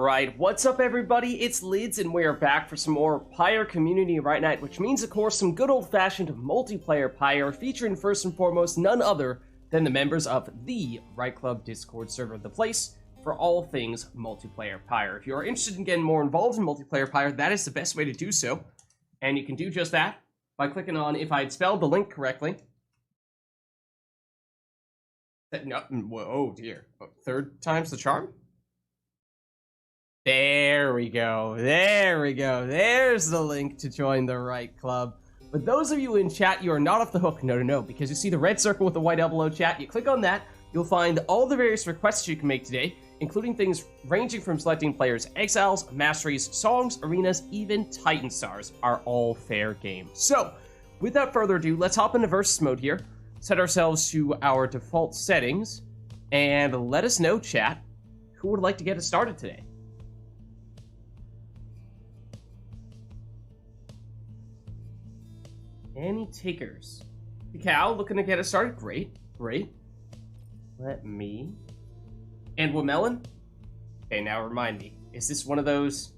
Alright, what's up everybody? It's Lids and we are back for some more Pyre Community RITE NITE, which means of course some good old-fashioned multiplayer Pyre featuring first and foremost none other than the members of the RITE Club Discord server, the place for all things multiplayer Pyre. If you are interested in getting more involved in multiplayer Pyre, that is the best way to do so. And you can do just that by clicking on, if I had spelled the link correctly. No, whoa, dear. Third time's the charm? There we go. There we go. There's the link to join the RITE Club. But those of you in chat, you are not off the hook. No, because you see the red circle with the white elbow chat. You click on that, you'll find all the various requests you can make today, including things ranging from selecting players' exiles, masteries, songs, arenas, even Titan Stars are all fair game. So, without further ado, let's hop into versus mode here, set ourselves to our default settings, and let us know, chat, who would like to get us started today. Any takers? Cacao looking to get us started. Great. Let me. And Wamelon? Okay, now remind me. Is this one of those?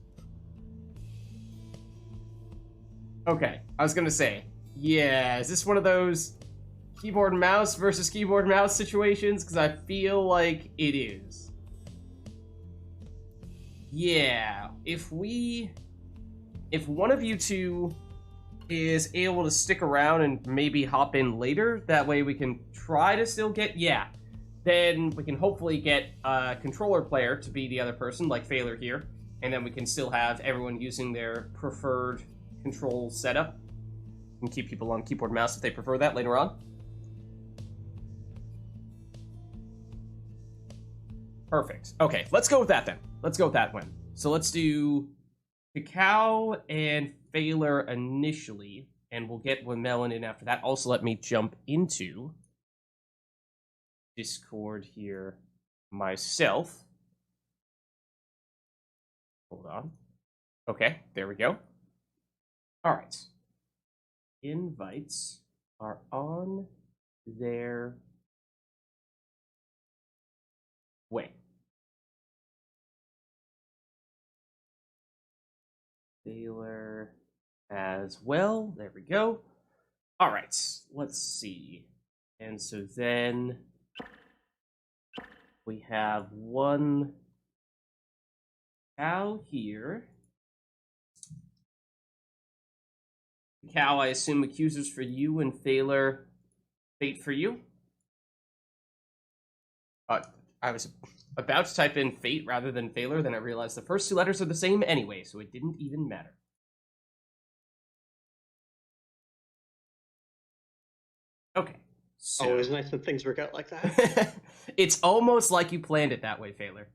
Okay, I was gonna say. Yeah, is this one of those keyboard and mouse versus keyboard and mouse situations? Because I feel like it is. Yeah, if one of you two is able to stick around and maybe hop in later, that way we can try to still get, then we can hopefully get a controller player to be the other person, like Failure here, and then we can still have everyone using their preferred control setup, and keep people on keyboard and mouse if they prefer that later on. Perfect. Okay, let's go with that then. Let's go with that one. So let's do Cacao and Failure initially, and we'll get Wamelon in after that. Also, let me jump into Discord here myself. Hold on. Okay, there we go. Alright. Invites are on their way. Failure as well. There we go. All right, let's see. And so then we have one cow here. Cow, I assume accusers for you and Failure fate for you. I was about to type in fate rather than Failure, then I realized the first two letters are the same anyway, so it didn't even matter. Okay, so... Always nice when things work out like that. It's almost like you planned it that way, Failure.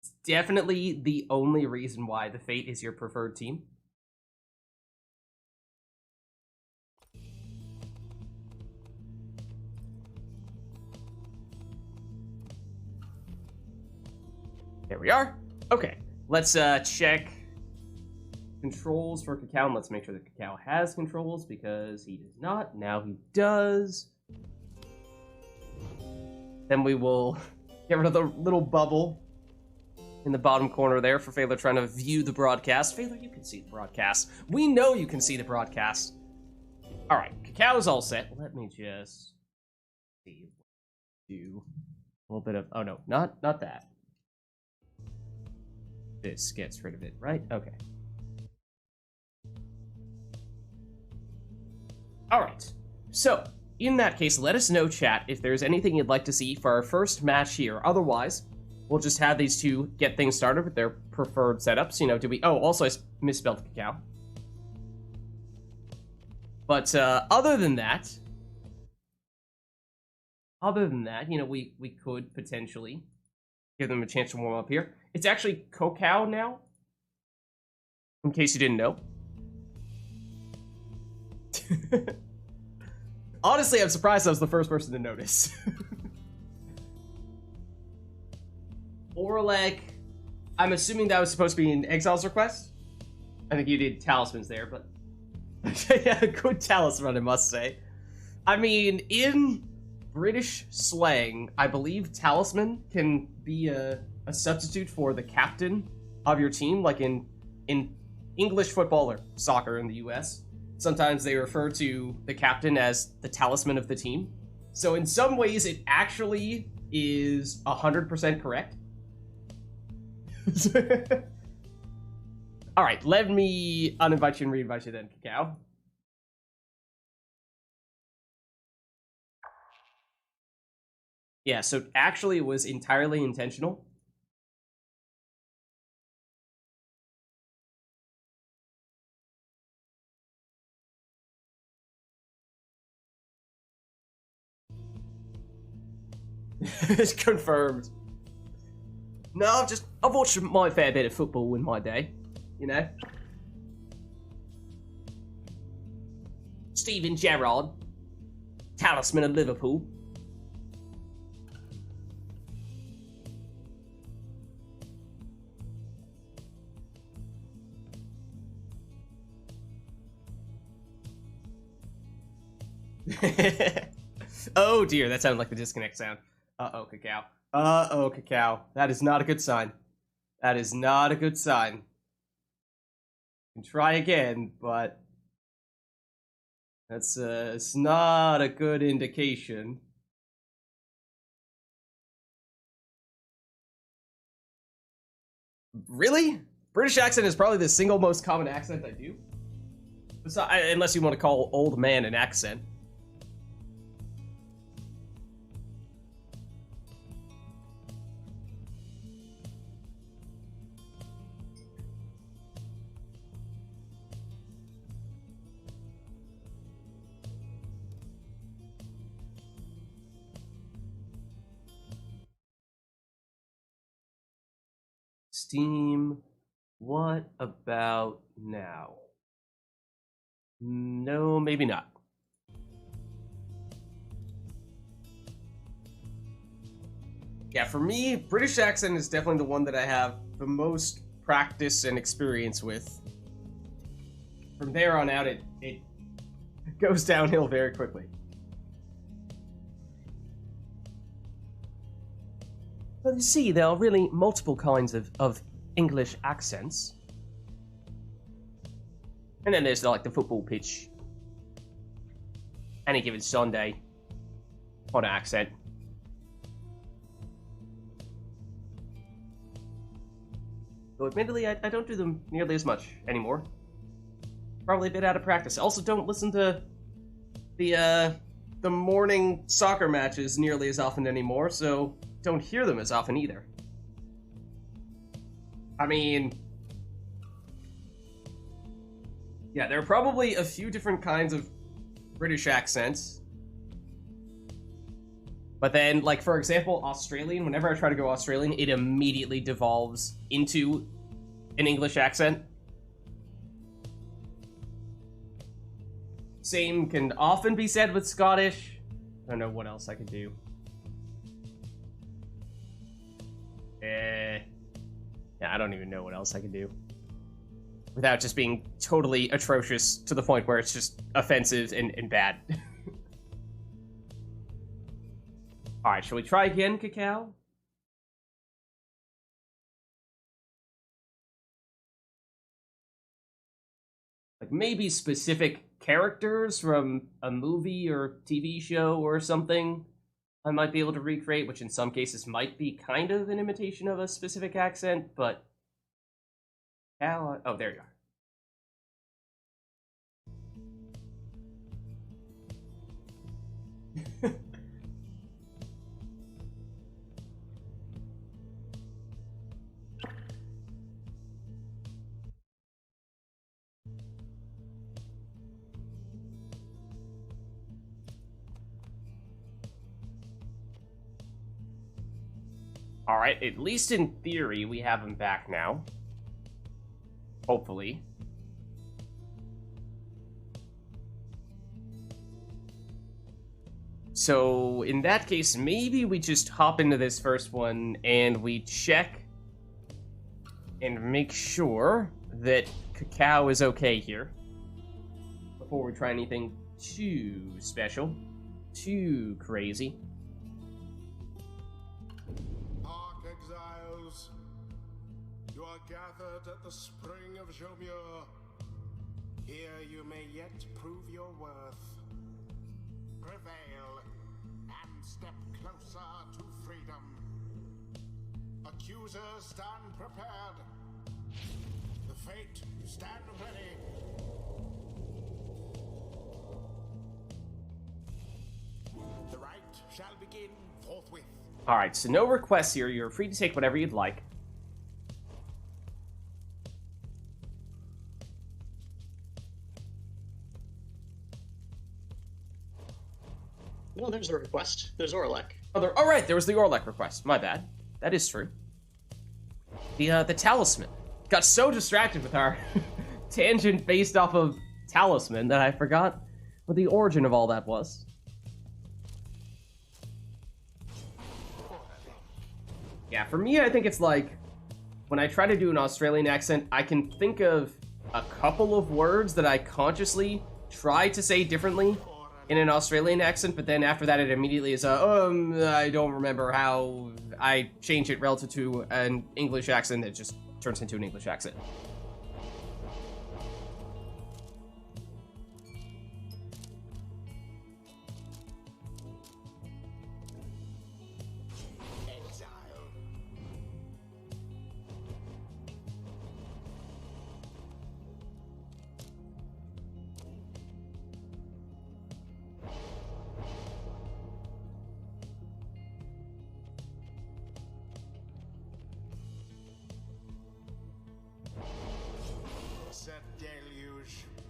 It's definitely the only reason why the Fate is your preferred team. There we are. Okay, let's check controls for Cacao, and let's make sure that Cacao has controls, because he does not. Now he does. Then we will get rid of the little bubble in the bottom corner there for Failure trying to view the broadcast. Failure, you can see the broadcast. We know you can see the broadcast. All right, Cacao's all set. Let me just see. Do a little bit of, oh no, not that. This gets rid of it, right? Okay. Alright, so, in that case, let us know, chat, if there's anything you'd like to see for our first match here. Otherwise, we'll just have these two get things started with their preferred setups. You know, also I misspelled Cacao. But, other than that, you know, we could potentially give them a chance to warm up here. It's actually Cacao now, in case you didn't know. Honestly, I'm surprised I was the first person to notice. Orlek, I'm assuming that was supposed to be an Exile's request. I think you did talismans there, but yeah, good talisman, I must say. I mean, in British slang, I believe talisman can be a a substitute for the captain of your team, like in English football or soccer in the US. Sometimes they refer to the captain as the talisman of the team. So in some ways, it actually is 100% correct. All right, let me uninvite you and reinvite you then, Cacao. Yeah, so actually it was entirely intentional. It's confirmed. No, I've watched my fair bit of football in my day, you know. Steven Gerrard, talisman of Liverpool. Oh dear, that sounded like the disconnect sound. Uh-oh, Cacao. Uh-oh, Cacao. That is not a good sign. That is not a good sign. You can try again, but that's it's not a good indication. Really? British accent is probably the single most common accent I do. Unless you want to call old man an accent. Steam, what about now? No, maybe not. Yeah, for me, British accent is definitely the one that I have the most practice and experience with. From there on out, it goes downhill very quickly. Well, you see, there are really multiple kinds of English accents. And then there's like the football pitch. Any given Sunday. Odd accent. Though admittedly, I don't do them nearly as much anymore. Probably a bit out of practice. I also don't listen to the morning soccer matches nearly as often anymore, so don't hear them as often either. I mean, yeah, there are probably a few different kinds of British accents. But then, like, for example, Australian, whenever I try to go Australian, it immediately devolves into an English accent. Same can often be said with Scottish. I don't know what else I could do. Yeah, I don't even know what else I could do. Without just being totally atrocious to the point where it's just offensive and bad. Alright, shall we try again, Cacao? Like, maybe specific characters from a movie or TV show or something I might be able to recreate, which in some cases might be kind of an imitation of a specific accent, but... Oh, there you are. Alright, at least in theory, we have him back now. Hopefully. So, in that case, maybe we just hop into this first one and we check and make sure that Cacao is okay here before we try anything too special, too crazy. Ark exiles, You are gathered at the spring of Jomur. Here you may yet prove your worth. Prevail and step closer to freedom. Accusers, stand prepared. The fate, stand ready. The rite shall begin forthwith. Alright, so no requests here. You're free to take whatever you'd like. No, there's a request. There's Orlek. Oh, right, there was the Orlek request. My bad. That is true. The talisman. Got so distracted with our tangent based off of talisman that I forgot what the origin of all that was. Yeah, for me, I think it's like, when I try to do an Australian accent, I can think of a couple of words that I consciously try to say differently in an Australian accent, but then after that it immediately is I don't remember how I change it relative to an English accent. It just turns into an English accent.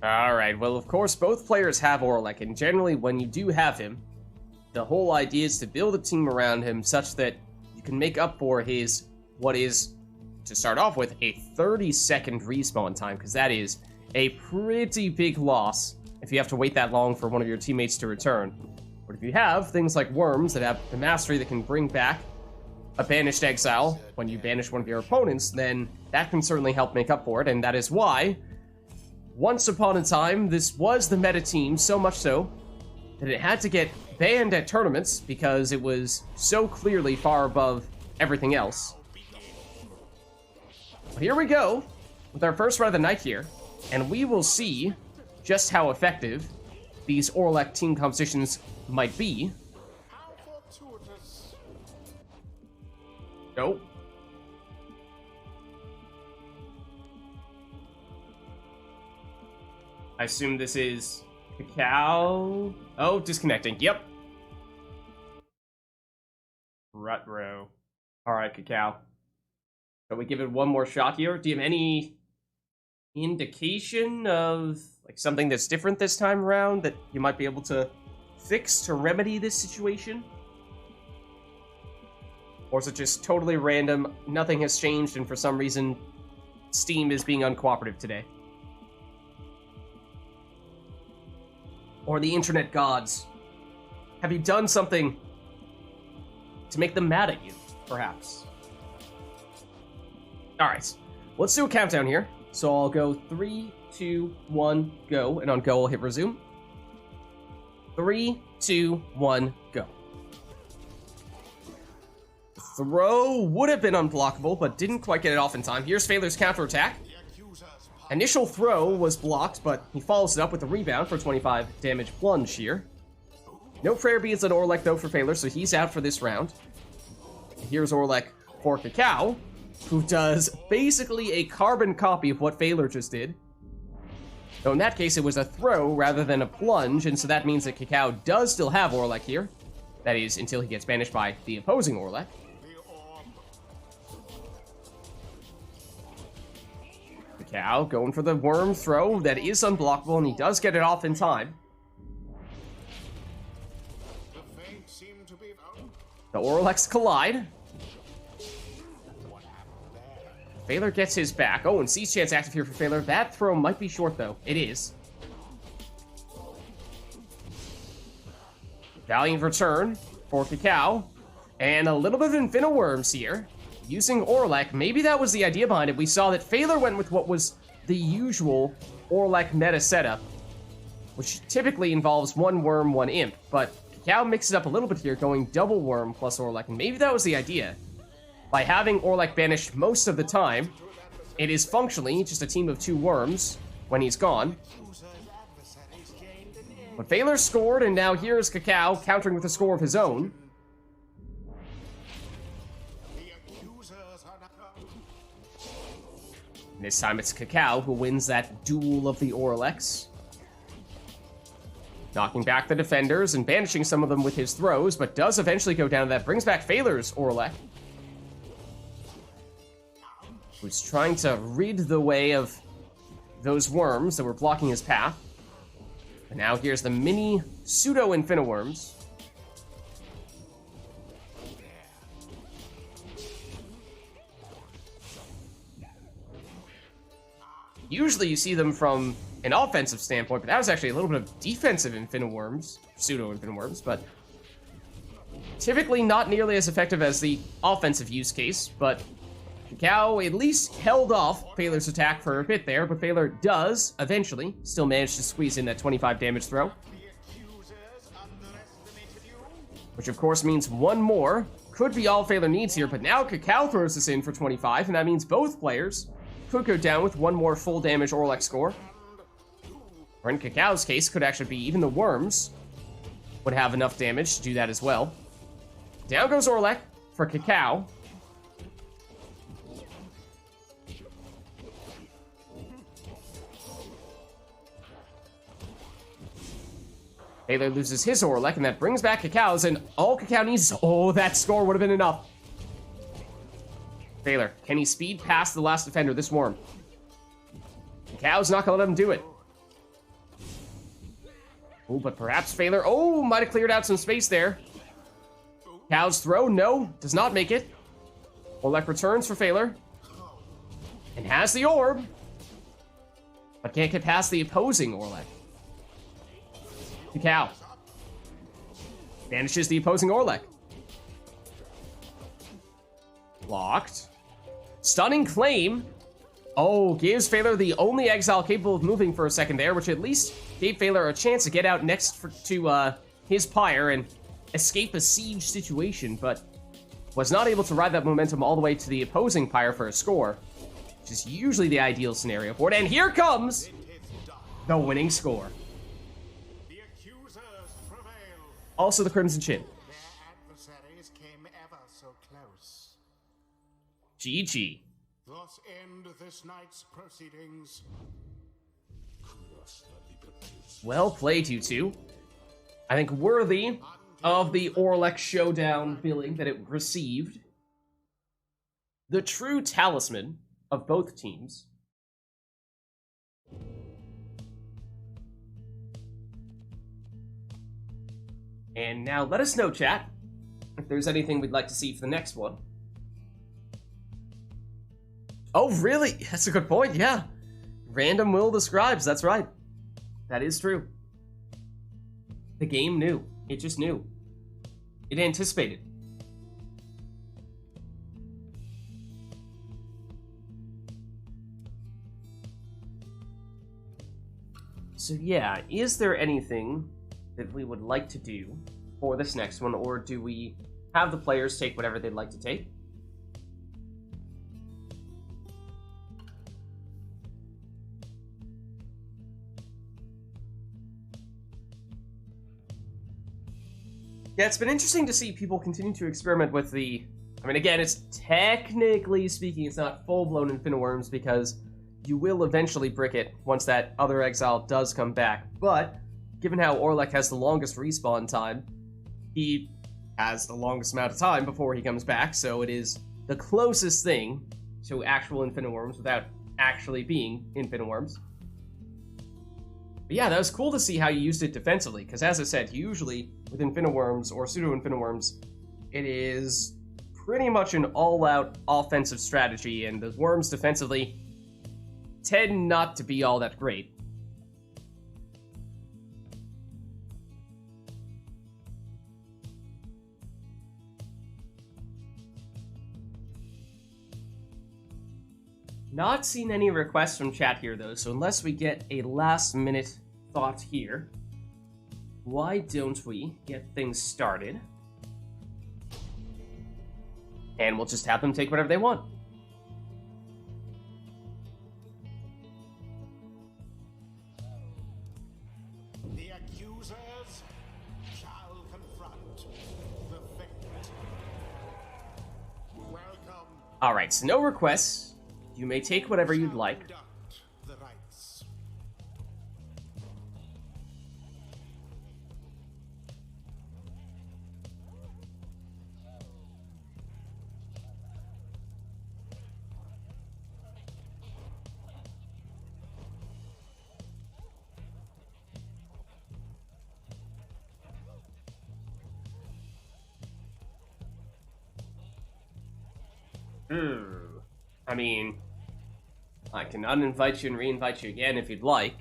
Alright, well, of course, both players have Orlek, and generally, when you do have him, the whole idea is to build a team around him such that you can make up for his, what is, to start off with, a 30-second respawn time, because that is a pretty big loss if you have to wait that long for one of your teammates to return. But if you have things like Worms that have the mastery that can bring back a banished exile when you banish one of your opponents, then that can certainly help make up for it, and that is why once upon a time, this was the meta team, so much so that it had to get banned at tournaments because it was so clearly far above everything else. But here we go with our first run of the night here, and we will see just how effective these Orlek team compositions might be. Nope. I assume this is Cacao. Oh, disconnecting. Yep. Rutro. Alright, Cacao. Shall we give it one more shot here? Do you have any indication of like something that's different this time around that you might be able to fix to remedy this situation? Or is it just totally random, nothing has changed, and for some reason, Steam is being uncooperative today? Or the internet gods? Have you done something to make them mad at you, perhaps? Alright, let's do a countdown here. So I'll go 3, 2, 1, go, and on go I'll hit resume. 3, 2, 1, go. Throw would have been unblockable, but didn't quite get it off in time. Here's Phaler's counterattack. Initial throw was blocked, but he follows it up with a rebound for 25 damage plunge here. No prayer beads on Orlek, though, for Phaler, so he's out for this round. Here's Orlek for Cacao, who does basically a carbon copy of what Phaler just did. Though in that case, it was a throw rather than a plunge, and so that means that Cacao does still have Orlek here. That is, until he gets banished by the opposing Orlek. Cacao going for the worm throw that is unblockable, and he does get it off in time. The Orleks collide. Phaler gets his back. Oh, and Siege Chance active here for Phaler. That throw might be short, though. It is. Valiant return for Cacao. And a little bit of Infiniworms here. Using Orlek. Maybe that was the idea behind it. We saw that Phaler went with what was the usual Orlek meta setup, which typically involves one worm, one imp. But Cacao mixes it up a little bit here, going double worm plus Orlek. And maybe that was the idea. By having Orlek banished most of the time, it is functionally just a team of 2 worms when he's gone. But Phaler scored, and now here's Cacao countering with a score of his own. And this time it's Cacao who wins that duel of the Orlex. Knocking back the defenders and banishing some of them with his throws, but does eventually go down. That brings back Phaler's Orlek, who's trying to rid the way of those worms that were blocking his path. And now here's the mini pseudo-infiniworms. Usually you see them from an offensive standpoint, but that was actually a little bit of defensive infiniworms, pseudo-infiniworms, but typically not nearly as effective as the offensive use case. But Cacao at least held off Phaler's attack for a bit there, but Phaler does eventually still manage to squeeze in that 25 damage throw. Which of course means one more. Could be all Phaler needs here, but now Cacao throws this in for 25, and that means both players could go down with one more full damage Orlek score. Or in Cacao's case, could actually be even the worms would have enough damage to do that as well. Down goes Orlek for Cacao. Phaler loses his Orlek, and that brings back Cacao's, and all Cacao needs is... Oh, that score would have been enough. Phaler, can he speed past the last defender, this worm? Cacao's not gonna let him do it. Oh, but perhaps Phaler... Oh, might have cleared out some space there. Cacao's throw, no, does not make it. Orlek returns for Phaler. And has the orb. But can't get past the opposing Orlek. Cacao banishes the opposing Orlek. Blocked. Stunning claim. Oh, gives Phaler the only exile capable of moving for a second there, which at least gave Phaler a chance to get out next to his Pyre and escape a siege situation, but was not able to ride that momentum all the way to the opposing Pyre for a score, which is usually the ideal scenario for it. And here comes the winning score. Also the Crimson Chin. Their adversaries came ever so close. GG. Thus end this night's proceedings. Well played, you two. I think worthy of the Orlek Showdown billing that it received. The true talisman of both teams. And now let us know, chat, if there's anything we'd like to see for the next one. Oh, really? That's a good point, yeah. Random will describes, that's right. That is true. The game knew. It just knew. It anticipated. So yeah, is there anything that we would like to do for this next one, or do we have the players take whatever they'd like to take? Yeah, it's been interesting to see people continue to experiment with the... I mean, again, it's technically speaking, it's not full-blown infiniworms because you will eventually brick it once that other exile does come back, but given how Orlek has the longest respawn time, he has the longest amount of time before he comes back, so it is the closest thing to actual infiniworms without actually being infiniworms. But yeah, that was cool to see how you used it defensively, because as I said, usually with infiniworms or pseudo-infiniworms, it is pretty much an all-out offensive strategy, and the worms defensively tend not to be all that great. Not seen any requests from chat here, though, so unless we get a last-minute thought here, why don't we get things started? And we'll just have them take whatever they want. accusers shall confront the fate. Welcome. Alright, so no requests. You may take whatever you'd like. Conduct the rites. I mean, I can uninvite you and reinvite you again if you'd like.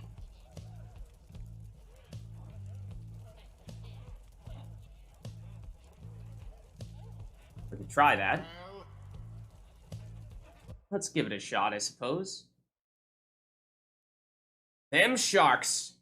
We could try that. Well, Let's give it a shot, I suppose. Them sharks.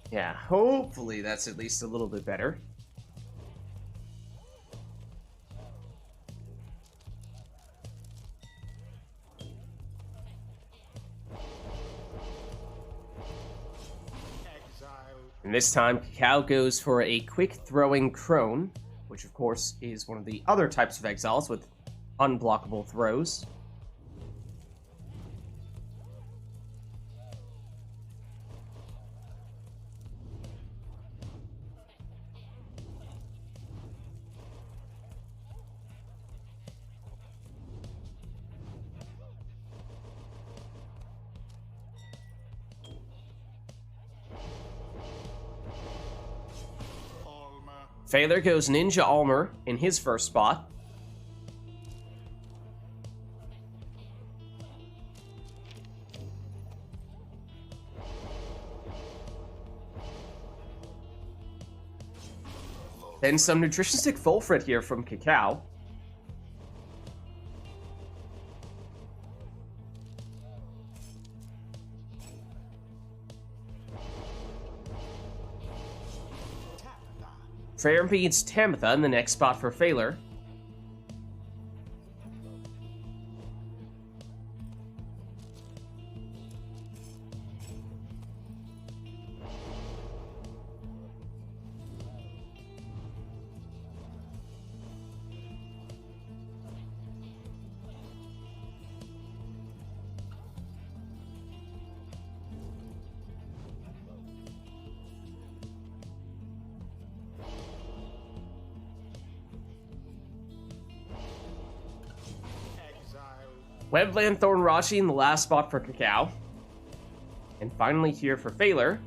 Yeah, hopefully that's at least a little bit better. exile. And this time, Cacao goes for a quick throwing crone, which of course is one of the other types of exiles with unblockable throws. Alma. Phaler goes Ninja Almer in his first spot. Then some Nutrition Stick Fulfret here from Cacao. Freyr beats Tamitha in the next spot for Phaler. Exile. Webland Thorn Rashi in the last spot for Cacao. And finally here for Phaler.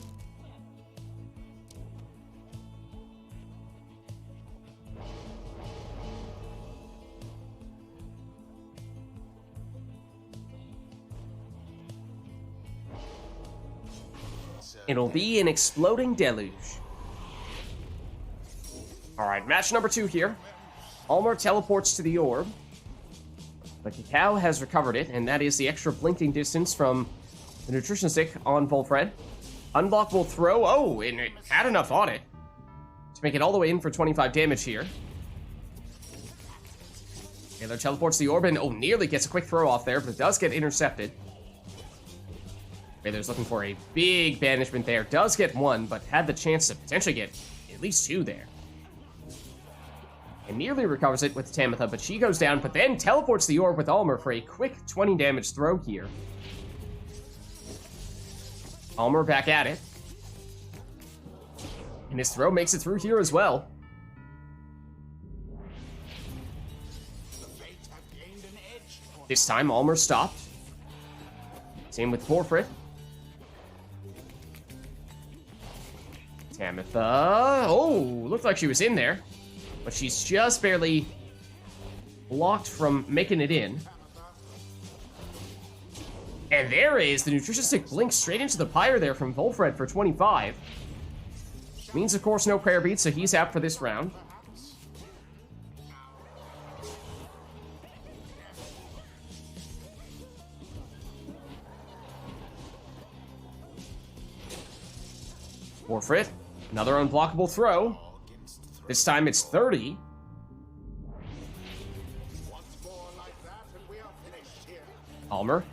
It'll be an exploding deluge. Alright, match number 2 here. Almer teleports to the orb. But Cacao has recovered it, and that is the extra blinking distance from the Nutrition Stick on Volfred. Unblockable throw. Oh, and it had enough on it to make it all the way in for 25 damage here. Taylor teleports the orb and, oh, nearly gets a quick throw off there, but it does get intercepted. Baylor's looking for a big banishment there. Does get one, but had the chance to potentially get at least 2 there. And nearly recovers it with Tamitha, but she goes down, but then teleports the orb with Almer for a quick 20 damage throw here. Almer back at it. And his throw makes it through here as well. The fates have gained an edge. This time, Almer stopped. Same with Forfeit. Tamitha. Oh, looked like she was in there. But she's just barely blocked from making it in. And there is the Nutrisistic Blink straight into the Pyre there from Volfred for 25. Means, of course, no prayer beats, so he's out for this round. Warfrit, another unblockable throw. This time it's 30. Almer.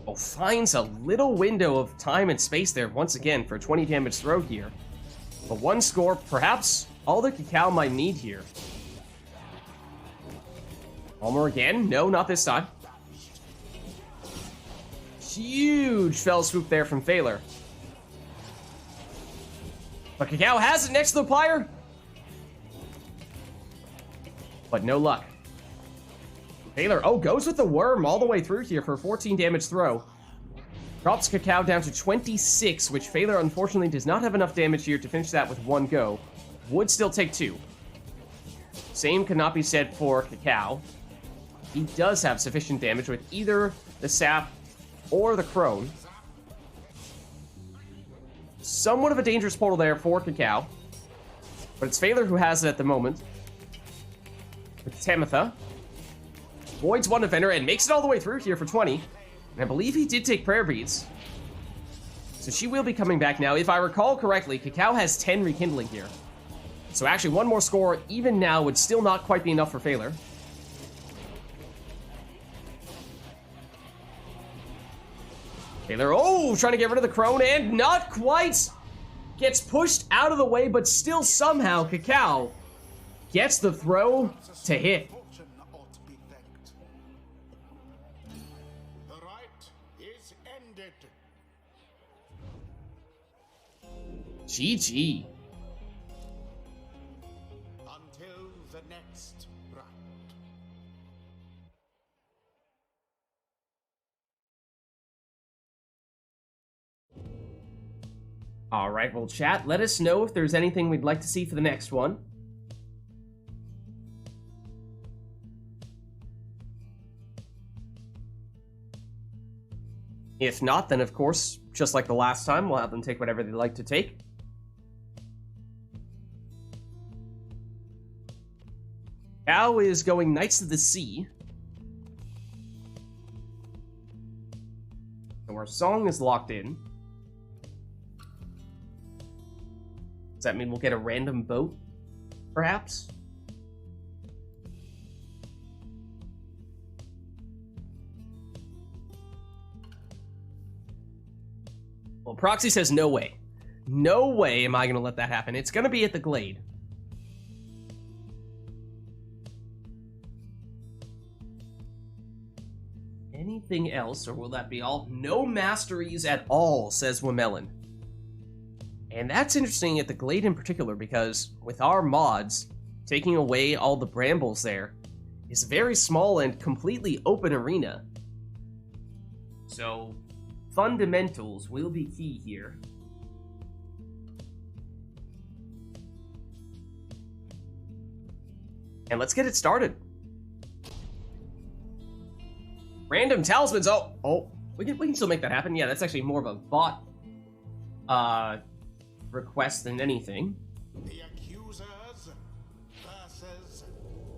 Oh, finds a little window of time and space there once again for a 20 damage throw here. But one score, perhaps all that Cacao might need here. Almer again. No, not this time. Huge fell swoop there from Phaler. But Cacao has it next to the Pyre. But no luck. Phaler, oh, goes with the worm all the way through here for a 14 damage throw. Drops Cacao down to 26, which Phaler unfortunately does not have enough damage here to finish that with one go. Would still take two. Same could not be said for Cacao. He does have sufficient damage with either the Sap or the Crone. Somewhat of a dangerous portal there for Cacao. But it's Phaler who has it at the moment. With Tamitha. Voids one defender and makes it all the way through here for 20. And I believe he did take prayer beads. So she will be coming back now. If I recall correctly, Cacao has 10 rekindling here. So actually one more score, even now, would still not quite be enough for Phaler. Phaler, oh, trying to get rid of the Crone, and not quite! Gets pushed out of the way, but still somehow Cacao gets the throw to hit. The rite is ended. GG. Until the next rite. All right, well, chat, let us know if there's anything we'd like to see for the next one. If not, then of course, just like the last time, we'll have them take whatever they'd like to take. Cow is going Knights of the Sea. So our song is locked in. Does that mean we'll get a random boat, perhaps? Well, Proxy says no way. No way am I going to let that happen. It's going to be at the Glade. Anything else, or will that be all? No masteries at all, says Wamelon. And that's interesting at the Glade in particular, because with our mods, taking away all the brambles there is a very small and completely open arena. So, fundamentals will be key here. And let's get it started. Random talismans. Oh, we can still make that happen. Yeah, that's actually more of a bot request than anything. The accusers versus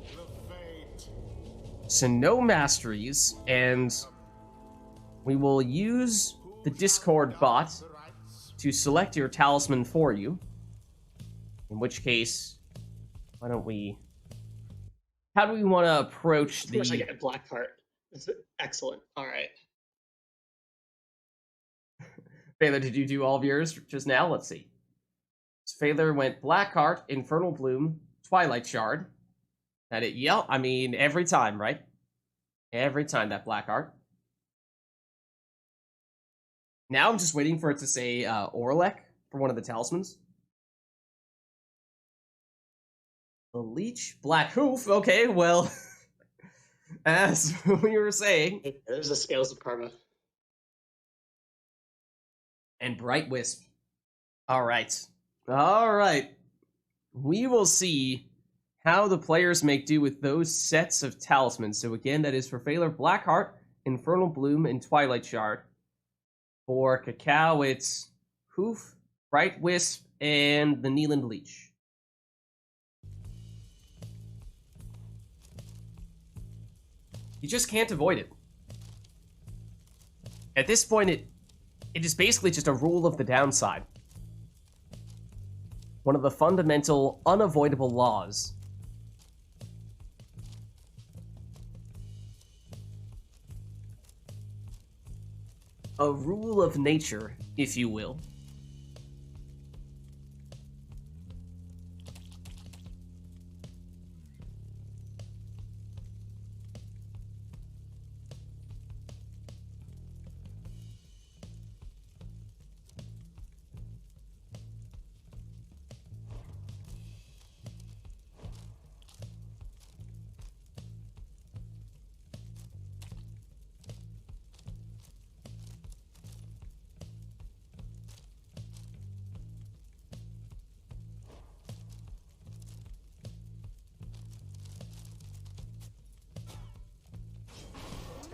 the fate. So no masteries, and we will use the Discord bot to select your talisman for you. In which case, why don't we... How do we want to approach Of course I get a black heart. That's excellent. All right. Phaler, did you do all of yours just now? Let's see. Phaler went Blackheart, Infernal Bloom, Twilight Shard. That it, yeah, I mean, every time, right? Every time that Blackheart. Now I'm just waiting for it to say Orlek for one of the talismans. The Leech, Black Hoof, okay, well, as we were saying. There's the scales of karma. And Bright Wisp. All right. All right. We will see how the players make do with those sets of talismans. So again, that is for Phaler, Blackheart, Infernal Bloom, and Twilight Shard. For Cacao, it's Hoof, Bright Wisp, and the Neeland Leech. You just can't avoid it. At this point, it is basically just a rule of the downside. One of the fundamental, unavoidable laws. A rule of nature, if you will.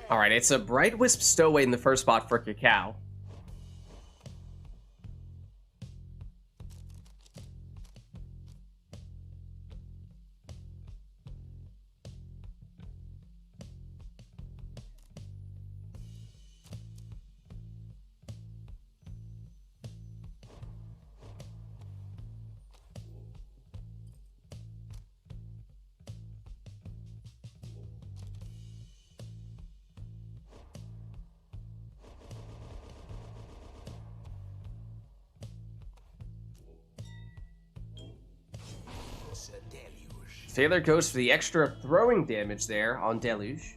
Alright, it's a Bright Wisp Stowaway in the first spot for Cacao. Taylor goes for the extra throwing damage there on Deluge.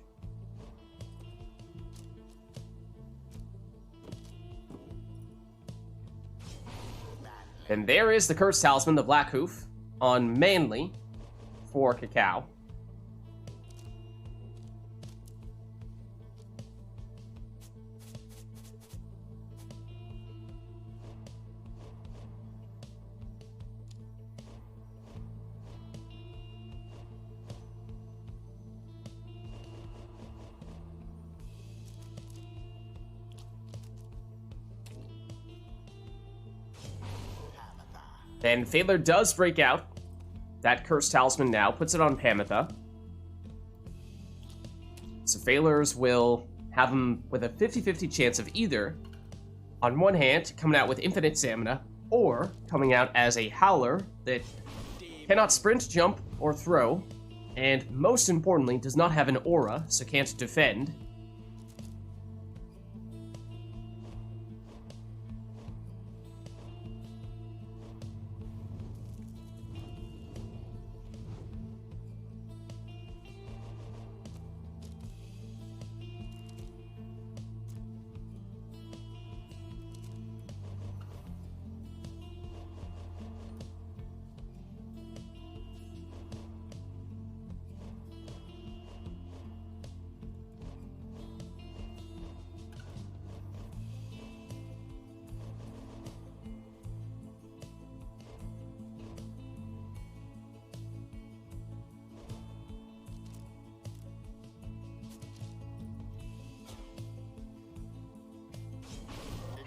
And there is the Curse Talisman, the Black Hoof, on Manly for Cacao. And Phalar does break out that Cursed Talisman now, puts it on Pamitha. So Phalars will have him with a 50-50 chance of either, on one hand, coming out with infinite stamina, or coming out as a Howler that cannot sprint, jump, or throw, and most importantly, does not have an aura, so can't defend.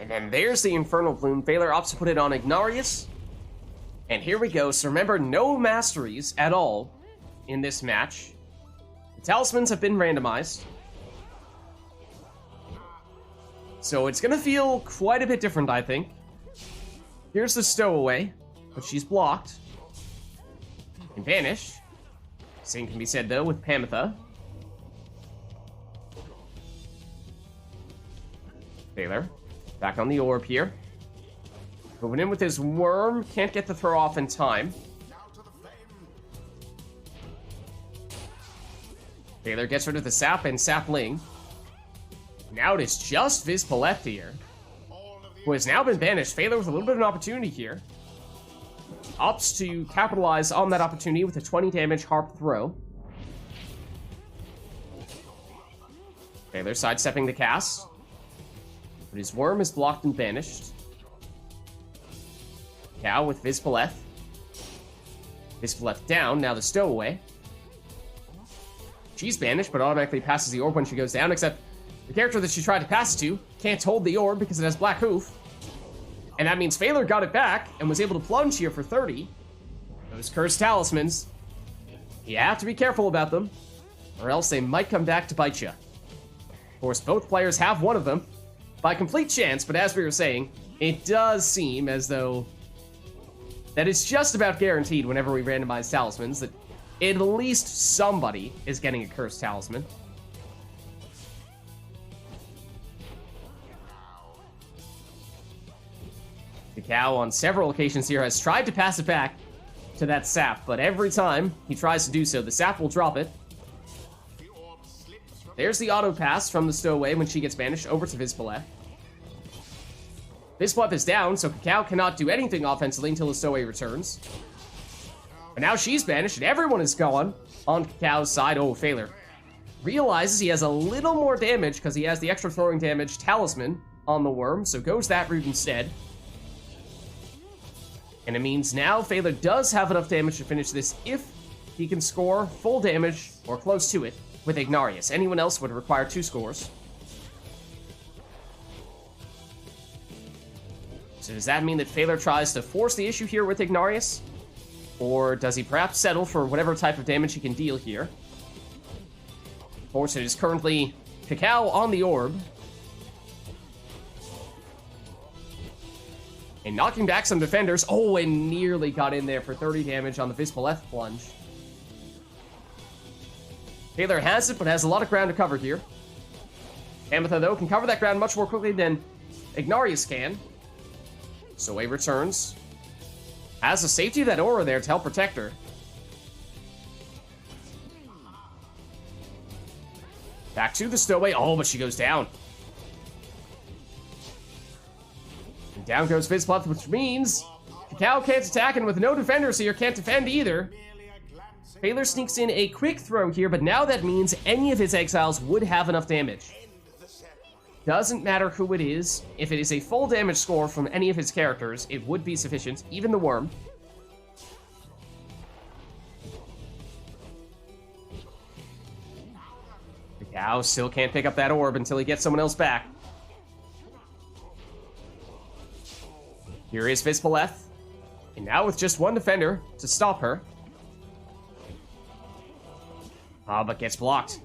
And then there's the Infernal Bloom. Phalar opts to put it on Ignarius. And here we go. So remember, no masteries at all in this match. The talismans have been randomized. So it's going to feel quite a bit different, I think. Here's the Stowaway, but she's blocked. And Vanish. Same can be said, though, with Pamitha. Phalar. Back on the orb here. Moving in with his worm. Can't get the throw off in time. Phalar gets rid of the sap and sapling. Now it is just Vizpaleth here, who has now been banished. Phalar with a little bit of an opportunity here. Opts to capitalize on that opportunity with a 20 damage harp throw. Phalar sidestepping the cast. But his worm is blocked and banished. Cow with Vizpaleth. Vizpaleth down, now the Stowaway. She's banished, but automatically passes the orb when she goes down, except The character that she tried to pass it to can't hold the orb because it has Black Hoof. And that means Phaler got it back and was able to plunge here for 30. Those cursed talismans. You have to be careful about them, or else they might come back to bite you. Of course, both players have one of them by complete chance, but as we were saying, it does seem as though that it's just about guaranteed whenever we randomize talismans that at least somebody is getting a cursed talisman. Cacao on several occasions here has tried to pass it back to that sap, but every time he tries to do so, the sap will drop it. There's the auto pass from the stowaway when she gets banished over to Vizpaleth. Vizpaleth is down, so Cacao cannot do anything offensively until the stowaway returns. But now she's banished and everyone is gone on Cacao's side. Oh, Phaler realizes he has a little more damage because he has the extra throwing damage talisman on the worm, so goes that route instead. And it means now Phaler does have enough damage to finish this if he can score full damage or close to it with Ignarius. Anyone else would require 2 scores. So does that mean that Phaler tries to force the issue here with Ignarius? Or does he perhaps settle for whatever type of damage he can deal here? Of course, it is currently Cacao on the orb. And knocking back some defenders. Oh, and nearly got in there for 30 damage on the Vizpaleth plunge. Phaler has it, but has a lot of ground to cover here. Ametha, though, can cover that ground much more quickly than Ignarius can. So A returns. Has the safety of that aura there to help protect her. Back to the stowaway. Oh, but she goes down. And down goes Vizpaleth, which means Cacao can't attack, and with no defenders here, can't defend either. Phaler sneaks in a quick throw here, but now that means any of his exiles would have enough damage. Doesn't matter who it is. If it is a full damage score from any of his characters, it would be sufficient, even the worm. Cacao still can't pick up that orb until he gets someone else back. Here is Vizpaleth. And now with just one defender to stop her. Ah, but gets blocked.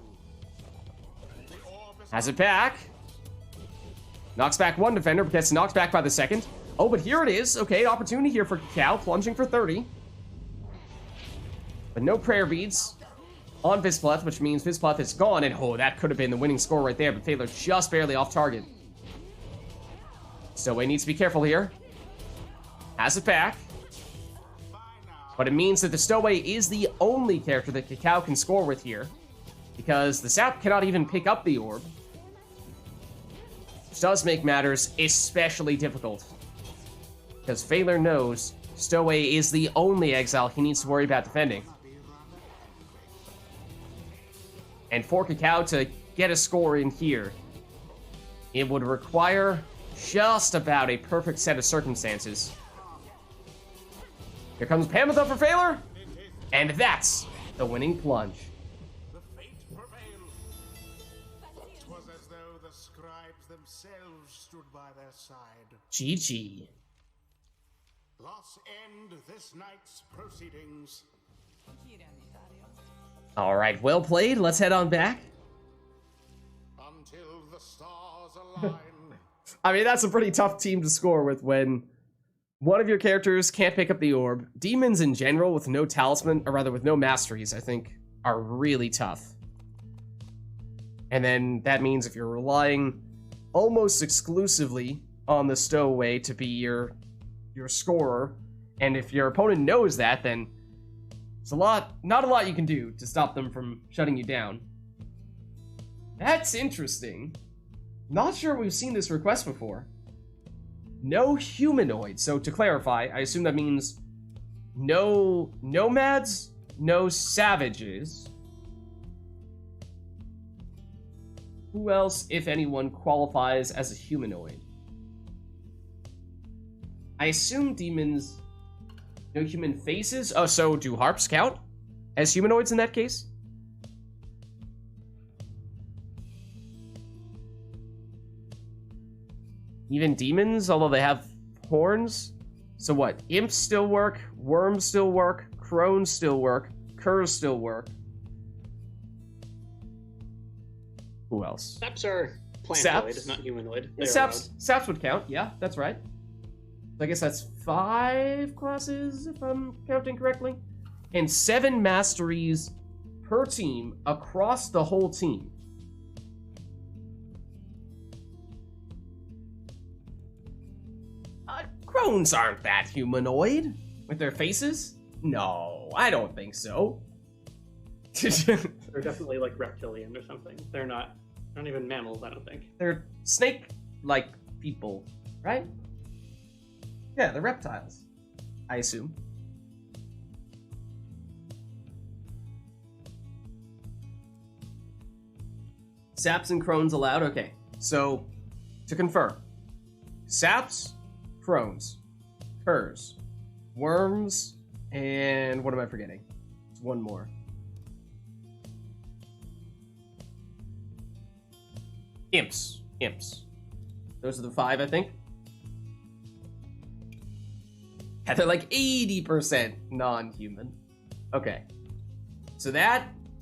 Has it back. Knocks back one defender, but gets knocked back by the second. Oh, but here it is. Okay, opportunity here for Cacao, plunging for 30. But no prayer beads on Vizpaleth, which means Vizpaleth is gone. And oh, that could have been the winning score right there, but Phaler just barely off target. Stowaway needs to be careful here. Has it back. But it means that the Stowaway is the only character that Cacao can score with here, because the sap cannot even pick up the orb. Which does make matters especially difficult, because Phaler knows Stowaway is the only exile he needs to worry about defending. And for Cacao to get a score in here, it would require just about a perfect set of circumstances. Here comes Pamitha for Phaler, and that's the winning plunge. The fate prevailed. 'Twas as though the scribes themselves stood by their side. GG. Thus end this night's proceedings. All right, well played. Let's head on back. Until the stars align. I mean, that's a pretty tough team to score with when one of your characters can't pick up the orb. Demons in general with no talisman, or rather with no masteries, I think, are really tough. And then that means if you're relying almost exclusively on the Stowaway to be your scorer, and if your opponent knows that, then it's not a lot you can do to stop them from shutting you down. That's interesting. Not sure we've seen this request before. No humanoid. So to clarify, I assume that means no nomads, no savages. Who else, if anyone, qualifies as a humanoid? I assume demons. No human faces? Oh, so do harps count as humanoids in that case? Even demons, although they have horns. So what? Imps still work, worms still work, crones still work, curs still work. Who else? Saps are plantoid, Saps? not humanoid. Saps would count, yeah, that's right. I guess that's 5 classes, if I'm counting correctly. And 7 masteries per team across the whole team. Crones aren't that humanoid. With their faces? No, I don't think so. They're definitely like reptilian or something. They're not even mammals, I don't think. They're snake-like people, right? Yeah, they're reptiles, I assume. Saps and crones allowed? Okay, so to confirm, saps, crones, curs, worms, and what am I forgetting? It's one more. Imps. Those are the 5, I think. Yeah, they're like 80% non-human. Okay. So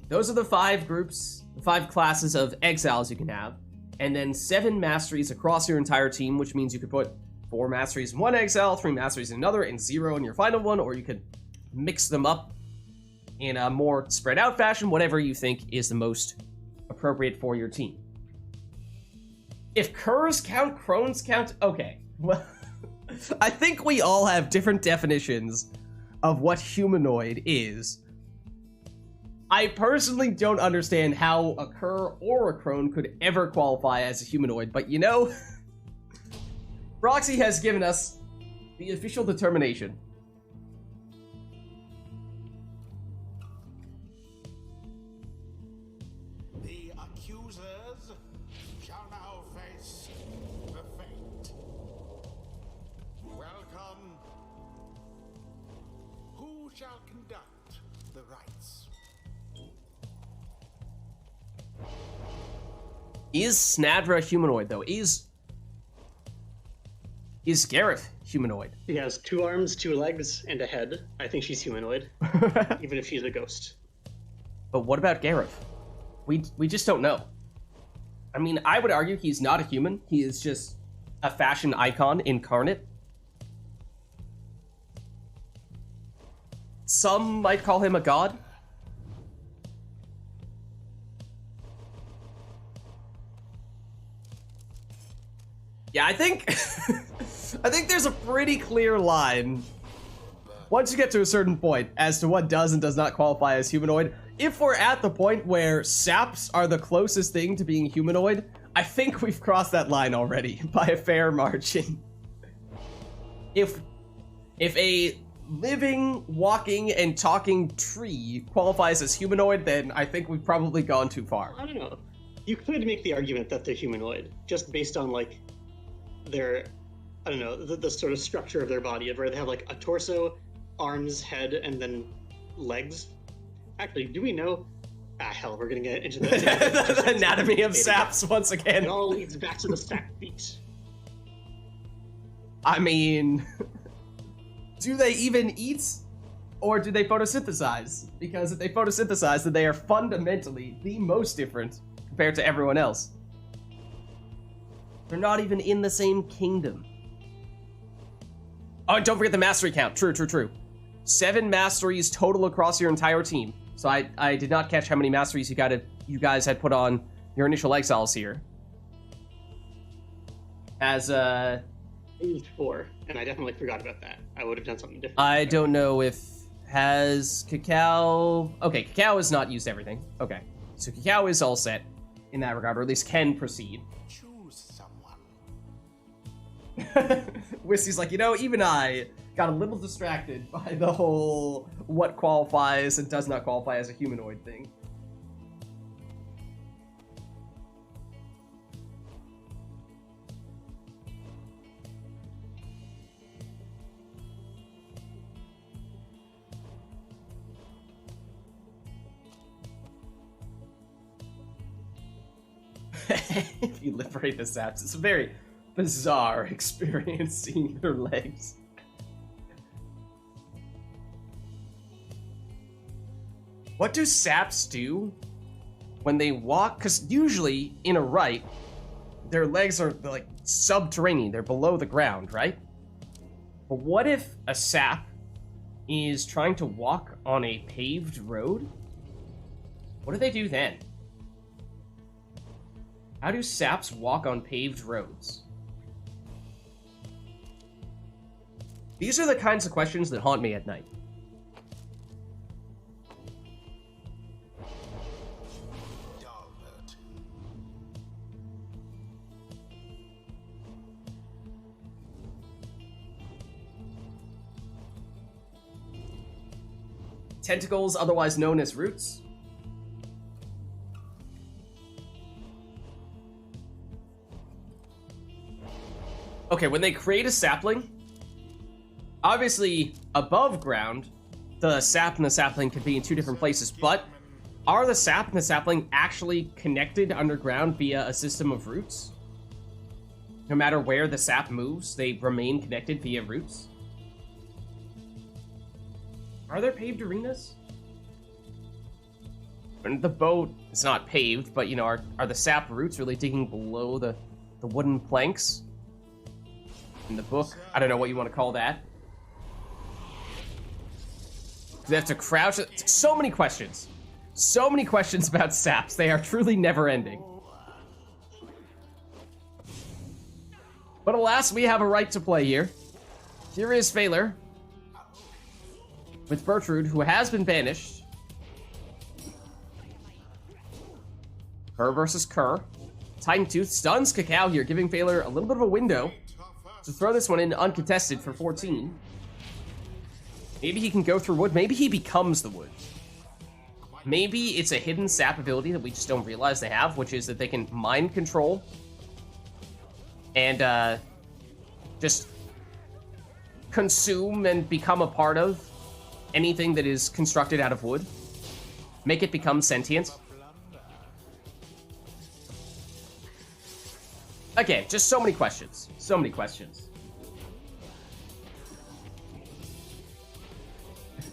those are the 5 groups, the 5 classes of exiles you can have, and then 7 masteries across your entire team, which means you could put 4 masteries in one exile, 3 masteries in another, and 0 in your final one, or you could mix them up in a more spread out fashion, whatever you think is the most appropriate for your team. If curs count, crones count, okay. Well, I think we all have different definitions of what humanoid is. I personally don't understand how a cur or a crone could ever qualify as a humanoid, but you know, Roxy has given us the official determination. The accusers shall now face the fate. Welcome. Who shall conduct the rites? Is Snadra humanoid, though? Is Gareth humanoid? She has 2 arms, 2 legs, and a head. I think she's humanoid, even if she's a ghost. But what about Gareth? We just don't know. I mean, I would argue he's not a human. He is just a fashion icon incarnate. Some might call him a god. Yeah, I think I think there's a pretty clear line once you get to a certain point as to what does and does not qualify as humanoid. If we're at the point where saps are the closest thing to being humanoid, I think we've crossed that line already by a fair margin. If a living, walking, and talking tree qualifies as humanoid, then I think we've probably gone too far. I don't know. You could make the argument that they're humanoid, just based on, like, their, I don't know, the sort of structure of their body, where they have, like, a torso, arms, head, and then legs. Actually, do we know? Ah, hell, we're gonna get into the anatomy of saps once again. It all leads back to the sack feet. I mean, do they even eat, or do they photosynthesize? Because if they photosynthesize, then they are fundamentally the most different compared to everyone else. They're not even in the same kingdom. Oh, and don't forget the mastery count. True. 7 masteries total across your entire team. So I did not catch how many masteries you guys had put on your initial exiles here. As I used 4, and I definitely forgot about that. I would have done something different. I don't know if has Cacao. Okay, Cacao has not used everything. Okay, so Cacao is all set in that regard, or at least can proceed. Choose someone. Wissy's like, you know, even I got a little distracted by the whole what qualifies and does not qualify as a humanoid thing. If you liberate the saps, it's a very, bizarre experience seeing their legs. What do saps do when they walk? Because usually in a rite, their legs are like subterranean. They're below the ground, right? But what if a sap is trying to walk on a paved road? What do they do then? How do saps walk on paved roads? These are the kinds of questions that haunt me at night. Tentacles, otherwise known as roots. Okay, when they create a sapling, obviously above ground, the sap and the sapling could be in two different places, but are the sap and the sapling actually connected underground via a system of roots? No matter where the sap moves, they remain connected via roots? Are there paved arenas? And the boat is not paved, but, you know, are the sap roots really digging below the wooden planks? In the book? I don't know what you want to call that. They have to crouch. So many questions. So many questions about saps. They are truly never-ending. But alas, we have a right to play here. Here is Phaler with Bertrude, who has been banished. Kerr versus Kerr. Titan Tooth stuns Cacao here, giving Phaler a little bit of a window to throw this one in uncontested for 14. Maybe he can go through wood. Maybe he becomes the wood. Maybe it's a hidden sap ability that we just don't realize they have, which is that they can mind control and just consume and become a part of anything that is constructed out of wood. Make it become sentient. Again, just so many questions. So many questions.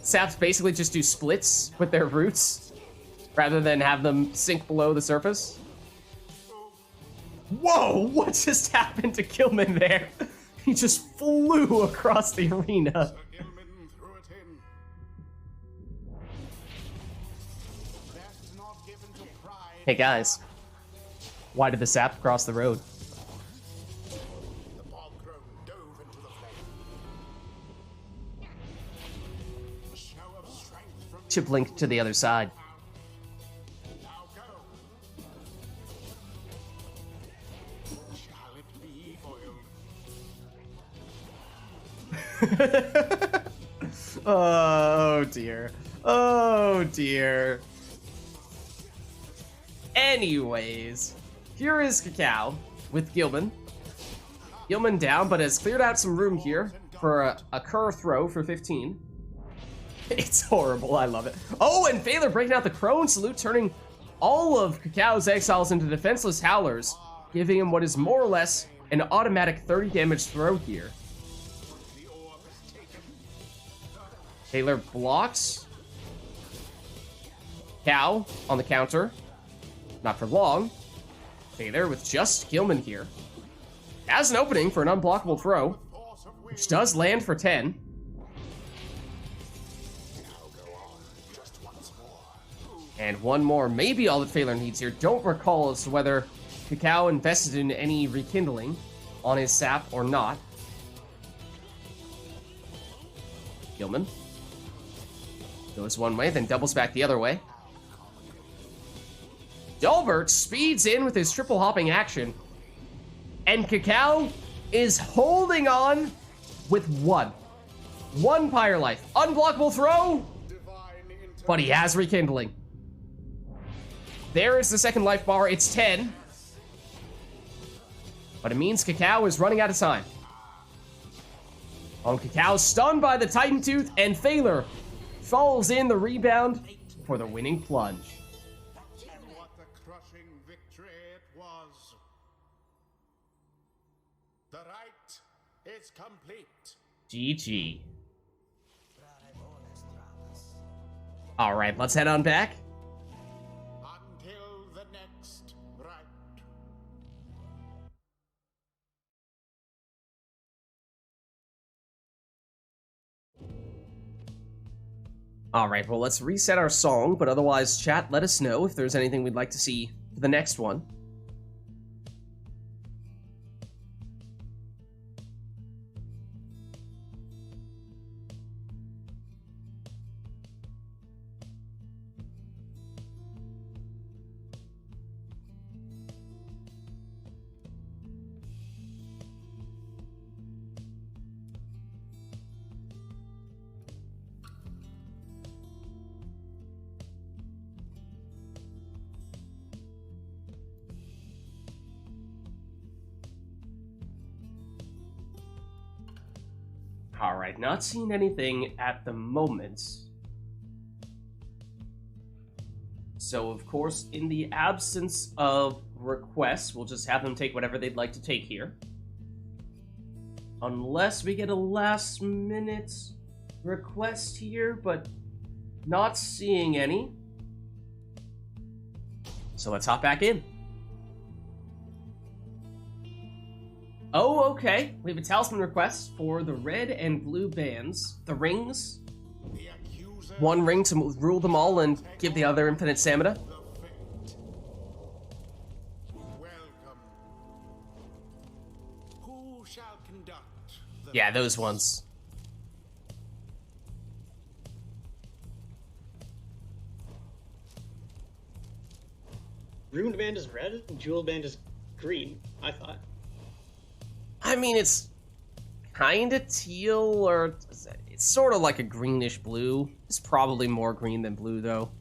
Saps basically just do splits with their roots rather than have them sink below the surface. Whoa! What just happened to Gilman there? He just flew across the arena. Hey guys, why did the sap cross the road? Chip linked to the other side. Oh dear. Oh dear. Anyways, here is Cacao with Gilman. Gilman down, but has cleared out some room here for a Kerr throw for 15. It's horrible, I love it. Oh, and Phaler breaking out the Crone Salute, turning all of Cacao's exiles into defenseless howlers, giving him what is more or less an automatic 30 damage throw here. Phaler blocks. Cow on the counter. Not for long. Phaler with just Gilman here. Has an opening for an unblockable throw, which does land for 10. And one more, maybe all that Phaler needs here. Don't recall as to whether Cacao invested in any rekindling on his sap or not. Gilman goes one way, then doubles back the other way. Delbert speeds in with his triple hopping action. And Cacao is holding on with one. One Pyre life. Unblockable throw, but he has rekindling. There is the second life bar. It's 10. But it means Cacao is running out of time. Cacao stunned by the Titan Tooth, and Phaler falls in the rebound for the winning plunge. What a crushing victory it was. is complete. GG. Alright, let's head on back. Until the next rite. Alright, well, let's reset our song, but otherwise, chat, let us know if there's anything we'd like to see for the next one. Alright, not seeing anything at the moment. So, of course, in the absence of requests, we'll just have them take whatever they'd like to take here. Unless we get a last-minute request here, but not seeing any. So let's hop back in. Oh, okay. We have a talisman request for the red and blue bands. The rings. One ring to rule them all and give the other infinite stamina. Welcome. Who shall conduct the Yeah, those ones. Ruined band is red, and jewel band is green, I thought. I mean, it's kind of teal, or it's sort of like a greenish blue. It's probably more green than blue, though.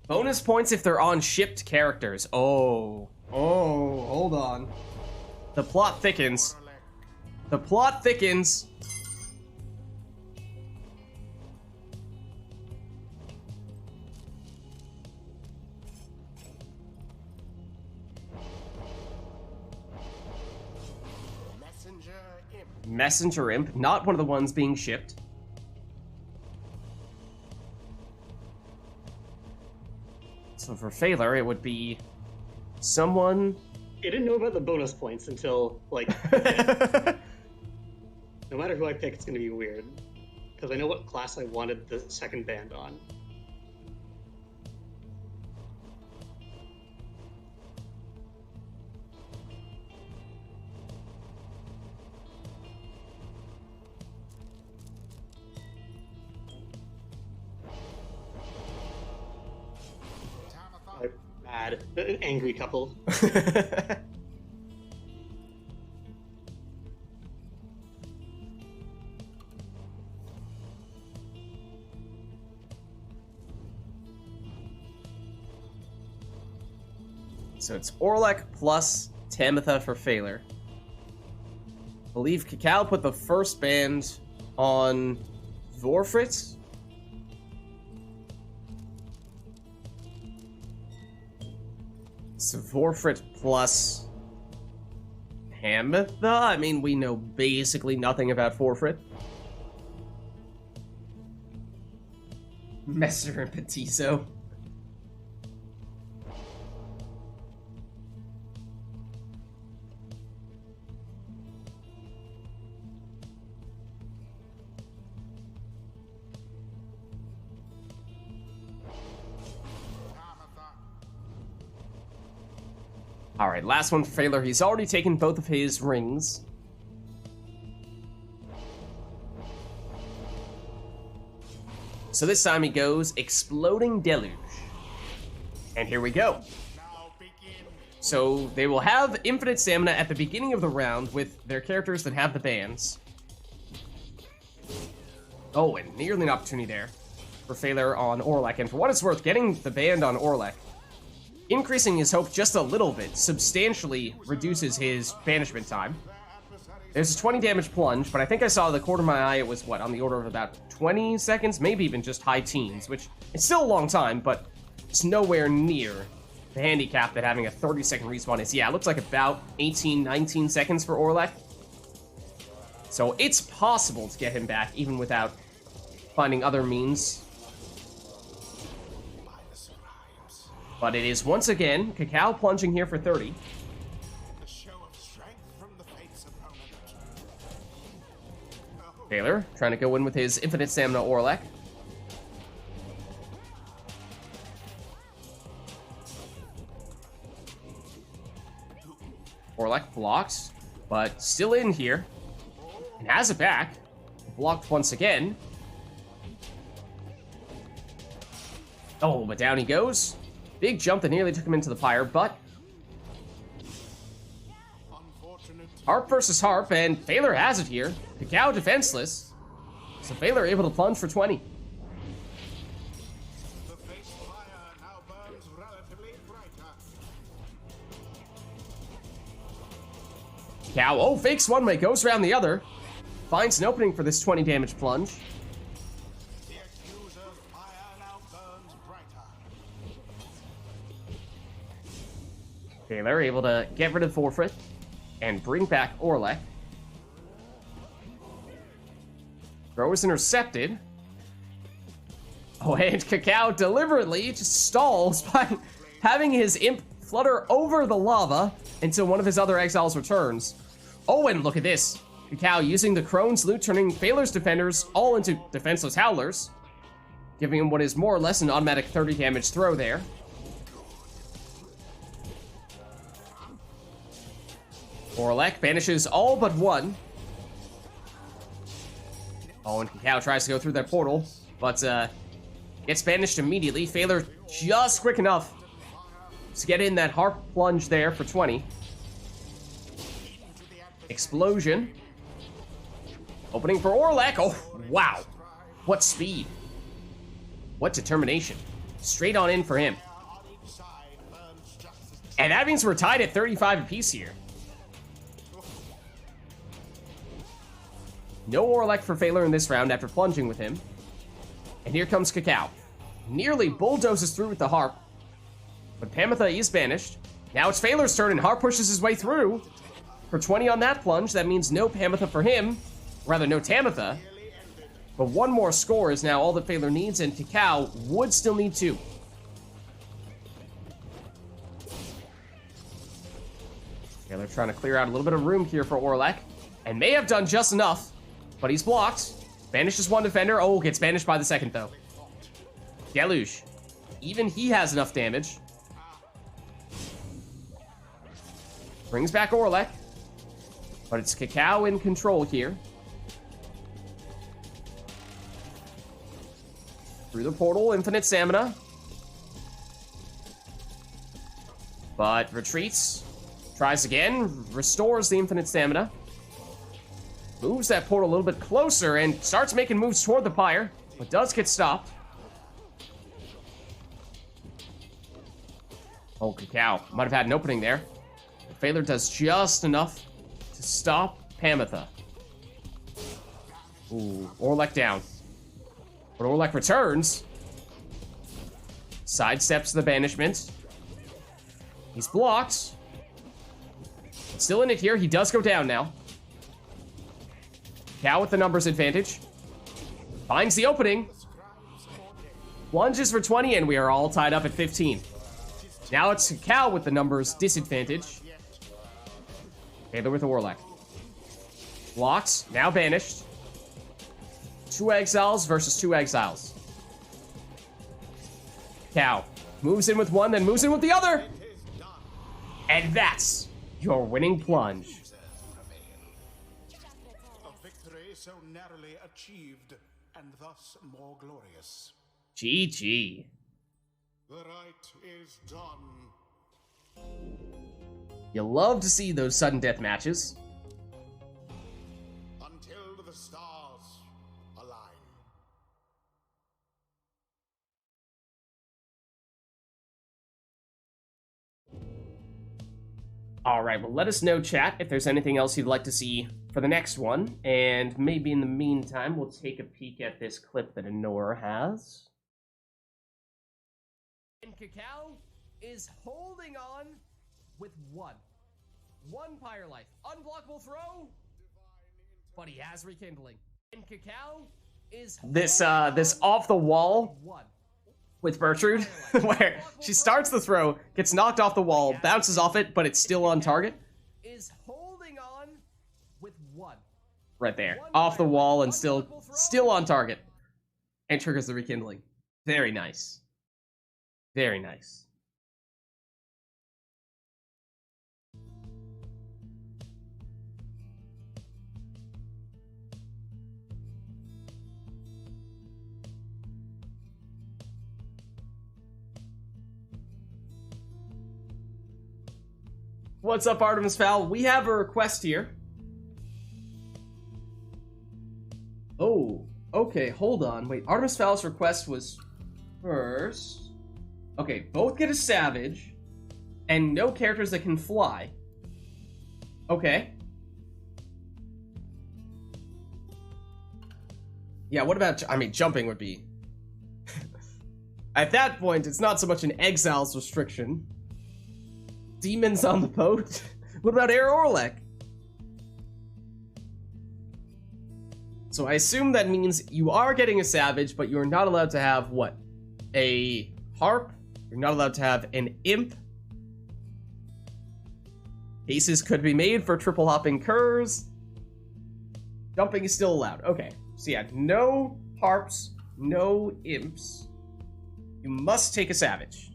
Bonus points if they're on shipped characters. Oh, hold on. The plot thickens. The plot thickens. Messenger Imp, not one of the ones being shipped. So for Phalar, it would be someone... I didn't know about the bonus points until, like... No matter who I pick, it's going to be weird. Because I know what class I wanted the second band on. Mad. An angry couple. So it's Orlek plus Tamitha for Phalar. I believe Cacao put the first band on Vorfrit. So Vorfrit plus Tamitha? I mean, we know basically nothing about Vorfrit. Messer and Petiso. Alright, last one for Phalar. He's already taken both of his rings. So this time he goes Exploding Deluge. And here we go. So they will have infinite stamina at the beginning of the round with their characters that have the bands. Oh, and nearly an opportunity there for Phalar on Orlek. And for what it's worth, getting the band on Orlek, increasing his hope just a little bit, substantially reduces his banishment time. There's a 20 damage plunge, but I think I saw the corner of my eye, it was, what, on the order of about 20 seconds? Maybe even just high teens, which it's still a long time, but it's nowhere near the handicap that having a 30-second respawn is. Yeah, it looks like about 18, 19 seconds for Orlek. So it's possible to get him back, even without finding other means. But it is, once again, Cacao plunging here for 30. Taylor trying to go in with his infinite stamina Orlek. Orlek blocks, but still in here. And has it back. Blocked once again. Oh, but down he goes. Big jump that nearly took him into the Pyre, but Harp versus Harp, and Phaler has it here. Cacao defenseless. So Phaler able to plunge for 20. The face fire now burns relatively brighter. Cacao, oh, fakes one way, goes around the other. Finds an opening for this 20 damage plunge. The accuser's fire now burns brighter. Phaler able to get rid of forfeit and bring back Orlek. Throw is intercepted. Oh, and Cacao deliberately just stalls by having his imp flutter over the lava until one of his other exiles returns. Oh, and look at this. Cacao using the Crone's loot, turning Phaler's defenders all into defenseless howlers, giving him what is more or less an automatic 30 damage throw there. Orlek banishes all but one. Oh, and Cacao tries to go through that portal, but gets banished immediately. Phaler just quick enough to get in that Harp plunge there for 20. Explosion. Opening for Orlek. Oh, wow. What speed. What determination. Straight on in for him. And that means we're tied at 35 apiece here. No Orlek for Phaler in this round after plunging with him. And here comes Cacao. Nearly bulldozes through with the Harp. But Pamitha is banished. Now it's Phaler's turn and Harp pushes his way through. For 20 on that plunge, that means no Pamitha for him. Rather, no Tamitha. But one more score is now all that Phaler needs, and Cacao would still need 2. Phaler trying to clear out a little bit of room here for Orlek. And may have done just enough. But he's blocked. Banishes one defender. Oh, gets banished by the second, though. Deluge. Even he has enough damage. Brings back Orlek. But it's Cacao in control here. Through the portal, infinite stamina. But retreats. Tries again. Restores the infinite stamina. Moves that portal a little bit closer and starts making moves toward the Pyre, but does get stopped. Oh, Cacao might have had an opening there. Phaler does just enough to stop Pamitha. Ooh, Orlek down. But Orlek returns. Sidesteps the banishment. He's blocked. Still in it here. He does go down now. Cacao with the numbers advantage. Finds the opening. Plunges for 20, and we are all tied up at 15. Now it's Cacao with the numbers disadvantage. Phaler with the Orlek. Blocks, now banished. 2 exiles versus 2 exiles. Cacao moves in with one, then moves in with the other. And that's your winning plunge. So narrowly achieved, and thus more glorious. GG. The rite is done. You love to see those sudden death matches. Until the stars align. All right, well, let us know, chat, if there's anything else you'd like to see for the next one, and maybe in the meantime, we'll take a peek at this clip that Honora has. And Cacao is holding on with one Pyre life. Unblockable throw, but he has rekindling. And Cacao is this off the wall with Bertrude, where she starts the throw, gets knocked off the wall, bounces off it, but it's still on target. Is holding on with one. Right there, off the wall and still on target, and triggers the rekindling. Very nice. Very nice. What's up, Artemis Fowl? We have a request here. Oh, okay, hold on. Wait, Artemis Fowl's request was first. Okay, both get a Savage, and no characters that can fly. Okay. Yeah, what about... I mean, jumping would be... At that point, it's not so much an Exiles restriction. Demons on the boat? What about Air Orlek? So I assume that means you are getting a Savage, but you're not allowed to have, what? A Harp? You're not allowed to have an Imp? Cases could be made for triple hopping Curs. Jumping is still allowed. Okay. So yeah, no Harps, no Imps. You must take a Savage.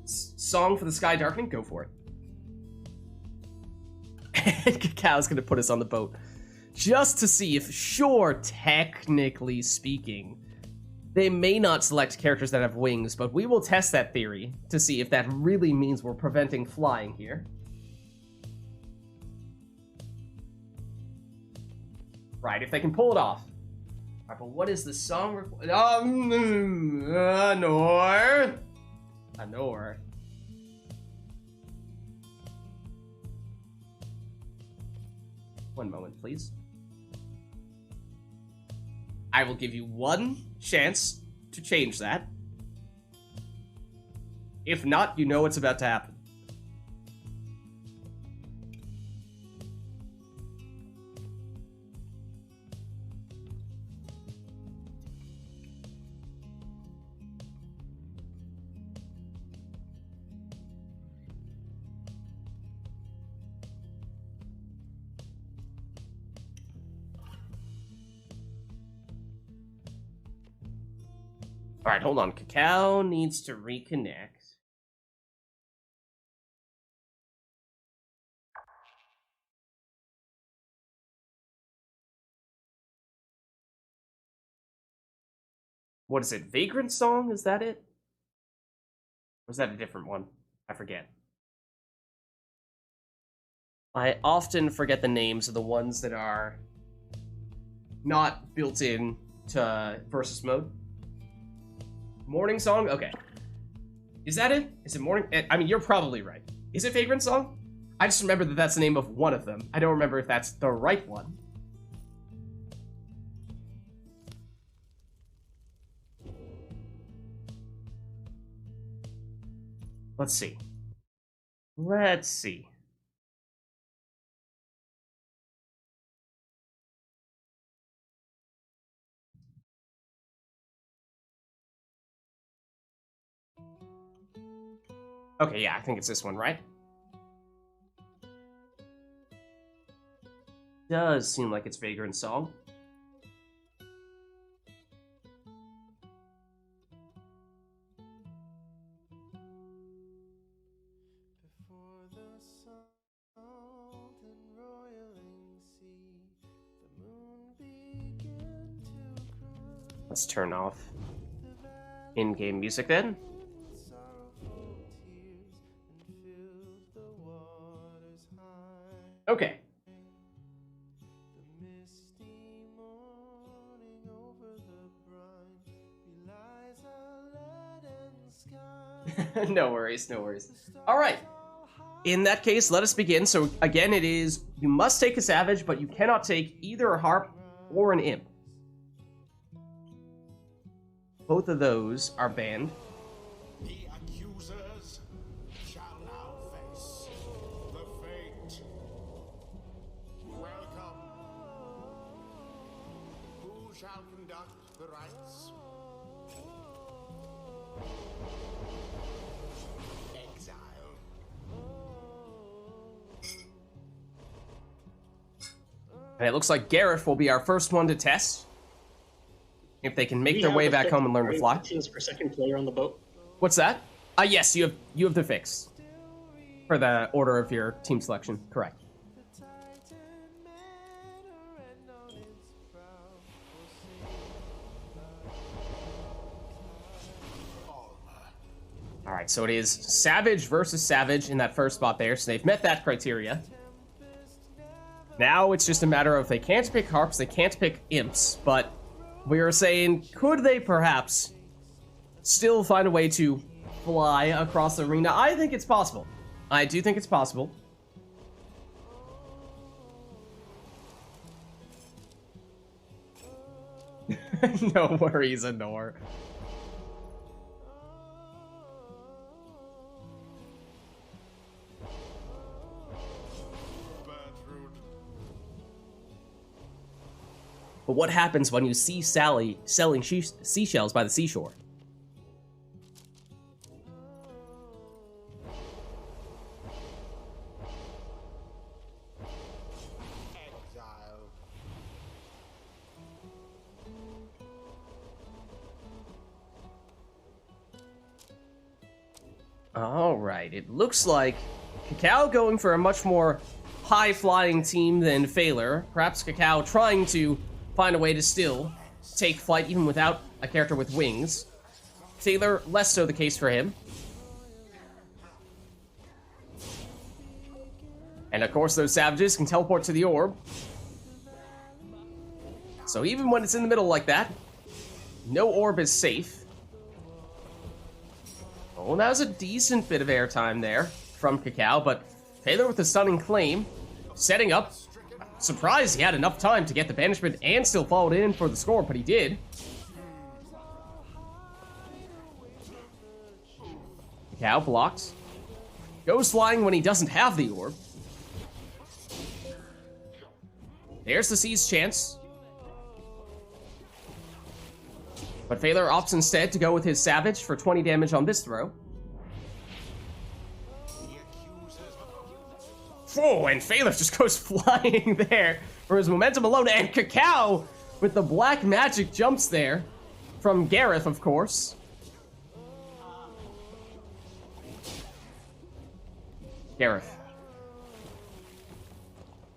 Song for the Sky Darkening? Go for it. And Cacao's gonna put us on the boat. Just to see if, sure, technically speaking, they may not select characters that have wings, but we will test that theory to see if that really means we're preventing flying here. Right, if they can pull it off. Alright, but what is the song? Anor. One moment, please. I will give you one chance to change that. If not, you know what's about to happen. Alright, hold on. Cacao needs to reconnect. What is it? Vagrant Song? Is that it? Or is that a different one? I forget. I often forget the names of the ones that are not built in to versus mode. Morning Song? Okay. Is that it? Is it Morning? I mean, you're probably right. Is it Vagrant Song? I just remember that that's the name of one of them. I don't remember if that's the right one. Let's see. Let's see. Okay, yeah, I think it's this one, right? Does seem like it's Vagrant Song. Before the salt and roiling sea, the moon began to cry. Let's turn off in-game music then. Sorrowful tears and filled the waters high. Okay. The misty morning over the brine belies a leaden sky. No worries, no worries. All right. In that case, let us begin. So again, it is, you must take a Savage, but you cannot take either a Harp or an Imp. Both of those are banned. The accusers shall now face the fate. Welcome. Who shall conduct the rites? Exile. And it looks like Gareth will be our first one to test. If they can make their way back home and learn to fly. Teams per second player on the boat. What's that? Yes, you have the fix. For the order of your team selection. Correct. Alright, so it is Savage versus Savage in that first spot there, so they've met that criteria. Now it's just a matter of they can't pick Harps, they can't pick Imps, but we were saying, could they perhaps still find a way to fly across the arena? I think it's possible. I do think it's possible. No worries, Anor. But what happens when you see Sally selling seashells by the seashore? Exile. Alright, it looks like Cacao going for a much more high-flying team than Phaler. Perhaps Cacao trying to find a way to still take flight even without a character with wings. Phaler, less so the case for him. And of course those Savages can teleport to the orb. So even when it's in the middle like that, no orb is safe. Oh, that was a decent bit of airtime there from Cacao, but Phaler with a stunning claim, setting up. Surprised he had enough time to get the banishment and still followed in for the score, but he did. Cacao blocked. Goes flying when he doesn't have the orb. There's the Sea's chance. But Phaler opts instead to go with his Savage for 20 damage on this throw. Oh, and Phaler just goes flying there for his momentum alone. And Cacao with the black magic jumps there from Gareth, of course. Gareth.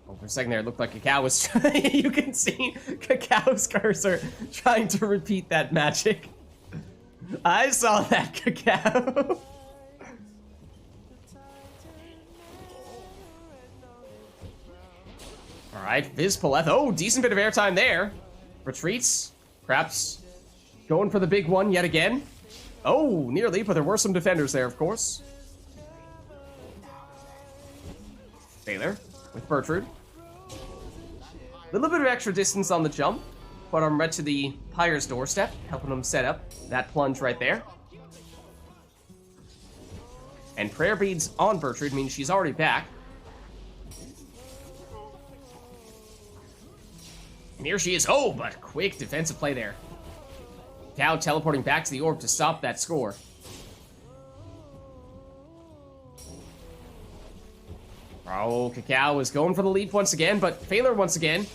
Oh, for a second there, it looked like Cacao was trying. You can see Cacao's cursor trying to repeat that magic. I saw that, Cacao. Alright, Vids Paleth. Oh, decent bit of airtime there. Retreats. Perhaps going for the big one yet again. Oh, nearly, but there were some defenders there, of course. Phaler with Bertrude. A little bit of extra distance on the jump, but I'm right to the Pyre's doorstep, helping him set up that plunge right there. And Prayer Beads on Bertrude means she's already back. And here she is. Oh, but quick defensive play there. Cacao teleporting back to the orb to stop that score. Oh, Cacao is going for the leap once again, but Phaler once again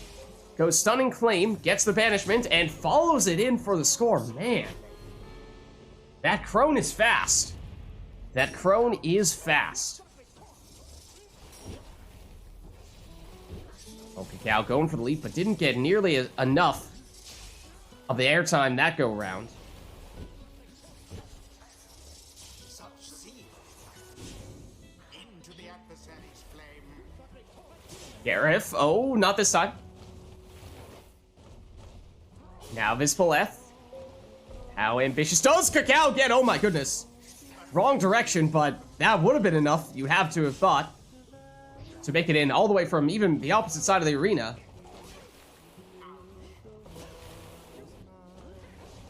goes stunning claim, gets the banishment, and follows it in for the score. Man, that crone is fast. That crone is fast. Oh, Cacao going for the leap, but didn't get nearly enough of the airtime that go round. Such zeal into the adversary's flame. Gareth, oh, not this time. Now Vids Paleth. How ambitious does Cacao get? Oh my goodness. Wrong direction, but that would have been enough, you have to have thought, to make it in all the way from even the opposite side of the arena.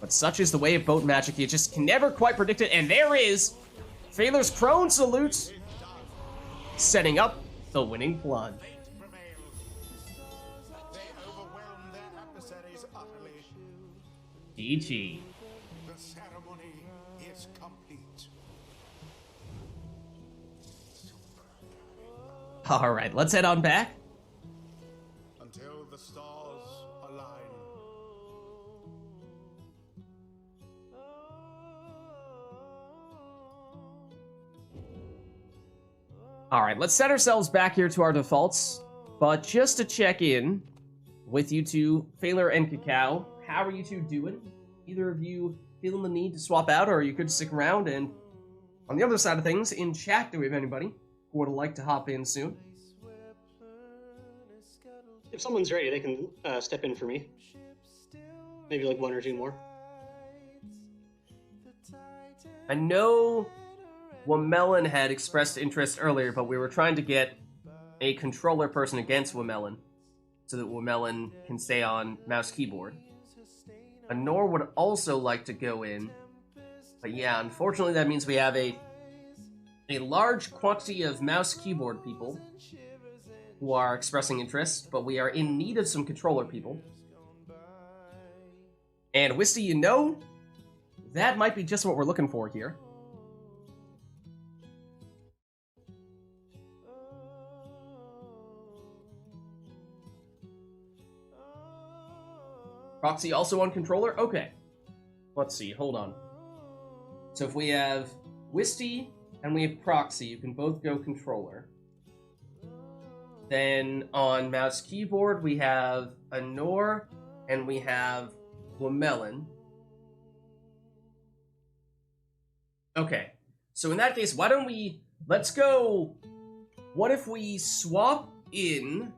But such is the way of boat magic, you just can never quite predict it, and there is Phaler's prone salute, setting up the winning plunge. They overwhelmed their adversaries utterly. GG. The ceremony is complete. Alright, let's head on back. Until the stars align. Alright, let's set ourselves back here to our defaults. But just to check in with you two, Phaler and Cacao, how are you two doing? Either of you feeling the need to swap out, or you could stick around? And on the other side of things, in chat, do we have anybody who would like to hop in soon? If someone's ready, they can step in for me. Maybe like one or two more. I know Wamelon had expressed interest earlier, but we were trying to get a controller person against Wamelon so that Wamelon can stay on mouse keyboard. Anor would also like to go in, but yeah, unfortunately that means we have a large quantity of mouse keyboard people who are expressing interest, but we are in need of some controller people. And Wisty, you know, that might be just what we're looking for here. Proxy also on controller? Okay. Let's see, hold on. So if we have Wisty and we have Proxy, you can both go controller. Then on mouse keyboard, we have Anor and we have Wamelon. Okay, so in that case, why don't we, let's go, what if we swap in,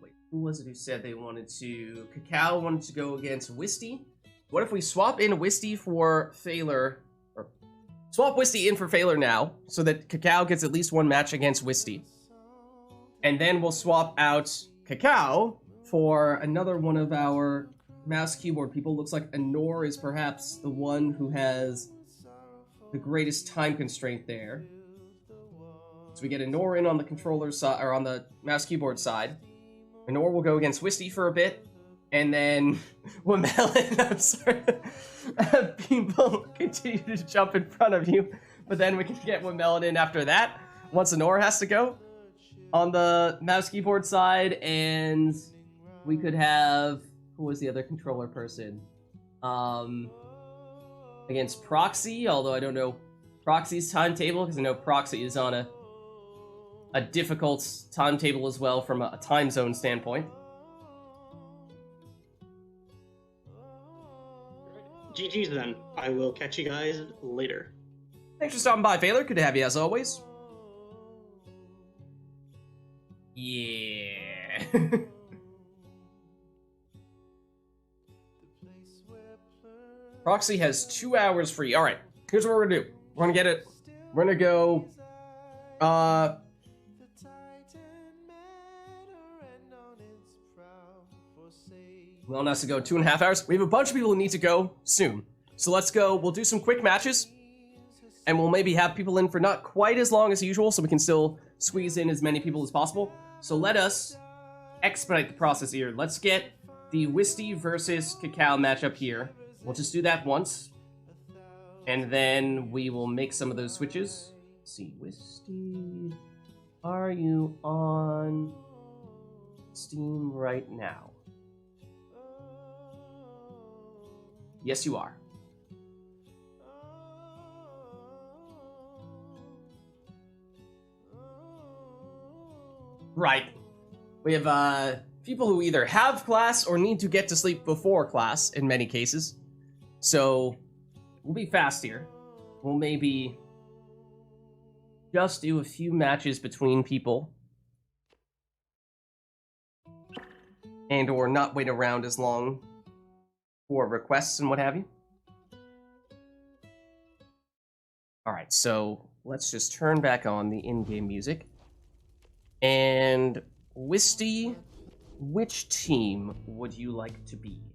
wait, who was it who said they wanted to, Cacao wanted to go against Wisty? What if we swap in Wisty for Phaler, or swap Wisty in for Phaler now, so that Cacao gets at least one match against Wisty. And then we'll swap out Cacao for another one of our mouse keyboard people. Looks like Anor is perhaps the one who has the greatest time constraint there. So we get Anor in on the controller side, or on the mouse keyboard side. Anor will go against Wisty for a bit, and then Wamelon, I'm sorry, people continue to jump in front of you, but then we can get Wamelon in after that, once Anor has to go on the mouse keyboard side, and we could have, who was the other controller person? Against Proxy, although I don't know Proxy's timetable, because I know Proxy is on a difficult timetable as well from a time zone standpoint. GG's then. I will catch you guys later. Thanks for stopping by, Phaler. Good to have you as always. Yeah. Proxy has 2 hours free. Alright, here's what we're gonna do. We're gonna get it. We're gonna go... Well, has to go 2.5 hours. We have a bunch of people who need to go soon. So let's go. We'll do some quick matches. And we'll maybe have people in for not quite as long as usual, so we can still squeeze in as many people as possible. So let us expedite the process here. Let's get the Wisty versus Cacao matchup here. We'll just do that once. And then we will make some of those switches. Let's see, Wisty, are you on Steam right now? Yes, you are. Right. We have people who either have class or need to get to sleep before class in many cases. So we'll be fast here. We'll maybe just do a few matches between people. And or not wait around as long for requests and what have you. All right, so let's just turn back on the in-game music. And Wisty, which team would you like to be?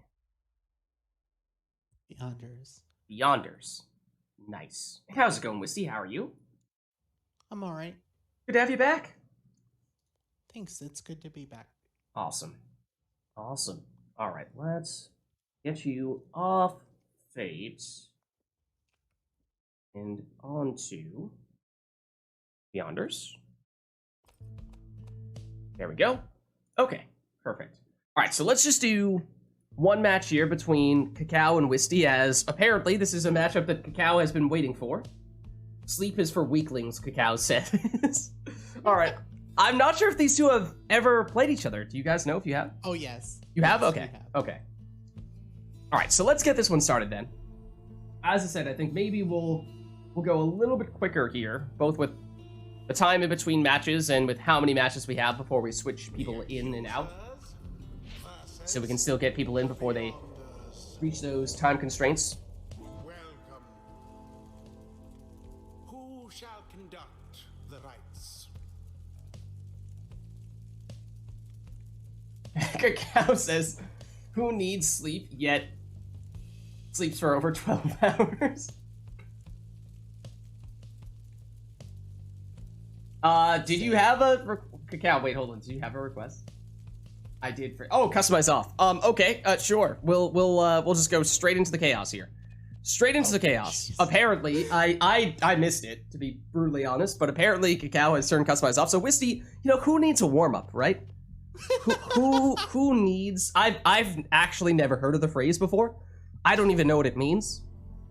Beyonders. Beyonders. Nice. How's it going, Wisty? How are you? I'm alright. Good to have you back. Thanks, it's good to be back. Awesome. Awesome. All right, let's get you off Fates and onto Beyonders. There we go. Okay, perfect. All right, so let's just do one match here between Cacao and Wisty, as apparently this is a matchup that Cacao has been waiting for. Sleep is for weaklings, Cacao says. All right. I'm not sure if these two have ever played each other. Do you guys know if you have? Oh, yes. You have? Yes, Okay. we have. Okay. All right, so let's get this one started then. As I said, I think maybe we'll go a little bit quicker here, both with the time in between matches and with how many matches we have before we switch people in and out, so we can still get people in before they reach those time constraints. Welcome. Who shall conduct the rites? Cacao says, who needs sleep yet sleeps for over 12 hours? Did you have a Cacao? Wait, hold on. Did you have a request? I did for customize off. Okay, sure. We'll just go straight into the chaos here. Straight into the chaos. Geez. Apparently, I missed it, to be brutally honest, but apparently Cacao has turned customize off. So Wisty, who needs a warm up, right? who needs? I've actually never heard of the phrase before. I don't even know what it means.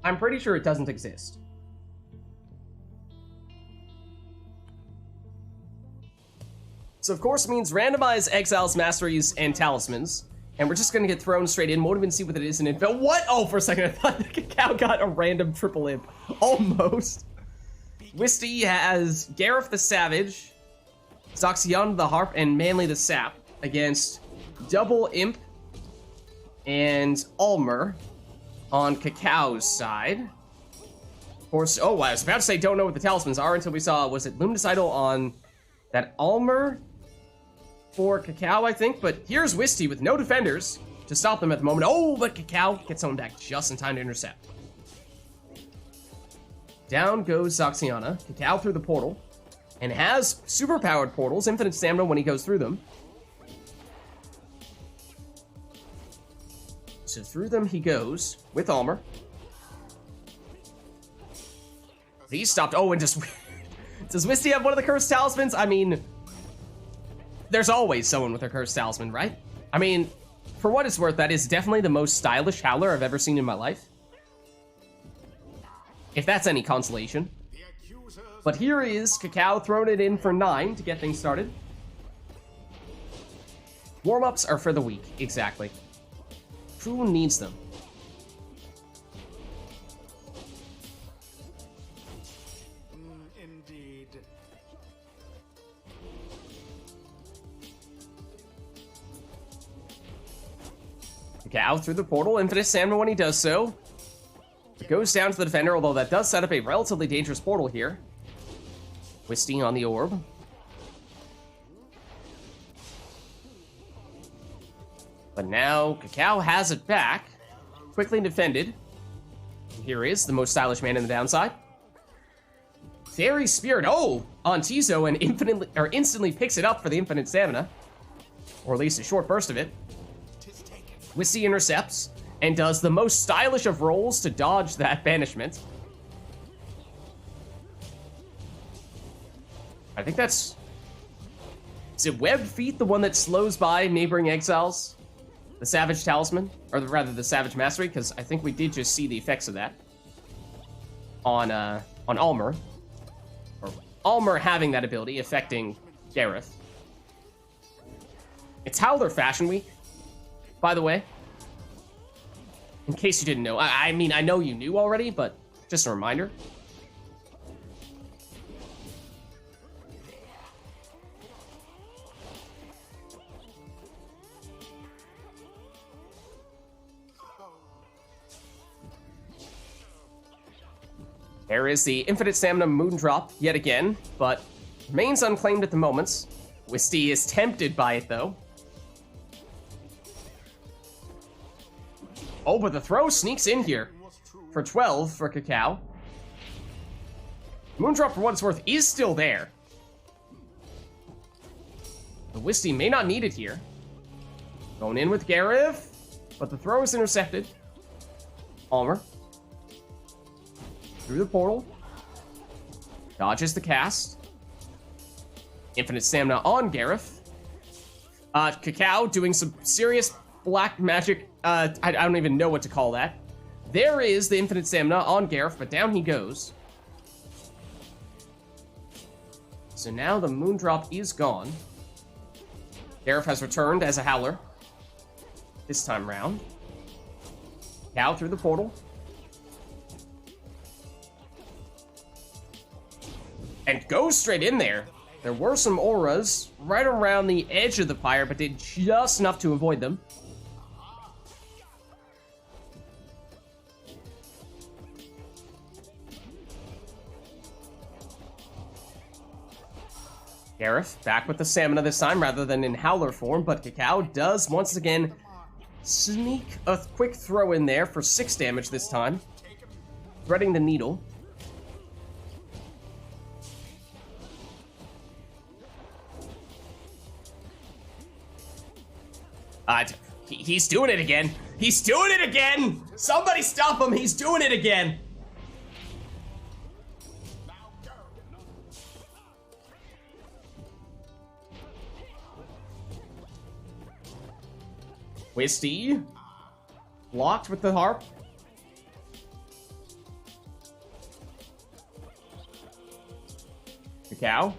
I'm pretty sure it doesn't exist. So of course it means randomize exiles, masteries, and talismans. And we're just gonna get thrown straight in. Won't even see what it is in info. What? Oh, for a second I thought the Cacao got a random triple imp. Almost. Wisty has Gareth the Savage, Zoxion the Harp, and Manly the Sap against Double Imp and Ulmer on Cacao's side. Of course, I was about to say don't know what the talismans are until we saw, was it Luminous Idol on that Ulmer for Cacao, I think, but here's Wisty with no defenders to stop them at the moment. Oh, but Cacao gets someone back just in time to intercept. Down goes Zoxiana. Cacao through the portal, and has super-powered portals, infinite stamina when he goes through them. So through them he goes with Ulmer. He's stopped. Oh, and does Wisty have one of the cursed talismans? I mean, there's always someone with a cursed talisman, right? I mean, for what it's worth, that is definitely the most stylish Howler I've ever seen in my life. If that's any consolation. But here is Cacao throwing it in for 9 to get things started. Warm-ups are for the weak, exactly. Who needs them? Indeed. Cacao through the portal, infinite stamina when he does so. It goes down to the defender, although that does set up a relatively dangerous portal here. Wisty on the orb. But now Cacao has it back. Quickly defended. Here is the most stylish man in the downside. Fairy Spirit, on Tizo, and instantly picks it up for the infinite stamina. Or at least a short burst of it. Wisty intercepts and does the most stylish of rolls to dodge that banishment. I think that's... Is it Webbed Feet, the one that slows by neighboring exiles? The Savage Talisman? Or rather, the Savage Mastery, because I think we did just see the effects of that. On Ulmer. Or Ulmer having that ability, affecting Gareth. It's Howler Fashion Week, by the way. In case you didn't know. I mean, I know you knew already, but just a reminder. There is the Infinite Stamina Moondrop yet again, but remains unclaimed at the moment. Wisty is tempted by it, though. Oh, but the throw sneaks in here for 12 for Cacao. Moondrop, for what it's worth, is still there. The Wisty may not need it here. Going in with Gareth, but the throw is intercepted. Almer. Through the portal. Dodges the cast. Infinite Stamina on Gareth. Cacao doing some serious black magic. I don't even know what to call that. There is the Infinite Stamina on Gareth, but down he goes. So now the Moondrop is gone. Gareth has returned as a Howler. This time round. Cow through the portal. And goes straight in there. There were some auras right around the edge of the pyre, but did just enough to avoid them. Gareth back with the stamina this time rather than in Howler form, but Cacao does once again sneak a quick throw in there for 6 damage this time. Threading the needle. He's doing it again. He's doing it again! Somebody stop him! He's doing it again! Wisty. Blocked with the harp. Cacao.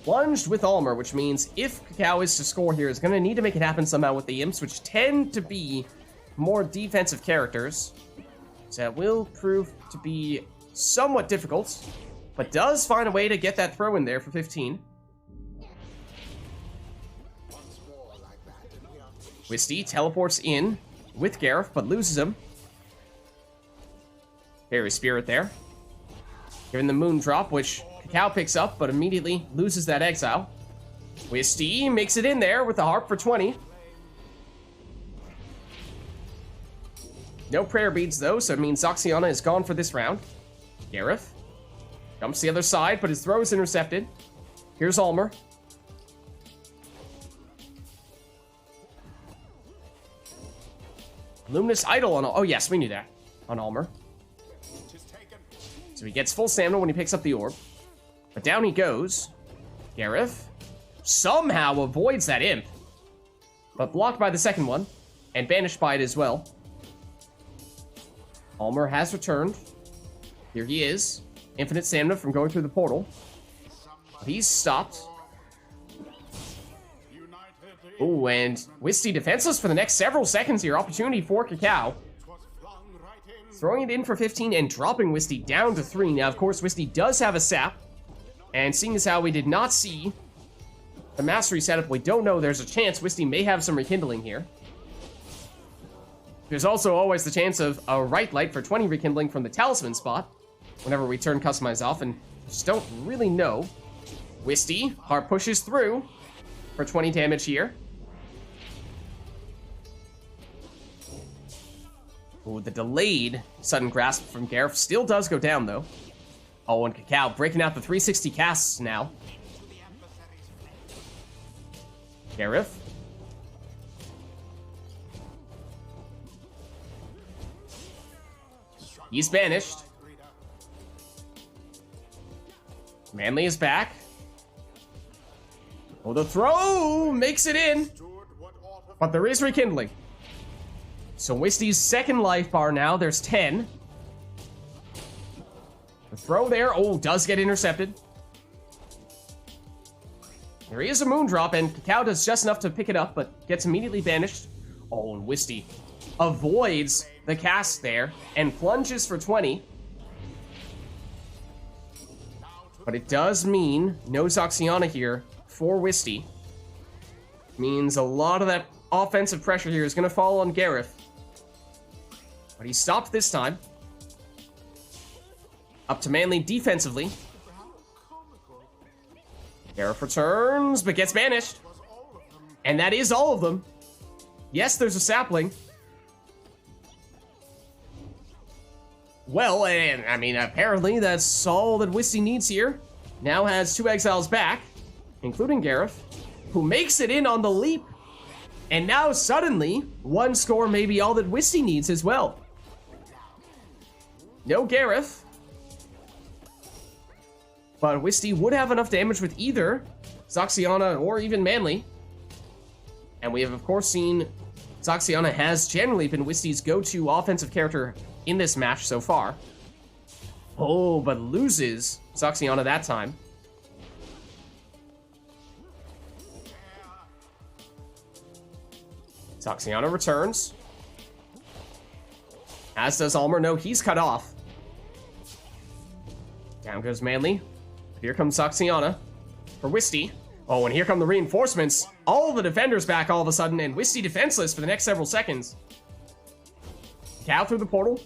Plunged with Almer, which means if Cacao is to score here, is going to need to make it happen somehow with the Imps, which tend to be more defensive characters. So that will prove to be somewhat difficult, but does find a way to get that throw in there for 15. Wisty teleports in with Gareth, but loses him. Fairy Spirit there. Given the Moondrop, which Cacao picks up, but immediately loses that exile. Wisty makes it in there with the harp for 20. No prayer beads, though, so it means Zoxiana is gone for this round. Gareth jumps the other side, but his throw is intercepted. Here's Almer. Luminous Idol on... Oh, yes, we knew that. On Almer. So he gets full stamina when he picks up the orb. But down he goes. Gareth somehow avoids that imp. But blocked by the second one. And banished by it as well. Almer has returned. Here he is. Infinite stamina from going through the portal. He's stopped. Ooh, and Wisty defenseless for the next several seconds here. Opportunity for Cacao. Throwing it in for 15 and dropping Wisty down to 3. Now, of course, Wisty does have a sap. And seeing as how we did not see the mastery setup, we don't know, there's a chance Wisty may have some rekindling here. There's also always the chance of a right light for 20 rekindling from the talisman spot whenever we turn customize off, and just don't really know. Wisty, heart pushes through for 20 damage here. Ooh, the delayed sudden grasp from Gareth still does go down, though. Oh, and Cacao breaking out the 360 casts now. Gareth. He's banished. Manly is back. Oh, the throw makes it in. But there is rekindling. So Wisty's second life bar now, there's 10. The throw there, oh, does get intercepted. There is a Moondrop, and Cacao does just enough to pick it up, but gets immediately banished. Oh, and Wisty avoids the cast there, and plunges for 20. But it does mean no Zoxiana here for Wisty. Means a lot of that offensive pressure here is going to fall on Gareth. But he stopped this time. Up to Manly defensively. Gareth returns, but gets banished. And that is all of them. Yes, there's a sapling. Well, and I mean, apparently that's all that Wisty needs here. Now has 2 exiles back, including Gareth, who makes it in on the leap. And now suddenly, 1 score may be all that Wisty needs as well. No Gareth. But Wisty would have enough damage with either Zoxiana or even Manly. And we have, of course, seen Zoxiana has generally been Wisty's go-to offensive character in this match so far. Oh, but loses Zoxiana that time. Zoxiana returns. As does Almer. No, he's cut off. Down goes Manly. Here comes Zoxiana for Wisty. Oh, and here come the reinforcements. All the defenders back all of a sudden, and Wisty defenseless for the next several seconds. Cow through the portal,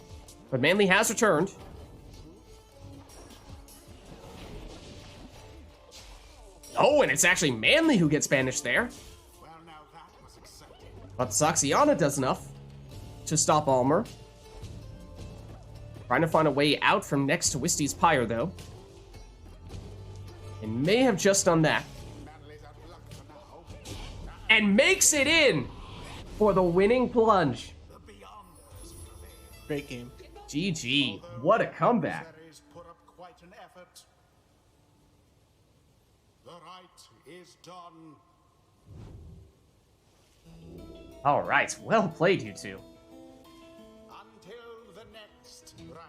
but Manly has returned. Oh, and it's actually Manly who gets banished there. Well, now that was exciting. But Zoxiana does enough to stop Almer. Trying to find a way out from next to Wisty's Pyre, though. And may have just done that. Manly's out of luck for now. And makes it in for the winning plunge. The Beyonders prevail. Great game. GG. What a comeback. Adversaries put up quite an effort. The right is done. All right. Well played, you two. Until the next right.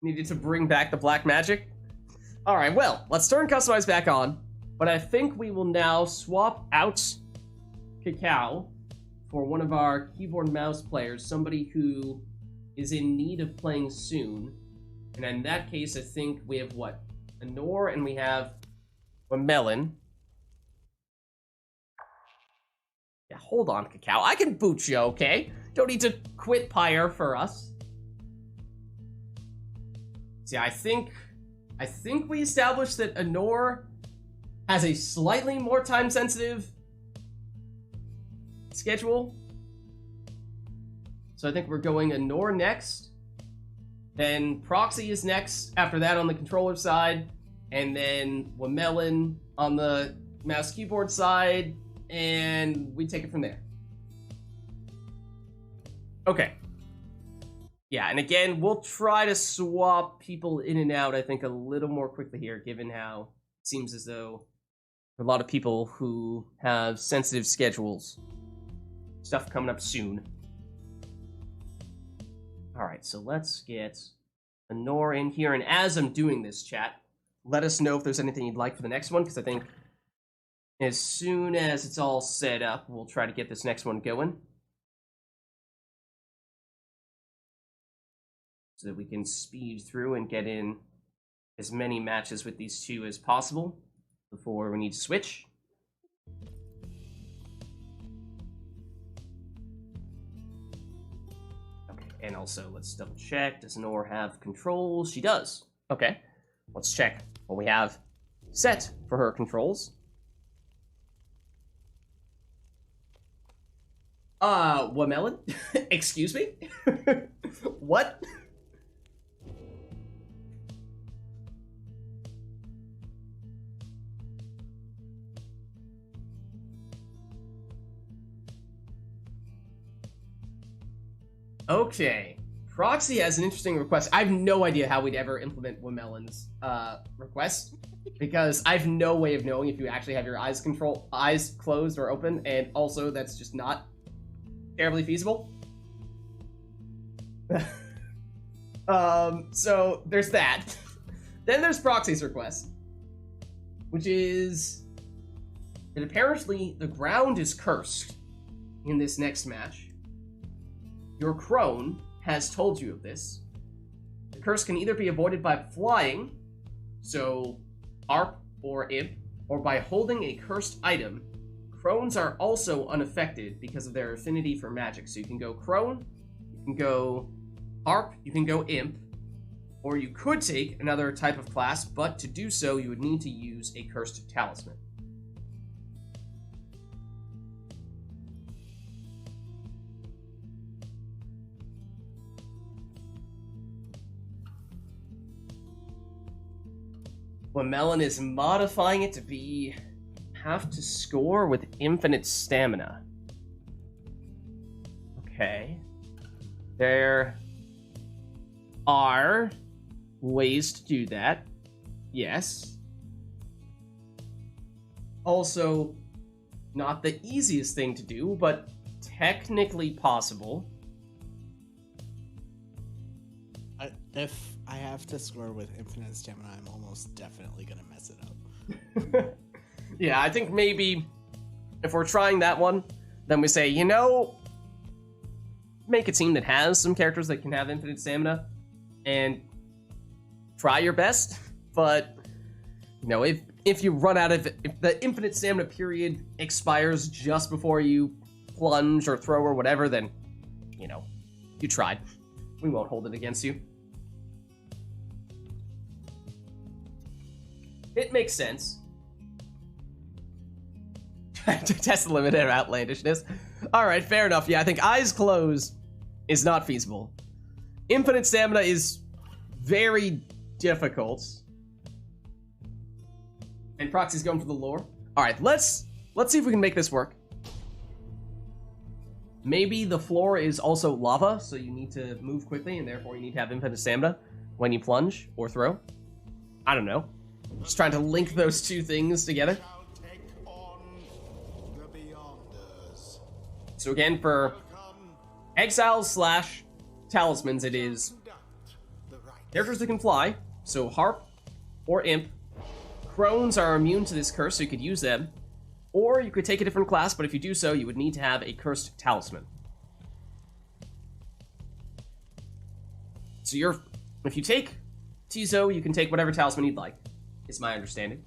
Needed to bring back the black magic. All right, well, let's turn Customize back on. But I think we will now swap out Cacao for one of our keyboard and mouse players, somebody who is in need of playing soon. And in that case, I think we have what? Honor, and we have a Melon. Yeah, hold on, Cacao. I can boot you, okay? Don't need to quit Pyre for us. See, I think we established that Honor has a slightly more time-sensitive schedule. So I think we're going Honor next. Then Proxy is next after that on the controller side. And then Wamelon on the mouse keyboard side. And we take it from there. Okay. Yeah, and again, we'll try to swap people in and out, I think, a little more quickly here, given how it seems as though a lot of people who have sensitive schedules. Stuff coming up soon. Alright, so let's get Honor in here, and as I'm doing this, chat, let us know if there's anything you'd like for the next one, because I think as soon as it's all set up, we'll try to get this next one going. So that we can speed through and get in as many matches with these two as possible before we need to switch. Okay, and also let's double check. Does Nor have controls? She does. Okay, let's check what we have set for her controls. Wamelon? Excuse me? What? Okay. Proxy has an interesting request. I have no idea how we'd ever implement Wamelon's request, because I have no way of knowing if you actually have your eyes closed or open, and also that's just not terribly feasible. So there's that. Then there's Proxy's request, which is that apparently the ground is cursed in this next match. Your crone has told you of this. The curse can either be avoided by flying, so ARP or IMP, or by holding a cursed item, Crones are also unaffected because of their affinity for magic. So you can go Crone, you can go Harp, you can go Imp, or you could take another type of class, but to do so, you would need to use a Cursed Talisman. Well, Melon is modifying it to be have to score with infinite stamina. Okay. There are ways to do that. Yes. Also, not the easiest thing to do, but technically possible. If I have to score with infinite stamina, I'm almost definitely gonna mess it up. Yeah, I think maybe if we're trying that one, then we say, you know, make a team that has some characters that can have infinite stamina and try your best. But, you know, if you run out of, if the infinite stamina period expires just before you plunge or throw or whatever, then, you know, you tried. We won't hold it against you. It makes sense. To test the limit of outlandishness. Alright, fair enough. Yeah, I think eyes closed is not feasible. Infinite stamina is very difficult. And Proxy's going for the lore. Alright, let's see if we can make this work. Maybe the floor is also lava, so you need to move quickly, and therefore you need to have infinite stamina when you plunge or throw. I don't know. Just trying to link those two things together. So again, for exiles / talismans, it is characters that can fly, so Harp or Imp. Crones are immune to this curse, so you could use them. Or you could take a different class, but if you do so, you would need to have a Cursed Talisman. So if you take Tizo, you can take whatever talisman you'd like, is my understanding.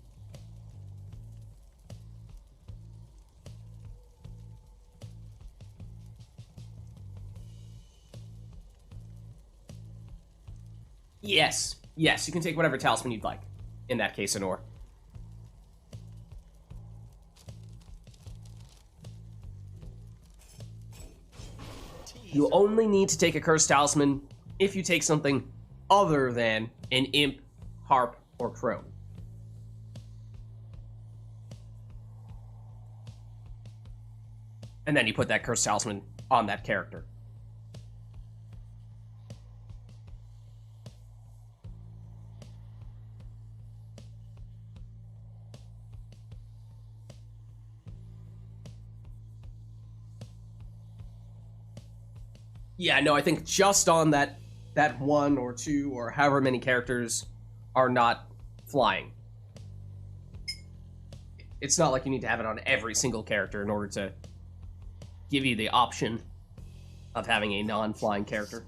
Yes, you can take whatever talisman you'd like, in that case, Honor. You only need to take a Cursed Talisman if you take something other than an Imp, Harp, or Crone. And then you put that Cursed Talisman on that character. Yeah, no, I think just on that one or two or however many characters are not flying. It's not like you need to have it on every single character in order to give you the option of having a non-flying character.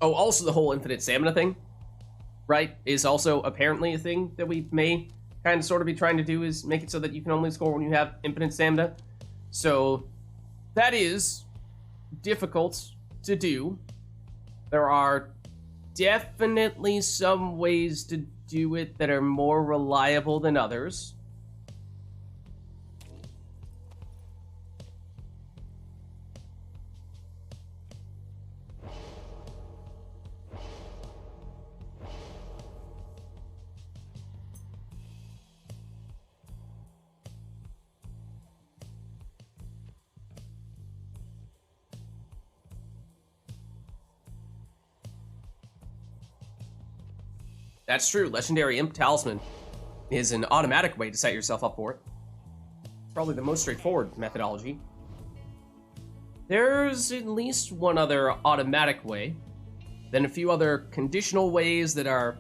Oh, also the whole infinite stamina thing, right, is also apparently a thing that we may kind of sort of be trying to do, is make it so that you can only score when you have infinite stamina. So that is difficult to do. There are definitely some ways to do it that are more reliable than others. That's true. Legendary Imp Talisman is an automatic way to set yourself up for it. It's probably the most straightforward methodology. There's at least one other automatic way, then a few other conditional ways that are,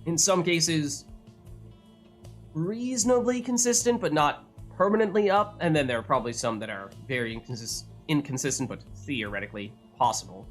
in some cases, reasonably consistent, but not permanently up, and then there are probably some that are very inconsistent, but theoretically possible.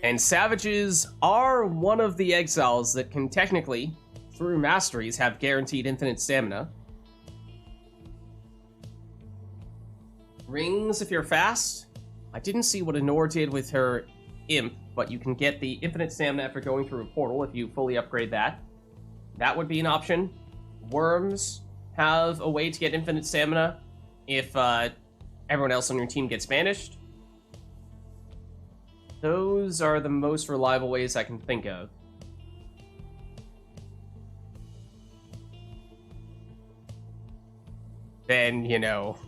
And Savages are one of the exiles that can technically, through masteries, have guaranteed infinite stamina. Rings if you're fast. I didn't see what Anor did with her imp, but you can get the infinite stamina after going through a portal if you fully upgrade that. That would be an option. Worms have a way to get infinite stamina if everyone else on your team gets banished. Those are the most reliable ways I can think of. Then, you know,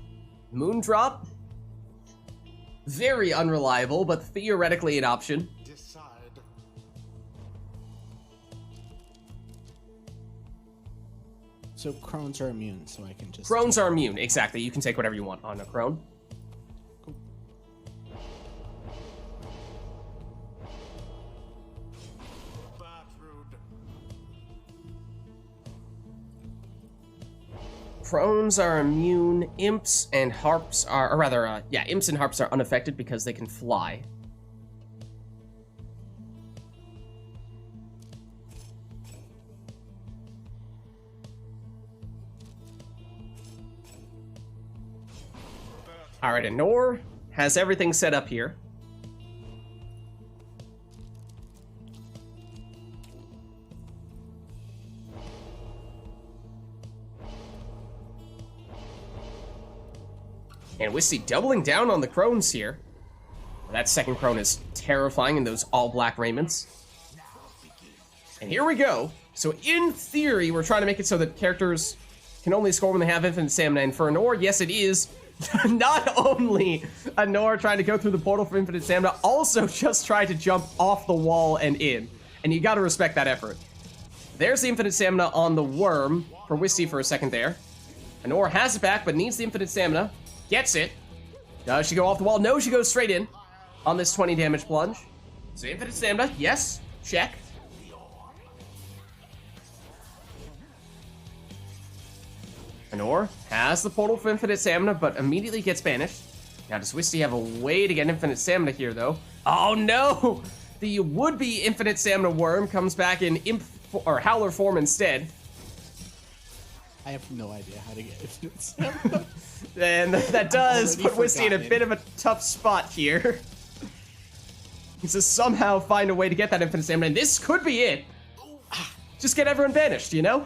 Moondrop? Very unreliable, but theoretically an option. Decide. So crones are immune, so I can just... Crones are immune, exactly. You can take whatever you want on a crone. Cool. Bathrood. Crones are immune. Imps and harps are, or rather, yeah, imps and harps are unaffected because they can fly. Alright, Anor has everything set up here. And we see doubling down on the crones here. That second crone is terrifying in those all-black raiments. And here we go. So in theory, we're trying to make it so that characters can only score when they have infinite stamina. And for Anor, yes, it is. Not only Anor trying to go through the portal for infinite stamina, also just trying to jump off the wall and in. And you gotta respect that effort. There's the infinite stamina on the worm for Wisty for a second there. Anor has it back, but needs the infinite stamina. Gets it. Does she go off the wall? No, she goes straight in on this 20 damage plunge. So infinite stamina, yes, check. Anor has the portal for infinite stamina, but immediately gets banished. Now, does Wisty have a way to get infinite stamina here, though? Oh, no! The would-be infinite stamina worm comes back in imp or howler form instead. I have no idea how to get infinite stamina. And that does already put Wisty in a forgotten. bit of a tough spot here. He says somehow find a way to get that infinite stamina, and this could be it. Just get everyone banished, you know?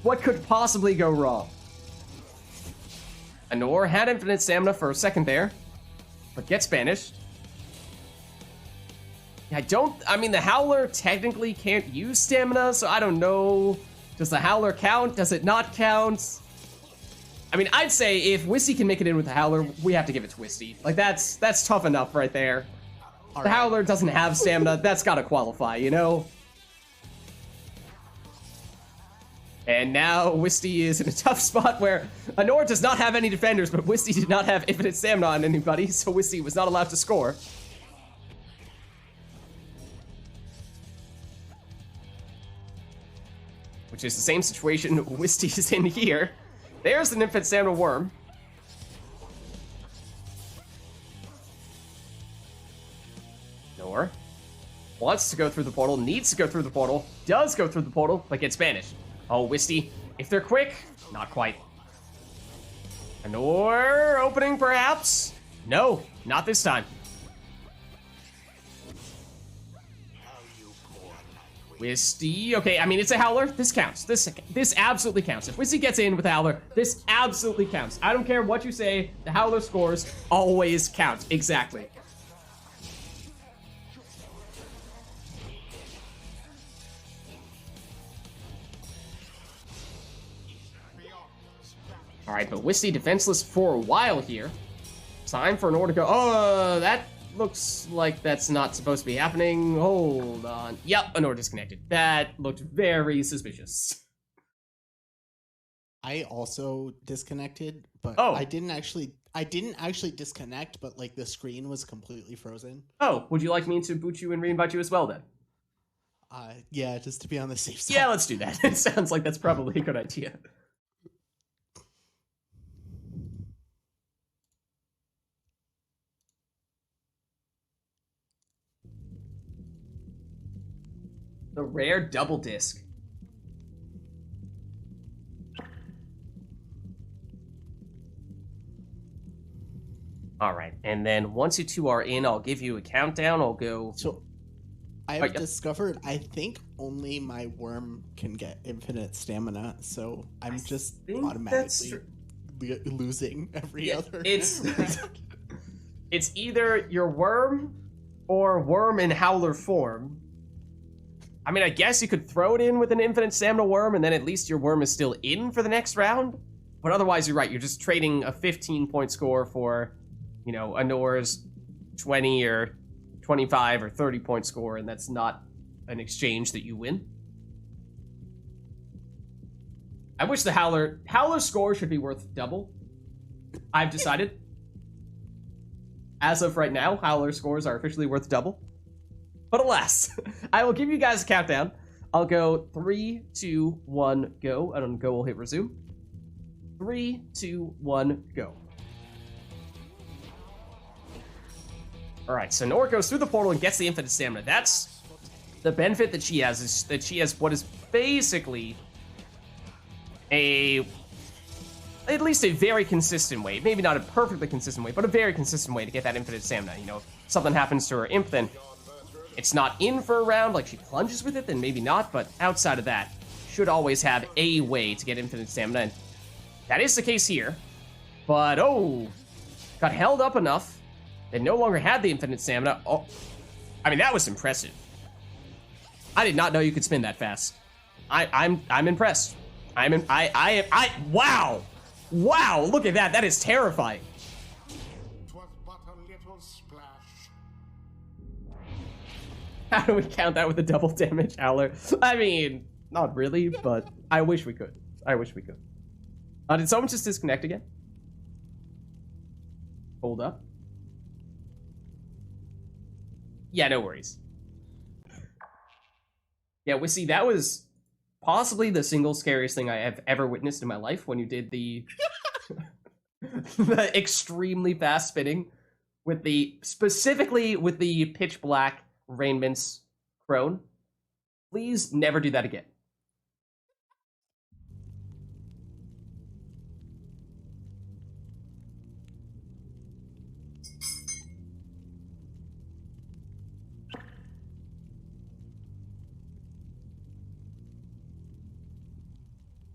What could possibly go wrong? Anor had infinite stamina for a second there, but gets banished. I mean, the Howler technically can't use stamina, so I don't know. Does the Howler count? Does it not count? I mean, I'd say if Wisty can make it in with the Howler, we have to give it to Wisty. Like, that's tough enough right there. The Howler doesn't have stamina, that's gotta qualify, you know? And now Wisty is in a tough spot where Anor does not have any defenders, but Wisty did not have infinite stamina on anybody, so Wisty was not allowed to score. Which is the same situation Wisty is in here. There's an infinite stamina worm. Anor wants to go through the portal, needs to go through the portal, does go through the portal, but gets banished. Oh, Wisty, if they're quick, not quite. Anor opening, perhaps? No, not this time. Wisty, okay, I mean, it's a Howler. This counts. This absolutely counts. If Wisty gets in with a Howler, this absolutely counts. I don't care what you say, the Howler scores always count. Exactly. All right, but Wisty defenseless for a while here. Time for Anor to go. Oh, that looks like that's not supposed to be happening. Hold on. Yep, Anor disconnected. That looked very suspicious. I also disconnected, but Oh. I didn't actually disconnect, but like the screen was completely frozen. Oh, would you like me to boot you and reinvite you as well then? Yeah, just to be on the safe side. Yeah, let's do that. It sounds like that's probably a good idea. The rare double disc. All right, and then once you two are in, I'll give you a countdown. I'll go. So I Oh, have yeah. discovered I think only my worm can get infinite stamina, so I'm just think that's automatically losing every Yeah, other. it's it's either your worm or worm in howler form. I mean, I guess you could throw it in with an infinite stamina worm, and then at least your worm is still in for the next round. But otherwise, you're right. You're just trading a 15-point score for, you know, Anor's 20 or 25 or 30-point score, and that's not an exchange that you win. I wish the Howler score should be worth double. I've decided. As of right now, Howler scores are officially worth double. But alas, I will give you guys a countdown. I'll go 3, 2, 1, go. And on go, we'll hit resume. 3, 2, 1, go. Alright, so Nora goes through the portal and gets the infinite stamina. That's the benefit that she has, is that she has what is basically at least a very consistent way. Maybe not a perfectly consistent way, but a very consistent way to get that infinite stamina. You know, if something happens to her imp, then it's not in for a round, like she plunges with it, then maybe not, but outside of that, should always have a way to get infinite stamina, and that is the case here. But, oh, got held up enough. They no longer had the infinite stamina. Oh, I mean, that was impressive. I did not know you could spin that fast. I'm impressed. Wow! Wow, look at that. That is terrifying. 'Twas but a little splash. How do we count that with a double damage howler? I mean, not really, but I wish we could. I wish we could. Did someone just disconnect again? Hold up. Yeah, no worries. Yeah, we see that was possibly the single scariest thing I have ever witnessed in my life when you did the the extremely fast spinning with the specifically with the pitch black Rainmint's crone. Please never do that again.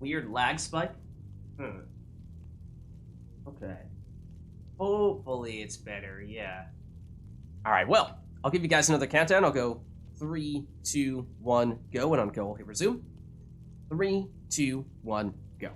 Weird lag spike? Okay. Hopefully it's better, yeah. Alright, well, I'll give you guys another countdown. I'll go 3, 2, 1, go, and on go, I'll hit resume. 3, 2, 1, go.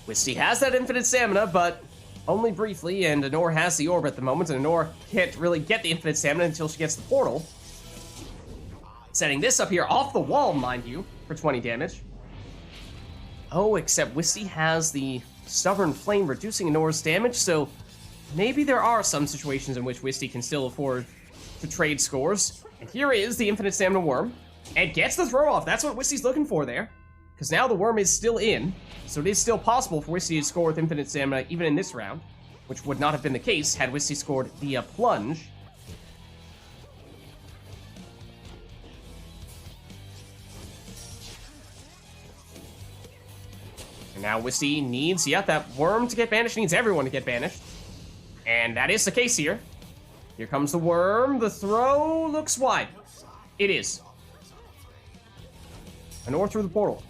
Wisty has that infinite stamina, but only briefly, and Anor has the orb at the moment, and Anor can't really get the infinite stamina until she gets the portal. Setting this up here off the wall, mind you, for 20 damage. Oh, except Wisty has the Stubborn Flame reducing Anor's damage, so maybe there are some situations in which Wisty can still afford to trade scores. And here is the infinite stamina worm, and gets the throw off. That's what Wisty's looking for there. Because now the worm is still in, so it is still possible for Wisty to score with infinite stamina even in this round, which would not have been the case had Wisty scored via plunge. And now Wisty needs, that worm to get banished, needs everyone to get banished. And that is the case here. Here comes the worm, the throw looks wide. It is. Anor through the portal.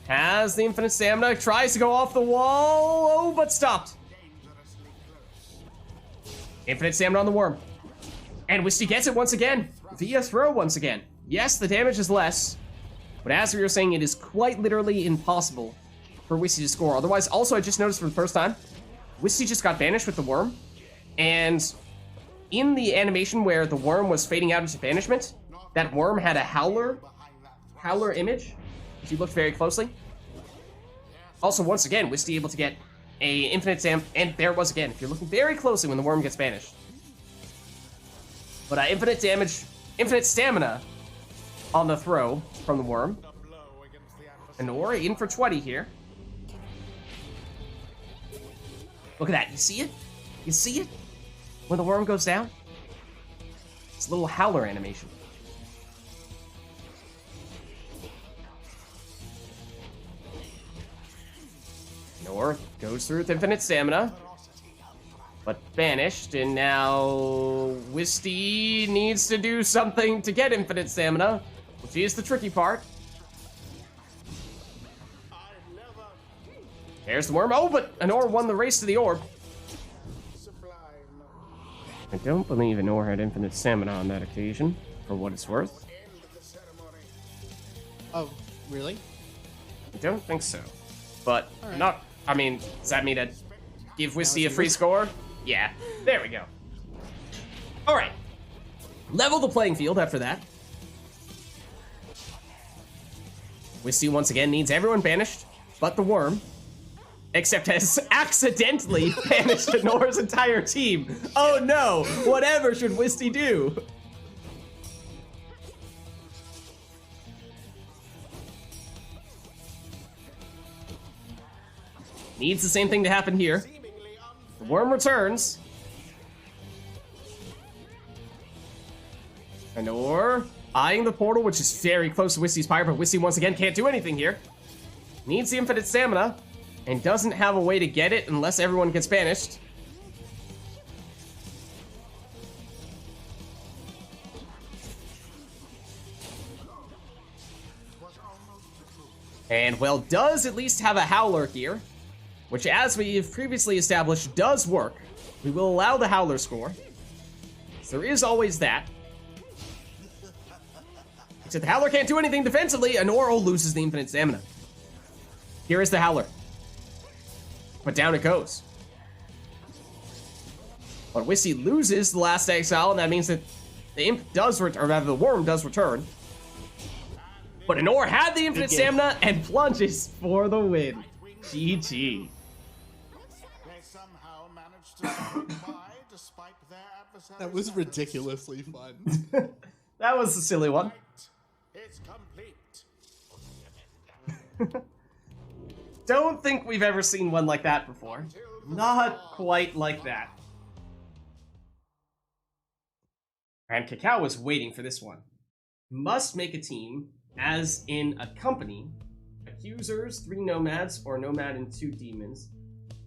Has the infinite stamina, tries to go off the wall, oh, but stopped. Infinite stamina on the worm. And Wisty gets it once again, via throw once again. Yes, the damage is less, but as we were saying, it is quite literally impossible for Wisty to score. Otherwise, also, I just noticed for the first time, Wisty just got banished with the worm, and in the animation where the worm was fading out into banishment, that worm had a howler image, if you looked very closely. Also, once again, Wisty able to get a infinite and there it was again, if you're looking very closely when the worm gets banished. But infinite damage, infinite stamina on the throw from the worm. And Ori in for 20 here. Look at that, you see it? You see it? When the worm goes down? It's a little howler animation. Nor goes through with infinite stamina, but banished, and now Wisty needs to do something to get infinite stamina, which is the tricky part. There's the worm. Oh, but Anor won the race to the orb. I don't believe Anor had infinite stamina on that occasion, for what it's worth. Oh, really? I don't think so. But not, I mean, does that mean that give Wisty a free score? Yeah, there we go. All right. Level the playing field after that. Wisty once again needs everyone banished, but the worm. Except has accidentally banished Anor's entire team. Oh no, whatever should Wisty do? Needs the same thing to happen here. The worm returns. Anor eyeing the portal, which is very close to Wisty's Pyre, but Wisty once again can't do anything here. Needs the infinite stamina, and doesn't have a way to get it unless everyone gets banished. And, well, does at least have a Howler here, which, as we've previously established, does work. We will allow the Howler score. So there is always that. Except the Howler can't do anything defensively, and Oro loses the infinite stamina. Here is the Howler. But down it goes. But Wisty loses the last exile, and that means that the imp does return, or rather the worm does return. But Anor had the infinite stamina and plunges for the win. GG. They somehow managed to survive despite their adversaries. That was ridiculously fun. That was a silly one. It's complete. Don't think we've ever seen one like that before. Not quite like that. And Cacao was waiting for this one. Must make a team, as in a company. Accusers, 3 nomads, or nomad and 2 demons.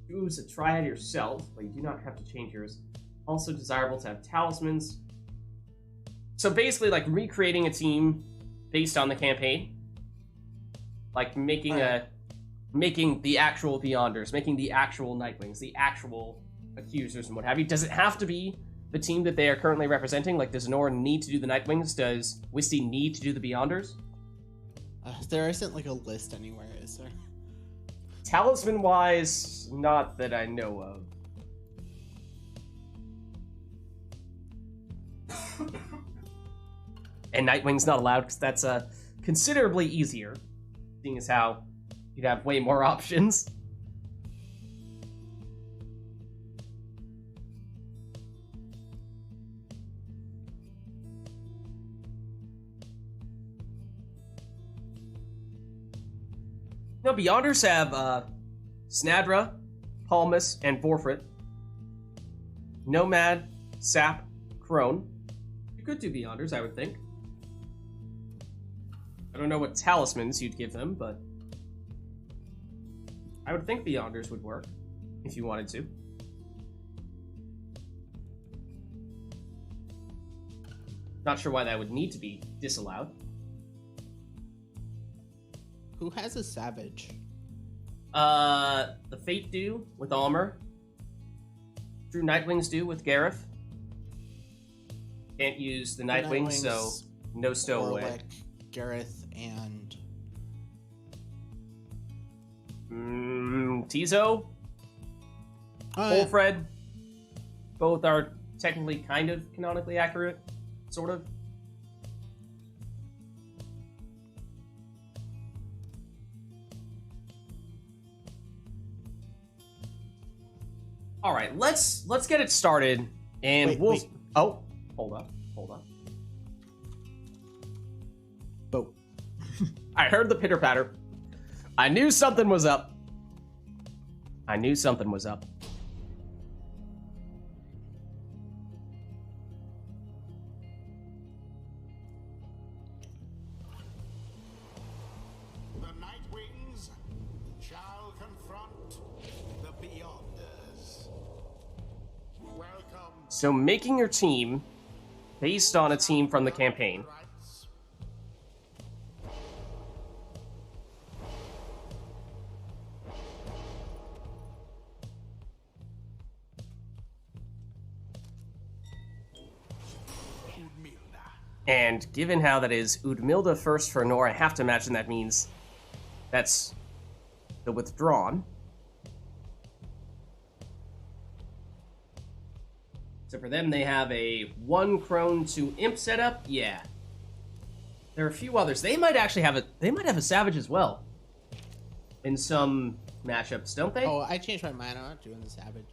Choose a triad yourself, but you do not have to change yours. Also desirable to have talismans. So basically, like, recreating a team based on the campaign. Like, making the actual Beyonders, making the actual Nightwings, the actual Accusers and what have you. Does it have to be the team that they are currently representing? Like, does Nora need to do the Nightwings? Does Wisty need to do the Beyonders? There isn't like a list anywhere, is there? Talisman-wise, not that I know of. And Nightwing's not allowed because that's considerably easier, seeing as how you'd have way more options. No, Beyonders have Snadra, Palmus, and Vorfrit. Nomad, Sap, Crone. You could do Beyonders, I would think. I don't know what talismans you'd give them, but I would think Beyonders would work, if you wanted to. Not sure why that would need to be disallowed. Who has a Savage? The Fate do with Almer. True Nightwings do with Gareth. Can't use the Nightwing, so no stowaway. Orlick, Gareth, and Tizo, Wolfred. Both are technically kind of canonically accurate, sort of. All right, let's get it started, and wait. Oh, hold on. Boat. I heard the pitter patter. I knew something was up. The Nightwings shall confront the Beyonders. Welcome. So making your team based on a team from the campaign. Rights. Udmilda. And given how that is Udmilda first for Nor, I have to imagine that means that's the Withdrawn. So for them, they have a 1 crone to imp setup. Yeah. There are a few others. They might actually have a savage as well. In some matchups, don't they? Oh, I changed my mind. I'm not doing the savage.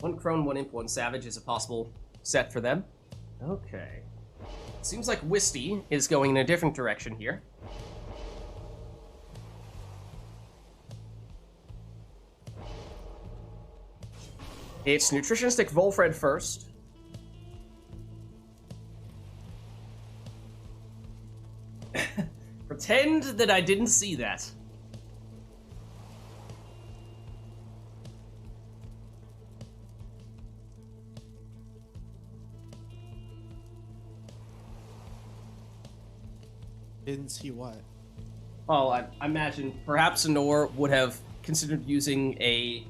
One crone, 1 imp, 1 savage is a possible set for them. Okay. Seems like Wisty is going in a different direction here. It's Nutritionistic Volfred first. Pretend that I didn't see that. Didn't see what. Well, I imagine perhaps Honor would have considered using a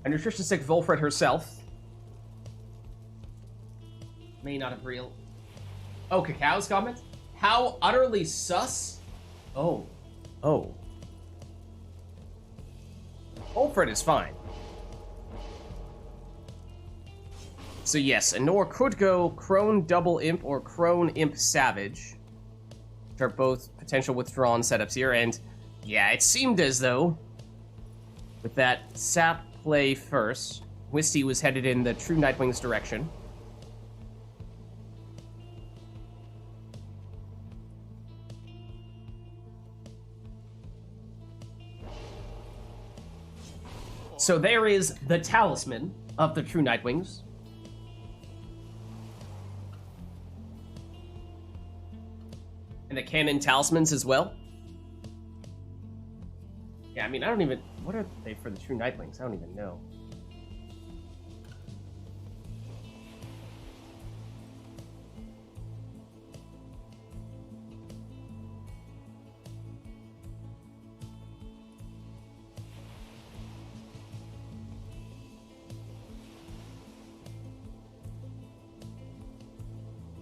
nutritionistic Volfred herself. May not have real. Oh, Cacao's comment? How utterly sus? Oh. Volfred is fine. So yes, Honor could go Crone Double Imp or Crone Imp Savage, which are both potential withdrawn setups here, and yeah, it seemed as though with that sap play first, Wisty was headed in the true Nightwing's direction. So there is the talisman of the true Nightwings. And the canon talismans as well. Yeah, I mean, I don't even... What are they for the true Nightwings? I don't even know.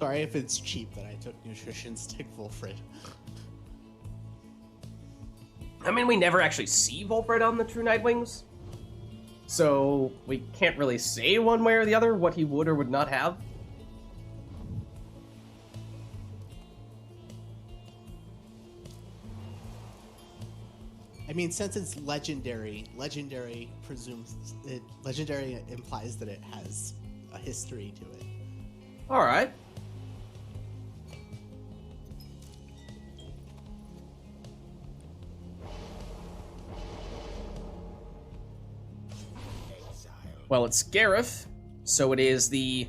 Sorry if it's cheap that I took Nutrition Stick Volfred. I mean, we never actually see Volfred on the true Nightwings, so we can't really say one way or the other what he would or would not have. I mean, since it's legendary presumes legendary implies that it has a history to it. All right. Well, it's Gareth, so it is the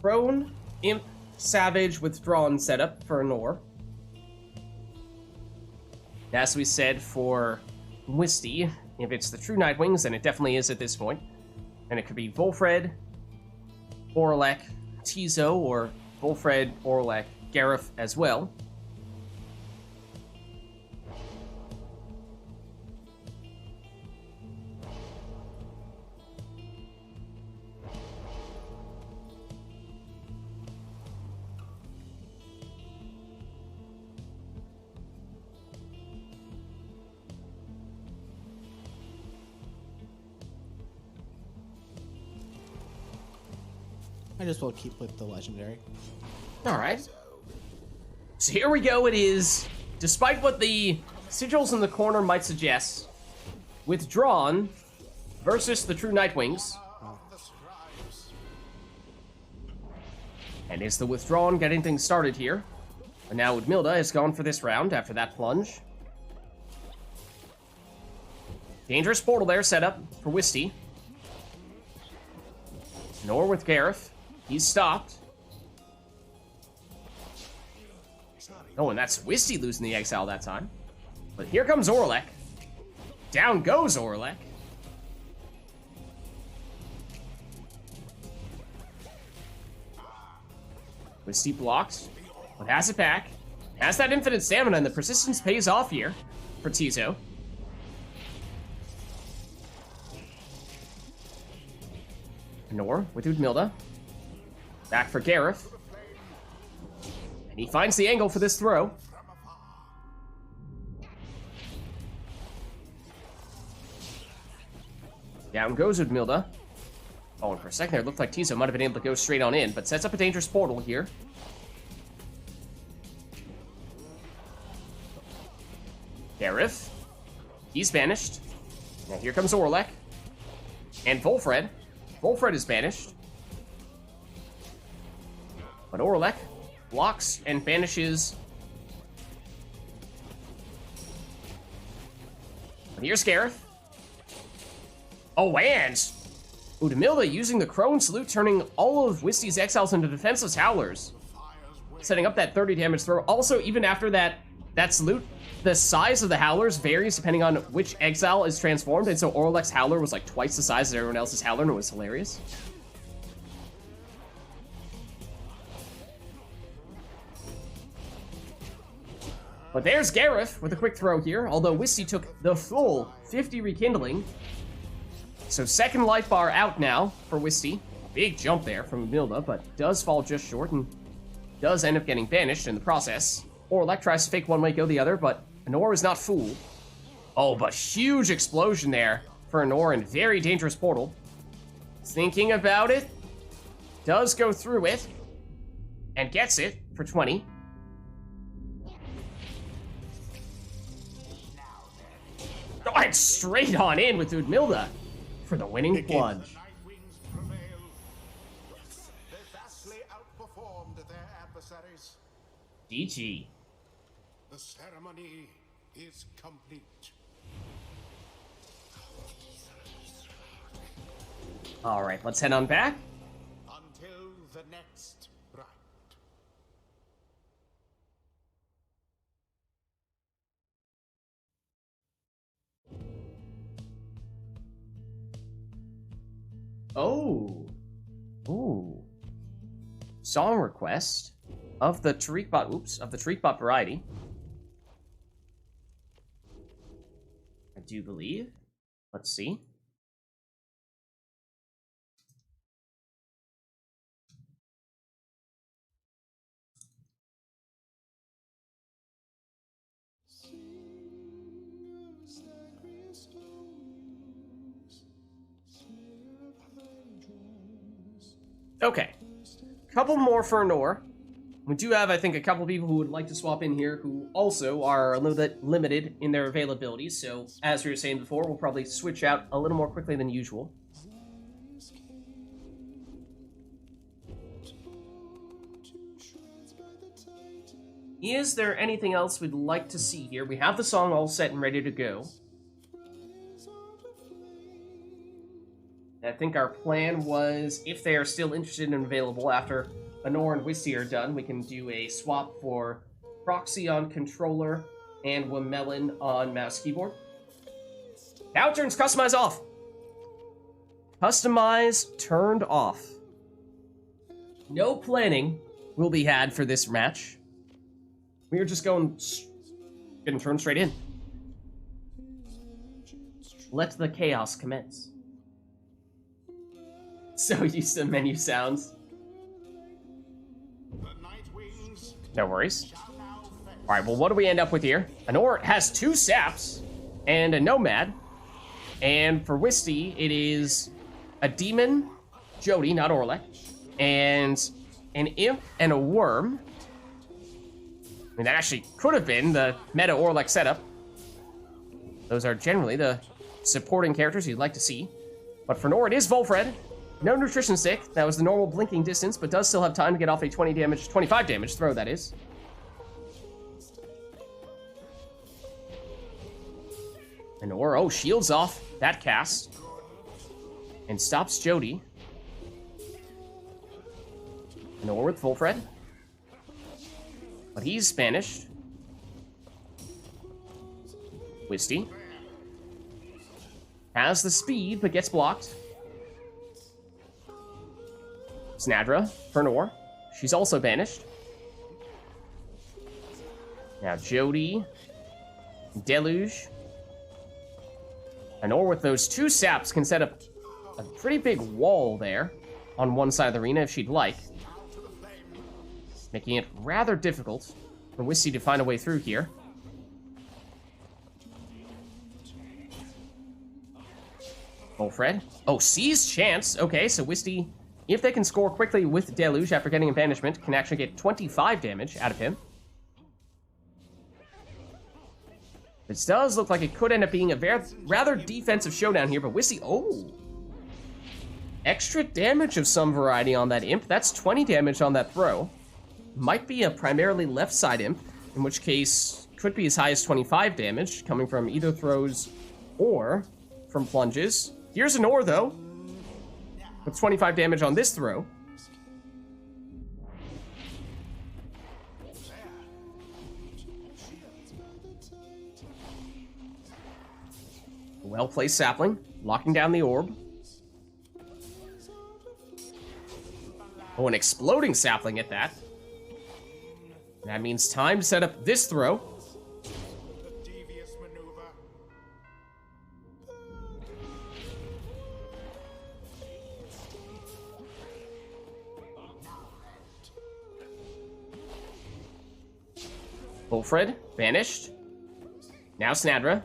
Crone, Imp, Savage, Withdrawn setup for Honor. As we said for Wisty, if it's the true Nightwings, then it definitely is at this point. And it could be Volfred, Orlek, Tizo, or Volfred, Orlek, Gareth as well. I just will keep with the legendary. All right. So here we go. It is, despite what the sigils in the corner might suggest, withdrawn versus the true Nightwings. And is the withdrawn getting things started here? And now Udmilda is gone for this round after that plunge. Dangerous portal there set up for Wisty. Nor with Gareth. He's stopped. Oh, and that's Wisty losing the exile that time. But here comes Orlek. Down goes Orlek. Wisty blocks, but has it back. Has that infinite stamina, and the persistence pays off here for Tizo. Nor with Udmilda. Back for Gareth. And he finds the angle for this throw. Down goes Udmilda. Oh, and for a second there, it looked like Tizo might have been able to go straight on in, but sets up a dangerous portal here. Gareth. He's banished. Now here comes Orlek. And Volfred. Volfred is banished. But Orlek blocks and banishes. But here's Gareth. Oh, and Udmilda using the Crone Salute, turning all of Wisty's exiles into defenseless Howlers. Setting up that 30 damage throw. Also, even after that salute, the size of the Howlers varies depending on which exile is transformed, and so Orlek's Howler was like twice the size as everyone else's Howler, and it was hilarious. But there's Gareth with a quick throw here, although Wisty took the full 50 rekindling. So second life bar out now for Wisty. Big jump there from Udmilda, but does fall just short and does end up getting banished in the process. Orlek tries to fake one way, go the other, but Anor is not fooled. Oh, but huge explosion there for Anor and very dangerous portal. Thinking about it, does go through it, and gets it for 20. Oh, and straight on in with Udmilda for the winning plunge. The Nightwings prevail. They vastly outperformed their adversaries. GG. The ceremony is complete. All right, let's head on back. Until the next rite. Oh. Ooh. Song request of the Tariqbot variety. I do believe. Let's see. Okay. Couple more for Nor. We do have, I think, a couple people who would like to swap in here who also are a little bit limited in their availability, so as we were saying before, we'll probably switch out a little more quickly than usual. Is there anything else we'd like to see here? We have the song all set and ready to go. I think our plan was, if they are still interested and available after Anor and Wisty are done, we can do a swap for Proxy on controller and Wamelon on mouse keyboard. Now it turns customize off. Customize turned off. No planning will be had for this match. We are just getting turned straight in. Let the chaos commence. So used to menu sounds. The Nightwings No worries. shall now face. Alright, well, what do we end up with here? Anor has 2 saps and a nomad. And for Wisty, it is a demon, Jody, not Orlek, and an imp and a worm. I mean, that actually could have been the meta Orlek setup. Those are generally the supporting characters you'd like to see. But for Nor, it is Volfred. No nutrition stick. That was the normal blinking distance, but does still have time to get off a 25 damage throw, that is. And Nor, oh, shields off that cast. And stops Jody. And Nor with Volfred. But he's banished. Wisty has the speed, but gets blocked. Snadra for Nor. She's also banished. Now Jody. Deluge. And Nor with those two saps can set up a pretty big wall there on one side of the arena if she'd like. Making it rather difficult for Wisty to find a way through here. Volfred. Oh, sees chance. Okay, so Wisty, if they can score quickly with Deluge after getting a banishment, can actually get 25 damage out of him. This does look like it could end up being a rather defensive showdown here, but Wisty, oh. Extra damage of some variety on that imp. That's 20 damage on that throw. Might be a primarily left side imp, in which case could be as high as 25 damage coming from either throws or from plunges. Here's an Nor though, with 25 damage on this throw. Well-placed sapling, locking down the orb. Oh, an exploding sapling at that. That means time to set up this throw. The devious maneuver. Volfred, banished. Now Snadra.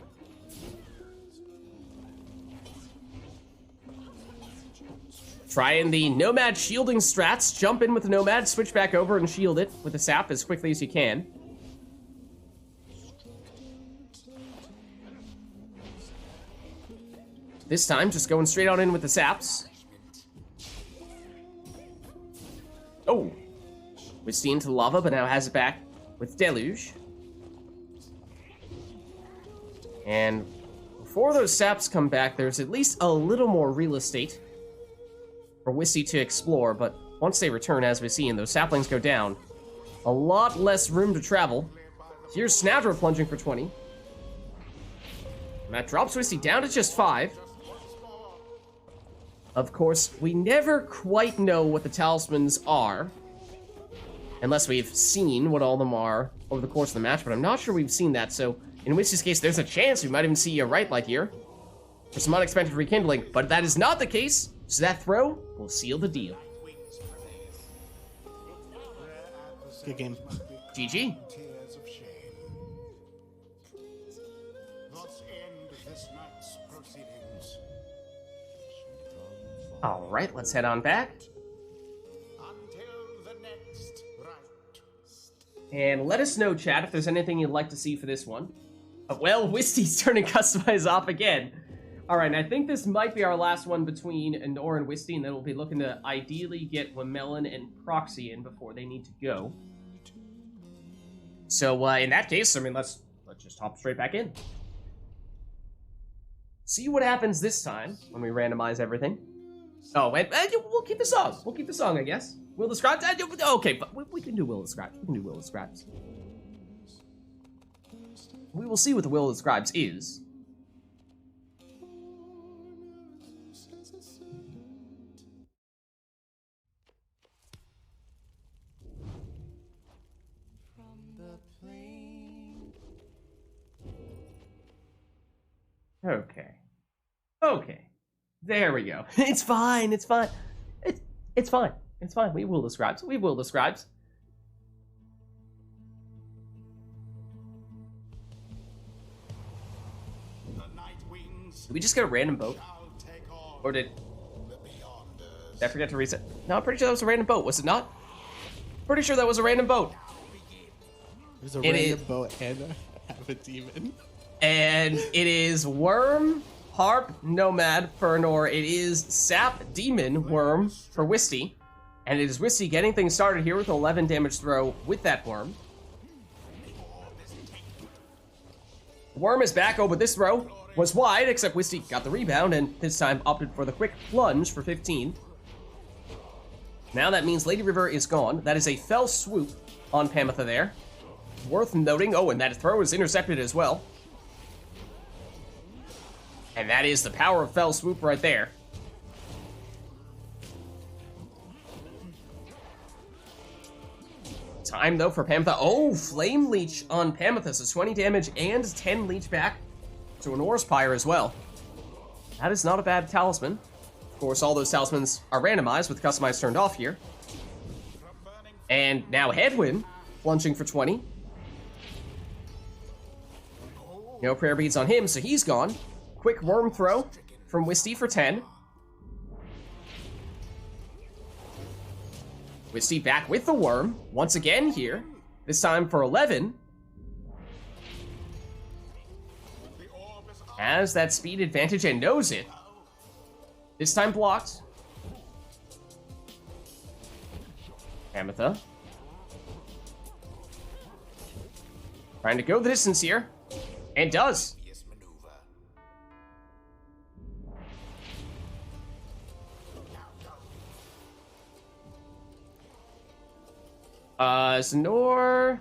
Trying the Nomad shielding strats. Jump in with the Nomad, switch back over and shield it with the sap as quickly as you can. This time, just going straight on in with the saps. Oh! Wisty into the lava, but now has it back with Deluge. And before those saps come back, there's at least a little more real estate for Wisty to explore, but once they return, as we see, and those saplings go down, a lot less room to travel. Here's Snadra plunging for 20. And that drops Wisty down to just 5. Of course, we never quite know what the talismans are, unless we've seen what all of them are over the course of the match, but I'm not sure we've seen that, so in Wisty's case, there's a chance we might even see a RITE Light here for some unexpected rekindling, but that is not the case. So that throw will seal the deal. Good game. GG. Tears of shame. Thus end this night's proceedings. All right, let's head on back. Until the next rite. And let us know, chat, if there's anything you'd like to see for this one. Well, Wisty's turning Customize off again. All right, and I think this might be our last one between Nor and Wisty, and then we'll be looking to ideally get Wamelon and Proxy in before they need to go. So in that case, I mean, let's just hop straight back in. See what happens this time when we randomize everything. Oh, and we'll keep the song. We'll keep the song, I guess. Will the Scribes? Okay, but we can do Will of the Scribes. We can do Will of the Scribes. We will see what the Will of the Scribes is. Okay. Okay. There we go. It's fine. It's fine. It's fine. It's fine. We will the Scribes. We will the Scribes. The night wings Did we just get a random boat? shall take on Or did... the Beyonders. Did I forget to reset? No, I'm pretty sure that was a random boat, was it not? Pretty sure that was a random boat. There's a random boat and have a demon. And it is Worm, Harp, Nomad for Anor. It is Sap, Demon, Worm for Wisty. And it is Wisty getting things started here with 11 damage throw with that Worm. Worm is back, oh, but this throw was wide, except Wisty got the rebound, and this time opted for the quick plunge for 15. Now that means Lady River is gone. That is a fell swoop on Pamitha there. Worth noting, oh, and that throw is intercepted as well. And that is the power of fell swoop right there. Time, though, for Pamitha. Oh, Flame Leech on Pamitha, so 20 damage and 10 leech back to Anor's Pyre as well. That is not a bad talisman. Of course, all those talismans are randomized with customized turned off here. And now Headwind, plunging for 20. No prayer beads on him, so he's gone. Quick Worm throw from Wisty for 10. Wisty back with the Worm, once again here. This time for 11. Has that speed advantage and knows it. This time blocked. Pamitha. Trying to go the distance here. And does. Znor...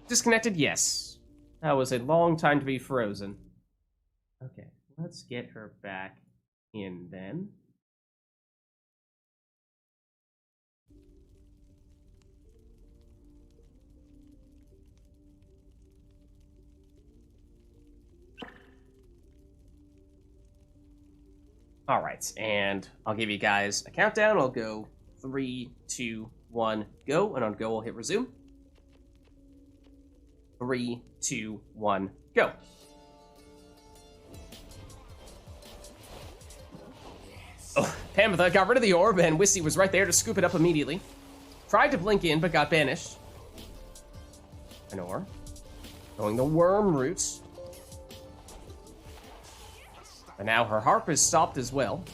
Disconnected? Yes. That was a long time to be frozen. Okay, let's get her back in then. Alright, and I'll give you guys a countdown. I'll go 3, 2, 1, go, and on go, we'll hit resume. 3, 2, 1, go. Oh, Pamitha got rid of the orb, and Wisty was right there to scoop it up immediately. Tried to blink in, but got banished. Anor going the Worm route. But now her Harp is stopped as well.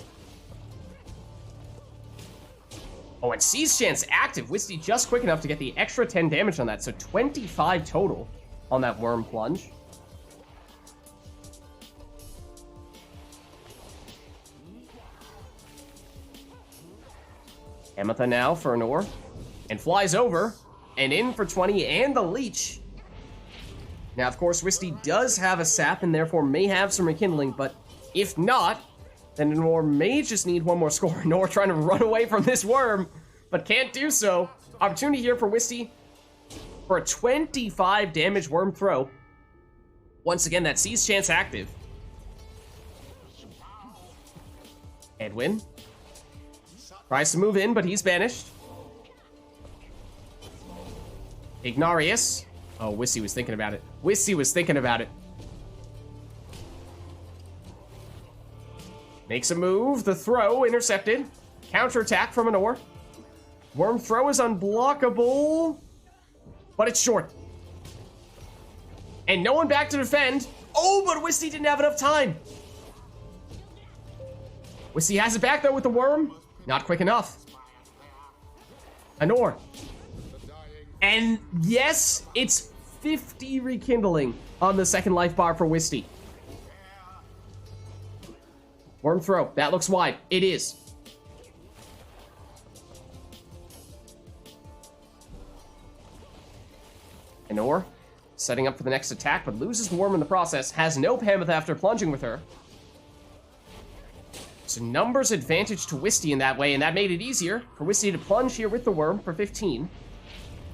Oh, and Seize Chance active. Wisty just quick enough to get the extra 10 damage on that, so 25 total on that Worm plunge. Pamitha now for Anor, and flies over, and in for 20, and the Leech. Now, of course, Wisty does have a Sap, and therefore may have some Rekindling, but if not, then Anor may just need one more score. Anor trying to run away from this Worm, but can't do so. Opportunity here for Wisty for a 25 damage Worm throw. Once again, that Seize Chance active. Edwin tries to move in, but he's banished. Ignarius. Oh, Wisty was thinking about it. Wisty was thinking about it. Makes a move. The throw intercepted. Counterattack from Anor. Worm throw is unblockable, but it's short. And no one back to defend. Oh, but Wisty didn't have enough time. Wisty has it back, though, with the Worm. Not quick enough. Anor. And yes, it's 50 rekindling on the second life bar for Wisty. Worm throw. That looks wide. It is. Anor setting up for the next attack, but loses the Worm in the process. Has no Pamitha after plunging with her. So numbers advantage to Wisty in that way, and that made it easier for Wisty to plunge here with the Worm for 15.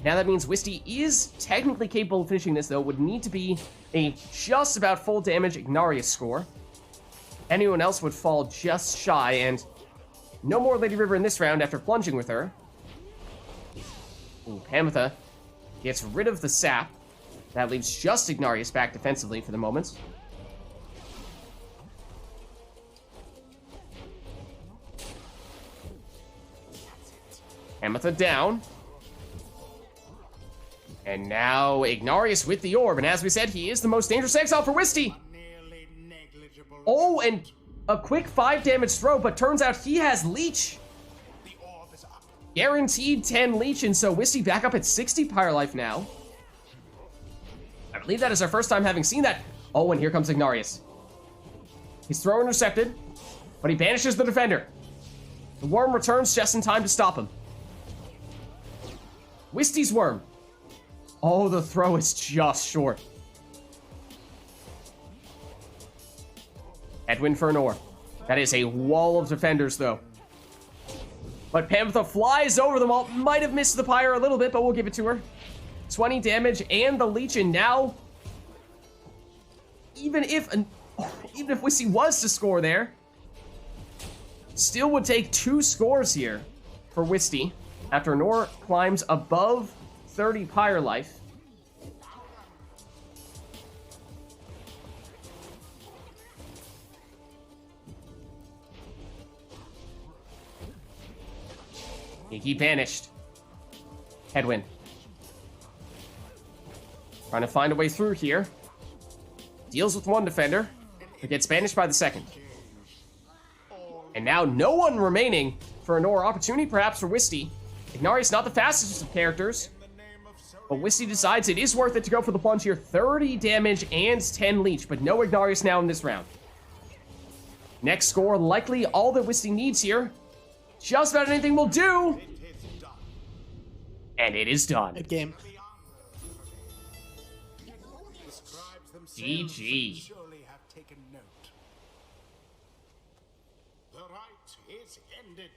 Now that means Wisty is technically capable of finishing this, though. Would need to be a just about full damage Ignarius score. Anyone else would fall just shy, and no more Lady River in this round after plunging with her. Ooh, Pamitha gets rid of the Sap. That leaves just Ignarius back defensively for the moment. Ametha down. And now Ignarius with the orb. And as we said, he is the most dangerous exile for Wisty. Nearly negligible. Oh, and a quick 5 damage throw, but turns out he has leech. The orb is up. Guaranteed 10 leech, and so Wisty back up at 60 Pyre life now. I believe that is our first time having seen that. Oh, and here comes Ignarius. His throw intercepted, but he banishes the defender. The worm returns just in time to stop him. Wisty's worm. Oh, the throw is just short. Headwind for Nor. That is a wall of defenders, though. But Panther flies over them all. Might have missed the Pyre a little bit, but we'll give it to her. 20 damage and the leech, and now... Even if Wisty was to score there, still would take 2 scores here for Wisty after Nor climbs above 30 Pyre life. He banished. Headwind. Trying to find a way through here. Deals with one defender, but gets banished by the second. And now no one remaining for a Nor opportunity, perhaps for Wisty. Ignarius not the fastest of characters, but Wisty decides it is worth it to go for the plunge here. 30 damage and 10 leech, but no Ignarius now in this round. Next score, likely all that Wisty needs here. Just about anything will do. And it is done. Good game. The scribes themselves GG. surely have taken note. The rite is ended.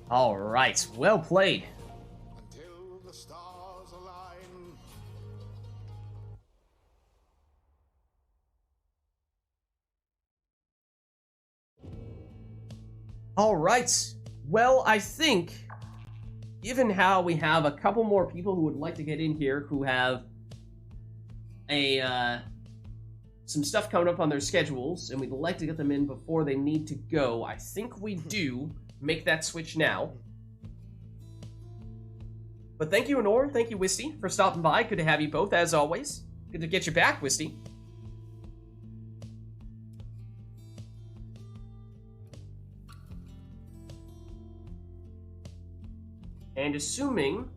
All right, well played. Until the stars align. All right. Well, I think, given how we have a couple more people who would like to get in here who have some stuff coming up on their schedules, and we'd like to get them in before they need to go, I think we do make that switch now. But thank you, Honor. Thank you, Wisty, for stopping by. Good to have you both, as always. Good to get you back, Wisty. And assuming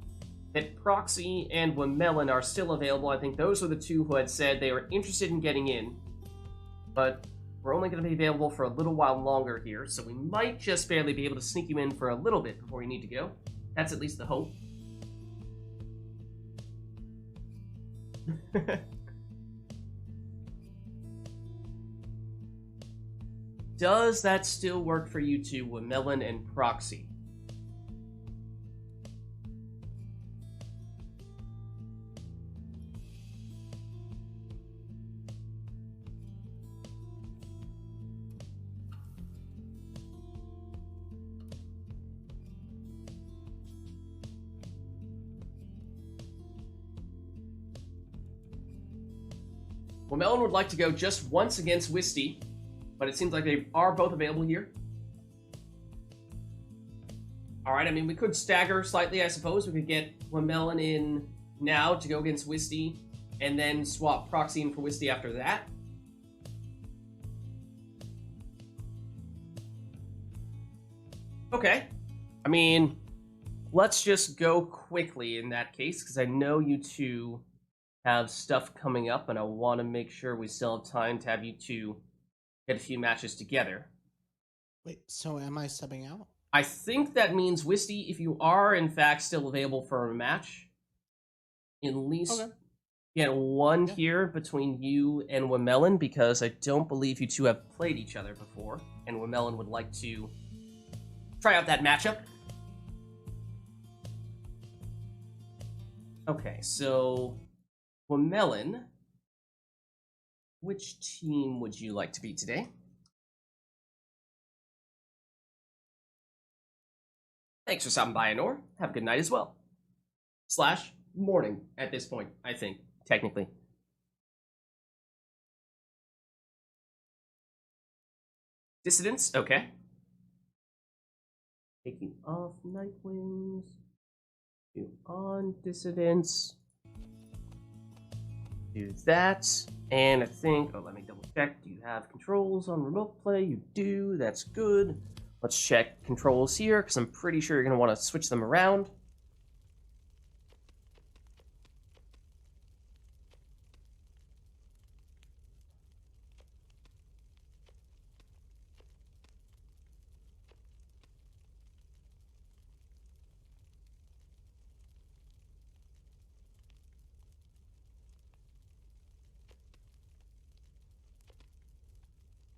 that Proxy and Wamelin are still available, I think those are the two who had said they were interested in getting in. But we're only going to be available for a little while longer here, so we might just barely be able to sneak you in for a little bit before you need to go. That's at least the hope. Does that still work for you two, Wamelin and Proxy? Wamelin would like to go just once against Wisty, but it seems like they are both available here. Alright, I mean, we could stagger slightly, I suppose. We could get Wamelin in now to go against Wisty, and then swap Proxy in for Wisty after that. Okay. I mean, let's just go quickly in that case, because I know you two have stuff coming up, and I want to make sure we still have time to have you two get a few matches together. Wait, so am I subbing out? I think that means, Wisty, if you are in fact still available for a match, at least get one here between you and Wamelin, because I don't believe you two have played each other before, and Wamelin would like to try out that matchup. Okay, so Wamelin, which team would you like to be today? Thanks for stopping by, Anor. Have a good night as well. / morning at this point, I think, technically. Dissidents? Okay. Taking off Nightwings. Do on Dissidents. Do that. And I think, oh, let me double check. Do you have controls on remote play? You do. That's good. Let's check controls here, because I'm pretty sure you're going to want to switch them around.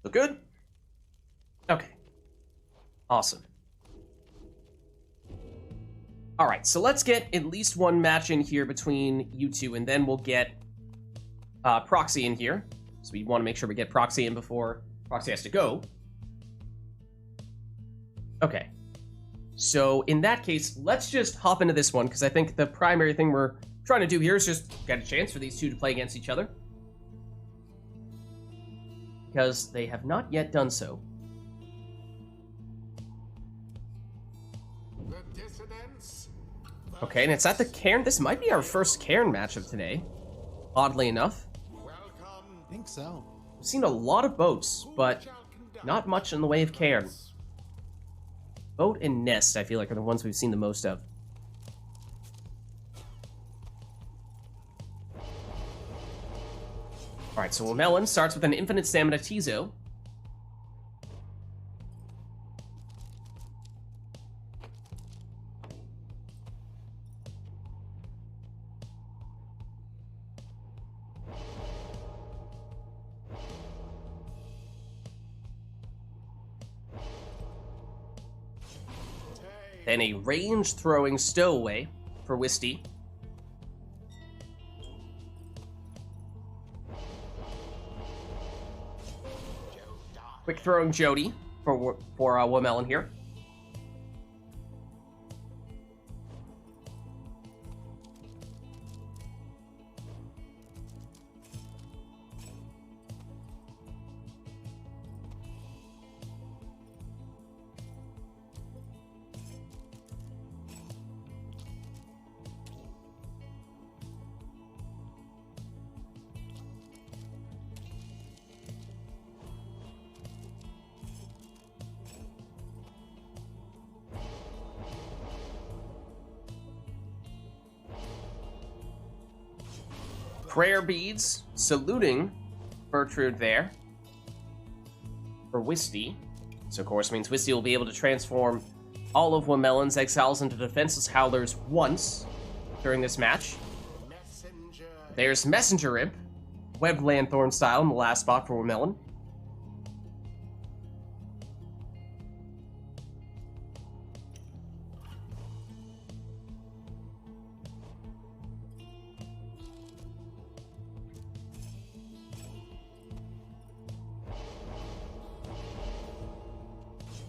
Look good? Okay. Awesome. Alright, so let's get at least one match in here between you two, and then we'll get Proxy in here. So we want to make sure we get Proxy in before Proxy has to go. Okay. So in that case, let's just hop into this one, because I think the primary thing we're trying to do here is just get a chance for these two to play against each other. Because they have not yet done so. Okay, and it's at the Cairn. This might be our first Cairn match of today, oddly enough. I think so. We've seen a lot of boats, but not much in the way of Cairn. Boat and Nest, I feel like, are the ones we've seen the most of. Alright, so Melon starts with an infinite stamina Tizo. Then a range-throwing Stowaway for Wisty. Quick-throwing Jody for Wamelon here. Prayer Beads, saluting Bertrude there for Wisty. So, of course, means Wisty will be able to transform all of Wamelon's exiles into defenseless howlers once during this match. There's Messenger Imp, Webbed Lanthorn style in the last spot for Wamelon.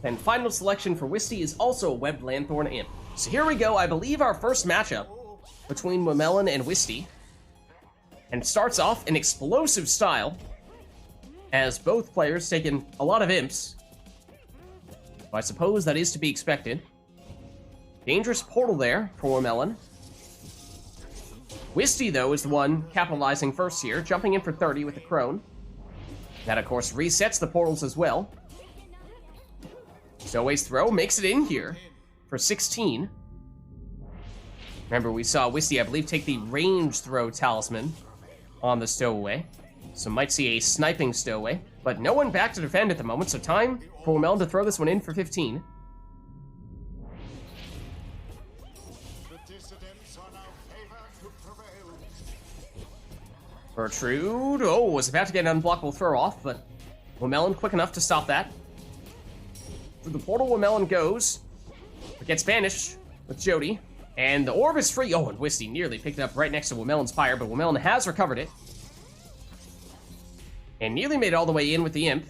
And final selection for Wisty is also a Webbed Lanthorn Imp. So here we go, I believe our first matchup between Wamelon and Wisty. And it starts off in explosive style, as both players taking a lot of imps. So I suppose that is to be expected. Dangerous portal there for Wamelon. Wisty, though, is the one capitalizing first here, jumping in for 30 with the Crone. That, of course, resets the portals as well. Stowaway's throw makes it in here for 16. Remember, we saw Wisty, I believe, take the range throw talisman on the Stowaway. So might see a sniping Stowaway. But no one back to defend at the moment, so time for Wamelon to throw this one in for 15. Bertrude, oh, was about to get an unblockable throw off, but Wamelon quick enough to stop that. Through the portal, Wamelon goes, but gets banished with Jody, and the orb is free. Oh, and Wisty nearly picked it up right next to Wamelon's Pyre, but Wamelon has recovered it. And nearly made it all the way in with the Imp,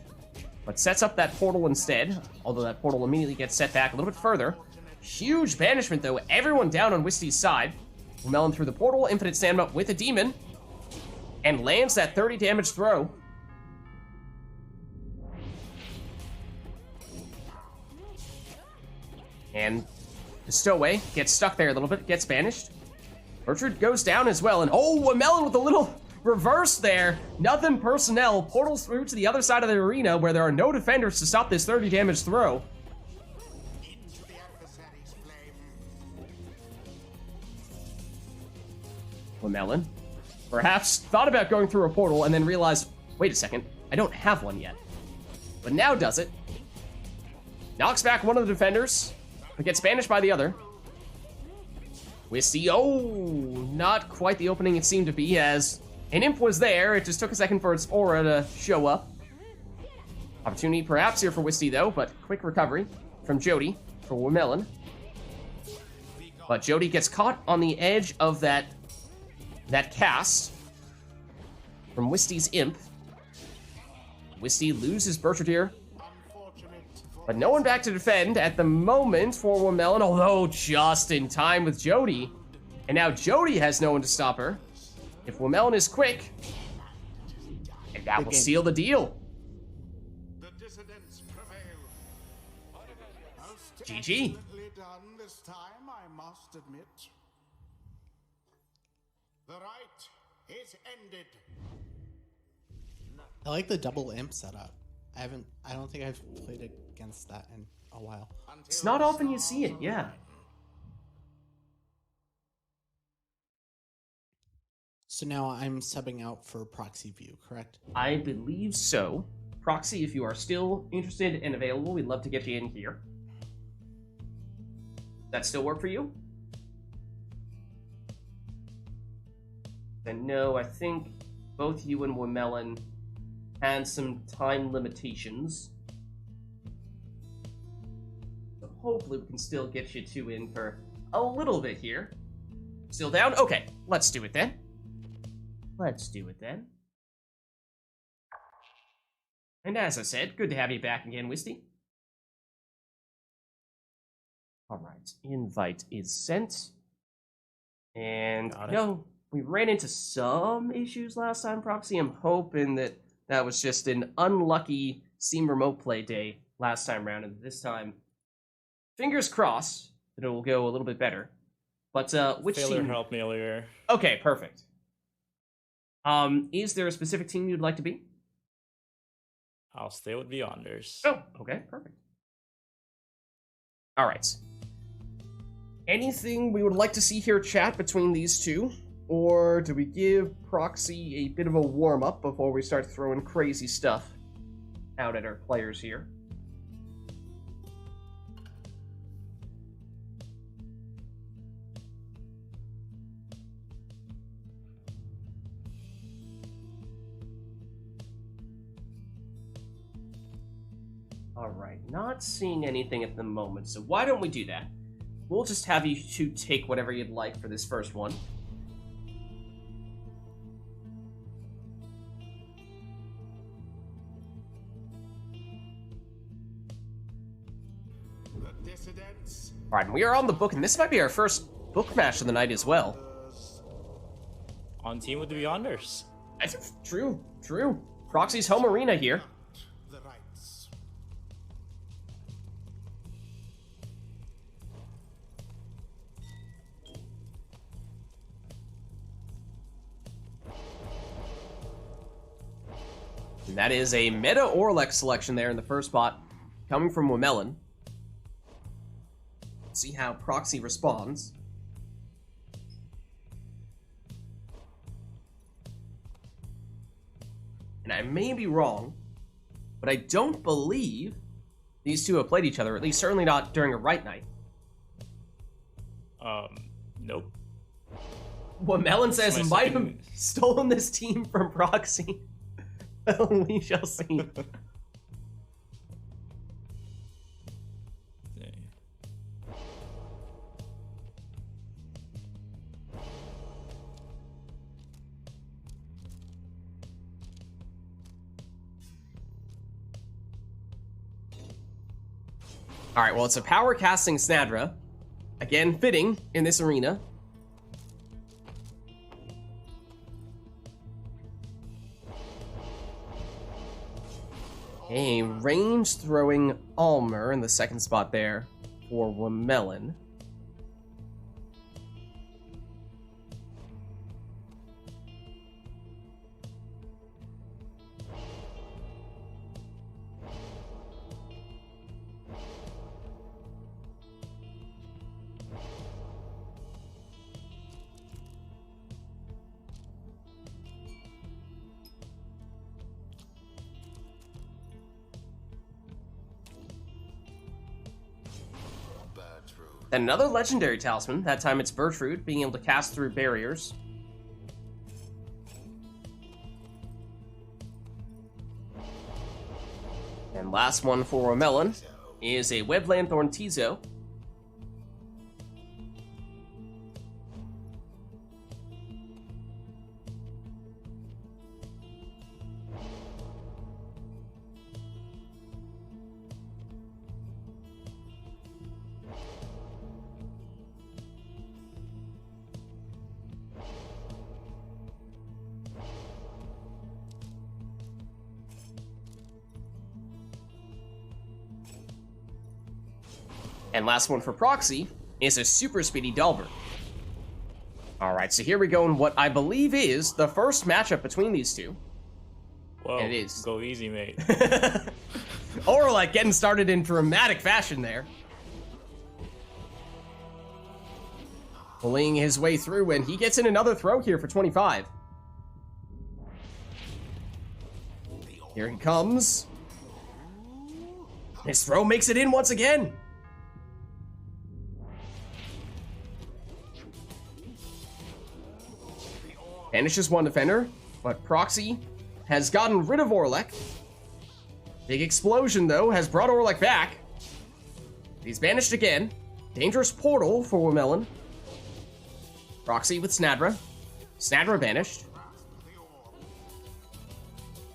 but sets up that portal instead, although that portal immediately gets set back a little bit further. Huge banishment, though. Everyone down on Wisty's side. Wamelon through the portal, infinite stamina with a demon, and lands that 30 damage throw. And the stowaway gets stuck there a little bit, gets banished. Bertrand goes down as well, and oh, a melon with a little reverse there. Nothing personnel portals through to the other side of the arena where there are no defenders to stop this 30 damage throw. Into the adversary's flame. Melon perhaps thought about going through a portal and then realized, wait a second, I don't have one yet. But now does it. Knocks back one of the defenders, but gets banished by the other. Wisty, oh, not quite the opening it seemed to be, as an imp was there. It just took a second for its aura to show up. Opportunity perhaps here for Wisty though, but quick recovery from Jody for Wamelon. But Jody gets caught on the edge of that cast from Wisty's imp. Wisty loses Bertrand here, but no one back to defend at the moment for Wamelon, although just in time with Jody. And now Jody has no one to stop her. If Wamelon is quick, and that will seal the deal. The dissidents prevail. Most GG. excellently done this time, I must admit. The rite is ended. I like the double imp setup. I don't think I've played against that in a while. It's not often you see it, yeah. So now I'm subbing out for proxy view, correct? I believe so. Proxy, if you are still interested and available, we'd love to get you in here. That still work for you? And no, I think both you and Wamelon had some time limitations. So hopefully we can still get you two in for a little bit here. Still down? Okay, let's do it then. Let's do it then. And as I said, good to have you back again, Wisty. Alright, invite is sent. And, you know, we ran into some issues last time, Proxy. I'm hoping that that was just an unlucky Steam Remote Play day last time round, and this time, fingers crossed that it will go a little bit better. But, which Failure team... helped me earlier. Okay, perfect. Is there a specific team you'd like to be? I'll stay with Beyonders. Oh, okay, perfect. All right. Anything we would like to see here chat between these two? Or do we give Proxy a bit of a warm-up before we start throwing crazy stuff out at our players here? Alright, not seeing anything at the moment, so why don't we do that? We'll just have you two take whatever you'd like for this first one. The dissidents. Alright, we are on the book, and this might be our first book match of the night as well. On team with the Beyonders. True. Proxy's home arena here. The rites. And that is a meta Orlex selection there in the first spot, coming from Wamelon. See how Proxy responds. And I may be wrong, but I don't believe these two have played each other, at least certainly not during a RITE night. Nope. Wamelon says My might have second- stolen this team from Proxy. We shall see. Alright, well, it's a power casting Snadra. Again, fitting in this arena. A range throwing Almer in the second spot there. for Wamelon. Then another legendary talisman. That time it's Bertrude, being able to cast through barriers. And last one for Wamelon is a Web Lanthorn Tizo. And last one for Proxy is a super speedy Dalbert. Alright, so here we go in what I believe is the first matchup between these two. Whoa, And it is. Go easy, mate. Or like getting started in dramatic fashion there. Pulling his way through, and he gets in another throw here for 25. Here he comes. His throw makes it in once again. Banishes one defender, but Proxy has gotten rid of Orlek. Big explosion, though, has brought Orlek back. He's banished again. Dangerous portal for Wamelon. Proxy with Snadra. Snadra banished.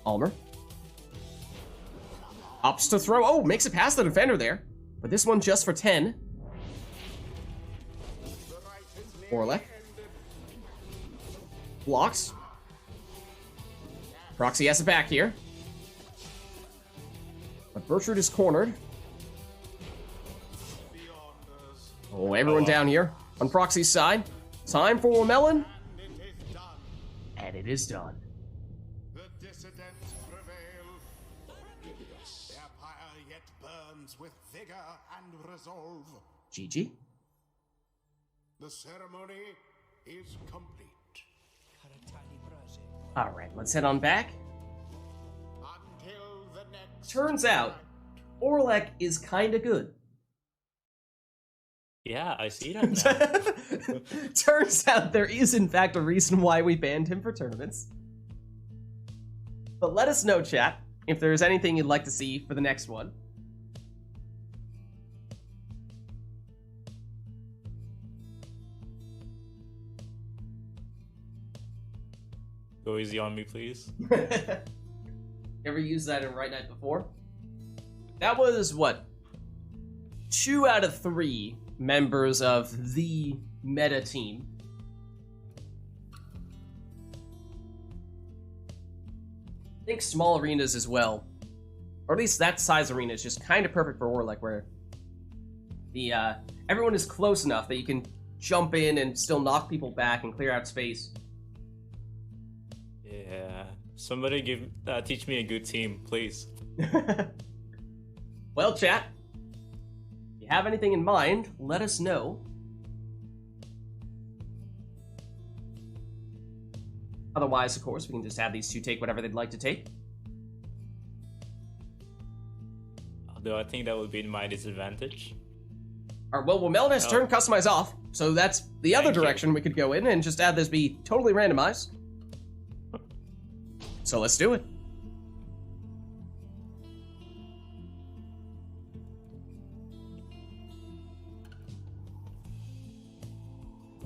Almer. Ups to throw. Oh, makes it past the defender there. But this one just for 10. Orlek. Blocks. Proxy has it back here. But Bertrude is cornered. Oh, everyone down here on Proxy's side. Time for Wamelon. And it is done. The dissidents prevail. Their pyre yet burns with vigor and resolve. GG. The ceremony is complete. Alright, let's head on back. Until the next Turns out, Orlek is kinda good. Yeah, I see that now. Turns out there is, in fact, a reason why we banned him for tournaments. But let us know, chat, if there's anything you'd like to see for the next one. Go easy on me, please. Ever used that in RITE NITE before? That was, what? 2 out of 3 members of the meta team. I think small arenas as well. Or at least that size arena is just kind of perfect for Orlek, where the everyone is close enough that you can jump in and still knock people back and clear out space. Yeah. Somebody teach me a good team, please. Well, chat, if you have anything in mind, let us know. Otherwise, of course, we can just have these two take whatever they'd like to take. Although I think that would be my disadvantage. Alright, well, Wamelon has turned customize off, so that's the other Thank you. direction we could go in and just have this be totally randomized. So let's do it.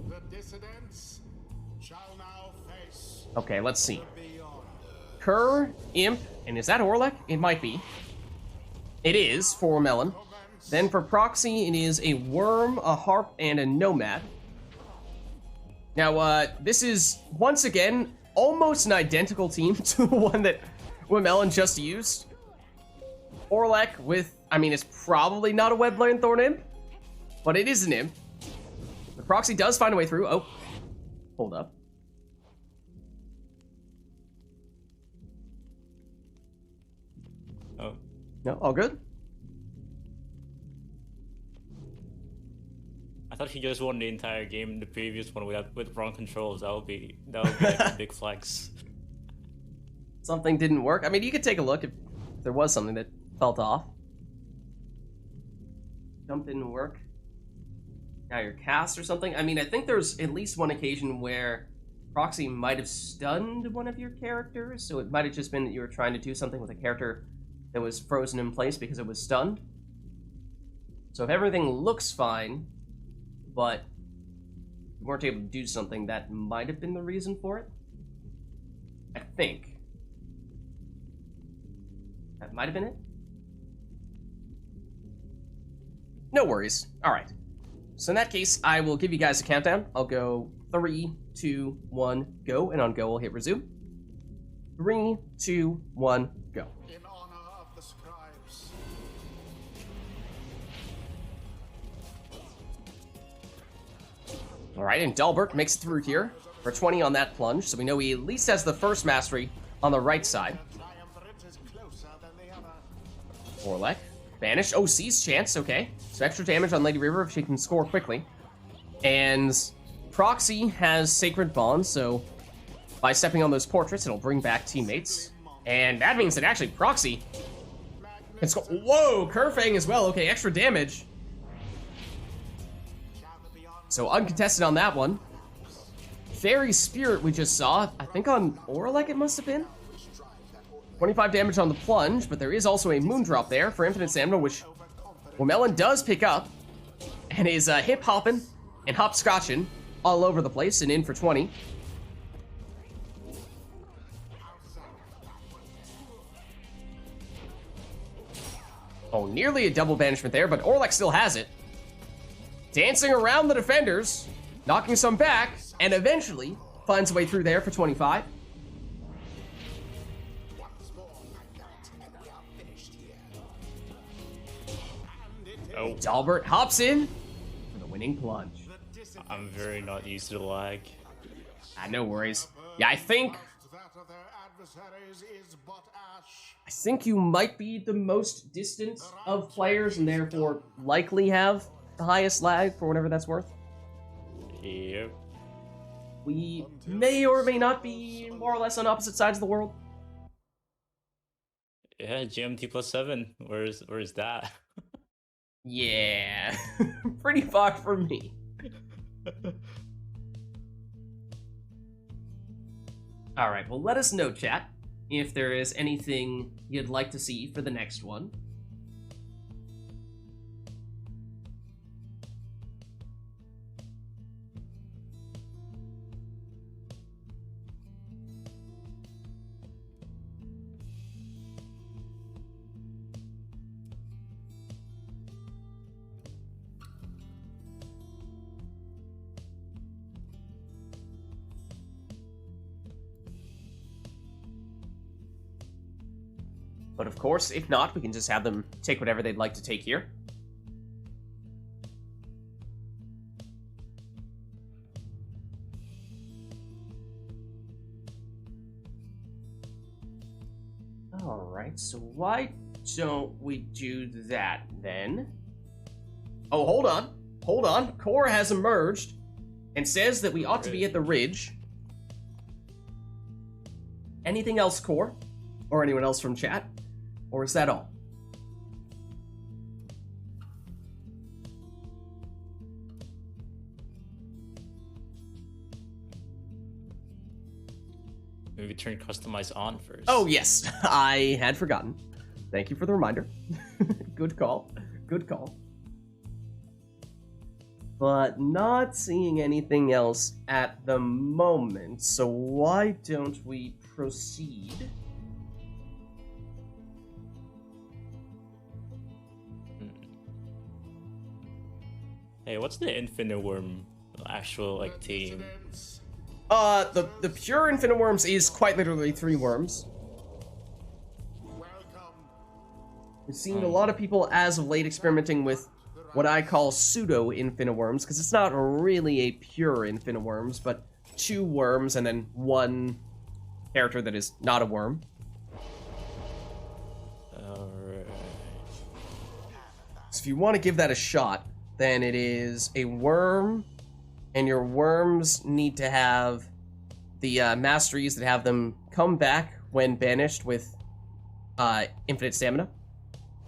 The dissidents shall now face Okay, let's see. beyond. Kerr, Imp, and is that Orlek? It might be. It is for Wamelon. Then for Proxy, it is a Worm, a Harp, and a Nomad. Now, this is, once again, almost an identical team to the one that Wamelon just used. Orlek with, I mean, it's probably not a Web Lanthorn Imp, but it is an imp. The proxy does find a way through. Oh, hold up. Oh. No, all good. I thought he just won the entire game in the previous one with wrong controls. That would be like a big flex. Something didn't work. I mean, you could take a look if there was something that felt off. Jump didn't work. Now you're cast or something. I mean, I think there's at least one occasion where proxy might have stunned one of your characters, so it might have just been that you were trying to do something with a character that was frozen in place because it was stunned. So if everything looks fine, but you weren't able to do something, that might have been the reason for it. I think. That might have been it. No worries. Alright. So in that case, I will give you guys a countdown. I'll go 3, 2, 1, go. And on go, we'll hit resume. 3, 2, 1, go. In honor of the scribes. Alright, and Dalbert makes it through here for 20 on that plunge. So we know he at least has the first mastery on the right side. Triumvirate is closer than the other. Orlek. Banished. Oh, sees chance. Okay. So extra damage on Lady River if she can score quickly. And Proxy has Sacred Bond, so by stepping on those portraits, it'll bring back teammates. And that means that actually Proxy can score. Whoa! Kerfang as well. Okay, extra damage. So uncontested on that one. Fairy Spirit we just saw. I think on Orlek it must have been. 25 damage on the plunge, but there is also a Moondrop there for Infinite Stamina, which Wormelon does pick up, and is hip-hopping and hop-scotching all over the place and in for 20. Oh, nearly a double banishment there, but Orlek still has it. Dancing around the defenders, knocking some back, and eventually finds a way through there for 25. Oh, Dalbert hops in for the winning plunge. I'm very not used to the lag. Ah, no worries. Yeah, I think That of their adversaries is but ash. you might be the most distant of players and therefore likely have the highest lag for whatever that's worth. Yep. We may or may not be more or less on opposite sides of the world. Yeah, GMT +7. Where is that? Yeah, pretty far from me. Alright, well let us know, chat, if there is anything you'd like to see for the next one. But of course, if not, we can just have them take whatever they'd like to take here. Alright, so why don't we do that then? Oh, hold on. Hold on. Core has emerged and says that we ought to be at the ridge. Anything else, Core? Or anyone else from chat? Or is that all? Maybe turn customize on first. Oh, yes. I had forgotten. Thank you for the reminder. Good call. Good call. But not seeing anything else at the moment, so why don't we proceed? Hey, what's the Infinite Worm actual like team? The pure Infinite Worms is quite literally 3 worms. Welcome. We've seen a lot of people as of late experimenting with what I call pseudo Infiniworms, because it's not really a pure Infiniworms, but 2 worms and then 1 character that is not a worm. Alright. So if you want to give that a shot, then it is a worm, and your worms need to have the masteries that have them come back when banished with infinite stamina.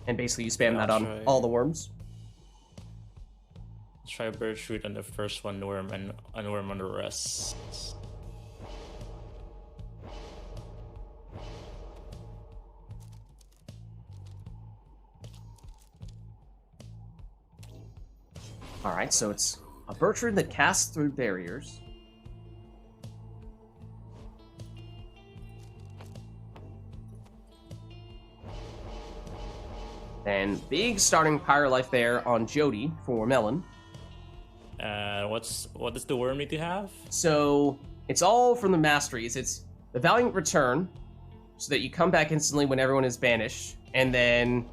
And basically you spam that on all the worms. Try bird shoot on the first one worm and unworm on the rest. Alright, so it's a Bertrand that casts through barriers. And big starting Pyre life there on Jody for Melon. What does the worm need to have? So it's all from the masteries. It's the Valiant Return, so that you come back instantly when everyone is banished. And then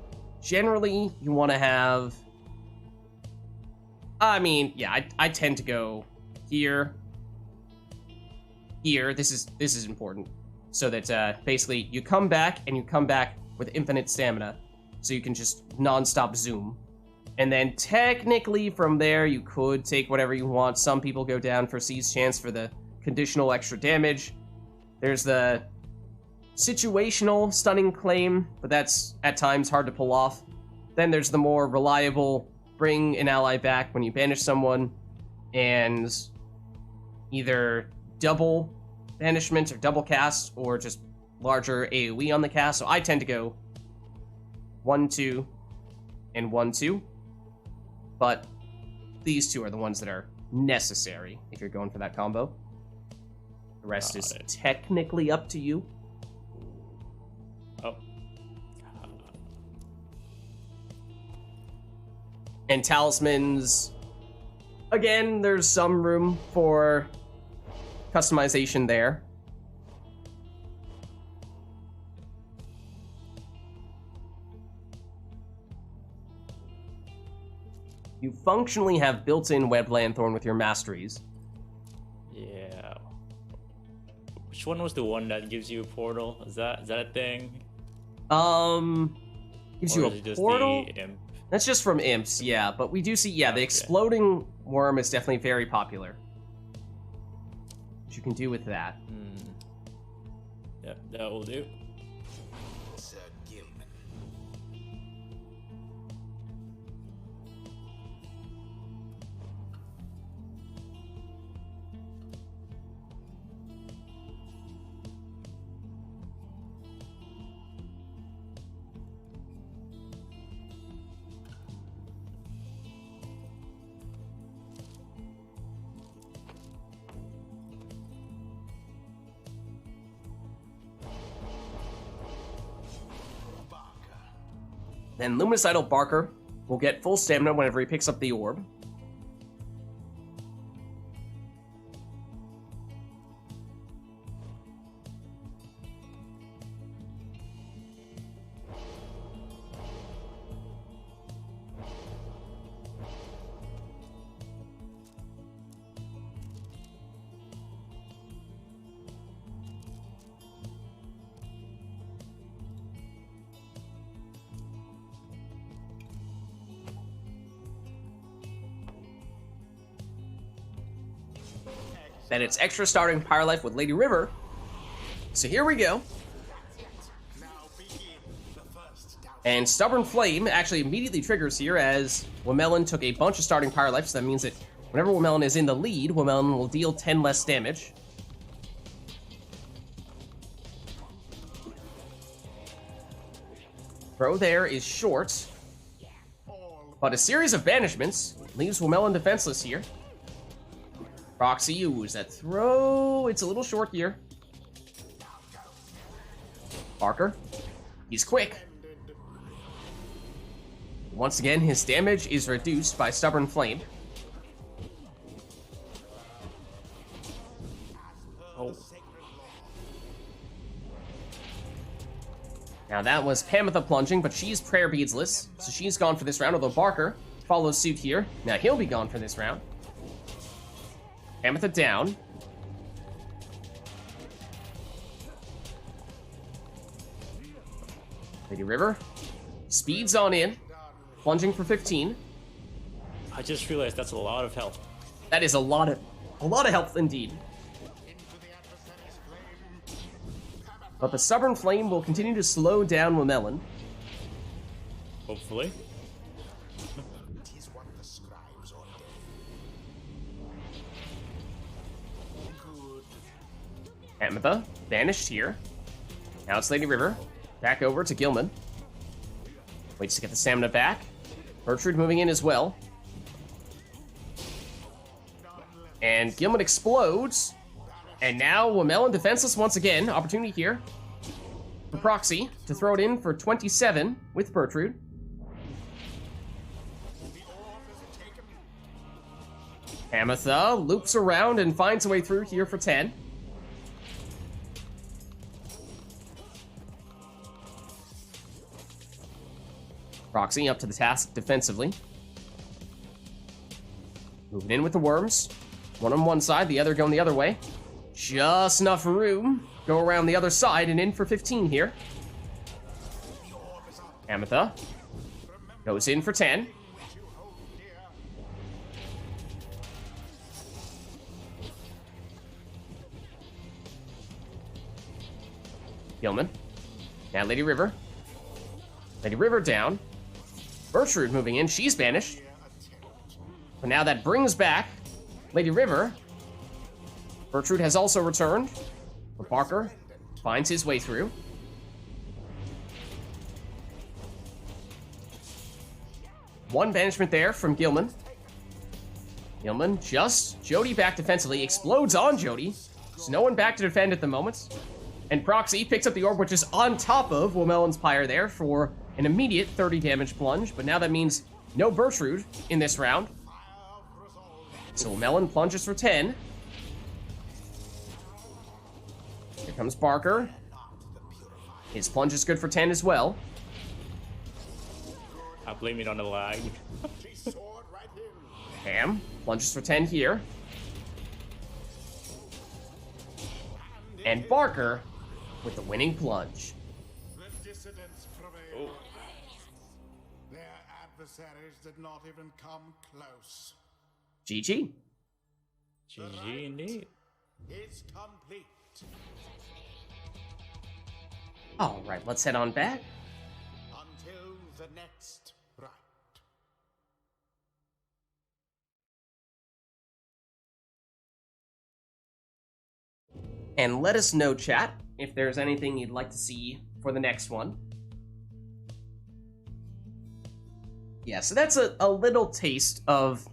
generally you want to have... I mean, yeah, I tend to go here. Here, this is important. So that basically you come back and you come back with infinite stamina. So you can just non-stop zoom. And then technically from there you could take whatever you want. Some people go down for Seize Chance for the conditional extra damage. There's the situational stunning claim, but that's at times hard to pull off. Then there's the more reliable bring an ally back when you banish someone, and either double banishment or double cast, or just larger AoE on the cast. So I tend to go 1-2 and 1-2, but these 2 are the ones that are necessary if you're going for that combo. The rest is technically up to you. Oh. And talismans, again, there's some room for customization there. You functionally have built-in Web Lanthorn with your masteries. Yeah. Which one was the one that gives you a portal? Is that a thing? Gives Or you is a it just portal? the imp? That's just from imps, yeah. But we do see, the Okay. exploding worm is definitely very popular. What you can do with that. Yep, that will do. Then Luminous Idol Barker will get full stamina whenever he picks up the orb. Then it's extra starting Pyre Life with Lady River. So here we go. And Stubborn Flame actually immediately triggers here as Wamelon took a bunch of starting Pyre Life, so that means that whenever Wamelon is in the lead, Wamelon will deal 10 less damage. Throw there is short, but a series of banishments leaves Wamelon defenseless here. Roxy use that throw. It's a little short here. Barker. He's quick. Once again, his damage is reduced by Stubborn Flame. Oh. Now that was Pamitha plunging, but she's Prayer Beadsless, so she's gone for this round, although Barker follows suit here. Now he'll be gone for this round. Amethyst down. Lady River speeds on in, plunging for 15. I just realized that's a lot of health. That is a lot of health indeed. But the stubborn flame will continue to slow down Wamelon. Hopefully. Tis what the scribes ordain. Good. Amethyst vanished here. Now it's Lady River. Back over to Gilman. Waits to get the stamina back. Gertrude moving in as well. And Gilman explodes. And now Wamelon defenseless once again. Opportunity here for Proxy to throw it in for 27 with Gertrude. Amethyst loops around and finds a way through here for 10. Proxy up to the task defensively. Moving in with the worms. One on one side, the other going the other way. Just enough room. Go around the other side and in for 15 here. Amethyst goes in for 10. Gilman. Now Lady River. Lady River down. Gertrude moving in. She's banished. But now that brings back Lady River. Gertrude has also returned. But Barker finds his way through. One banishment there from Gilman. Gilman just Jody back defensively. Explodes on Jody. There's no one back to defend at the moment. And Proxy picks up the orb, which is on top of Wamelon's Pyre there for an immediate 30 damage plunge. But now that means no Gertrude in this round. So Wamelon plunges for 10. Here comes Barker. His plunge is good for 10 as well. I blame it on the lag. Ham plunges for 10 here. And Barker with the winning plunge. The dissidents prevailed. Their adversaries did not even come close. GG. GG indeed. It's complete. All right, let's head on back. Until the next rite. And let us know, chat, if there's anything you'd like to see for the next one. Yeah, so that's a little taste of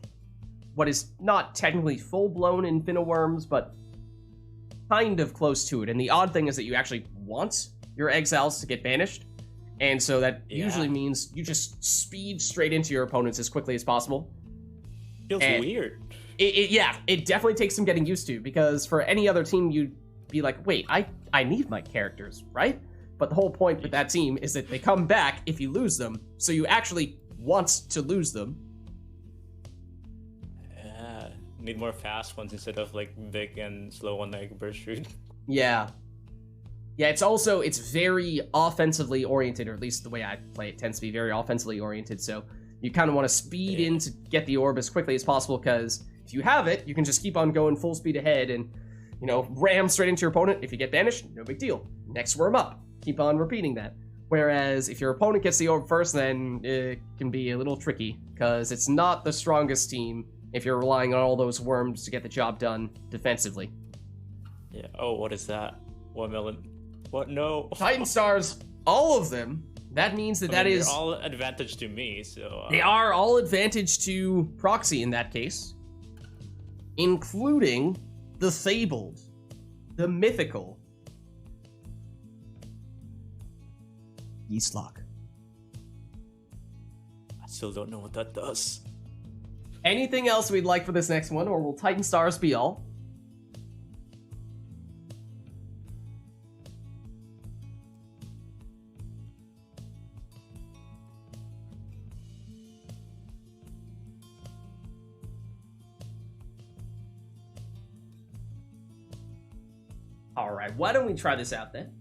what is not technically full-blown Infiniworms, but kind of close to it. And the odd thing is that you actually want your exiles to get banished. And so that usually means you just speed straight into your opponents as quickly as possible. Feels And weird. Yeah, it definitely takes some getting used to, because for any other team, you'd be like, wait, I need my characters, right? But the whole point with that team is that they come back if you lose them, so you actually want to lose them. Yeah, need more fast ones instead of like big and slow one like Gertrude. Yeah. Yeah, it's very offensively oriented, or at least the way I play it tends to be very offensively oriented, so you kind of want to speed in to get the orb as quickly as possible, because if you have it, you can just keep on going full speed ahead and, you know, ram straight into your opponent. If you get banished, no big deal. Next worm up. Keep on repeating that. Whereas if your opponent gets the orb first, then it can be a little tricky, because it's not the strongest team if you're relying on all those worms to get the job done defensively. Yeah. Oh, what is that? Wamelon. What? No. Titan Stars, all of them. That means that I mean, is they're all advantage to me. So they are all advantage to Proxy in that case, including the fabled, the mythical Yeastlock. I still don't know what that does. Anything else we'd like for this next one, or will Titan Stars be all? All right, why don't we try this out then?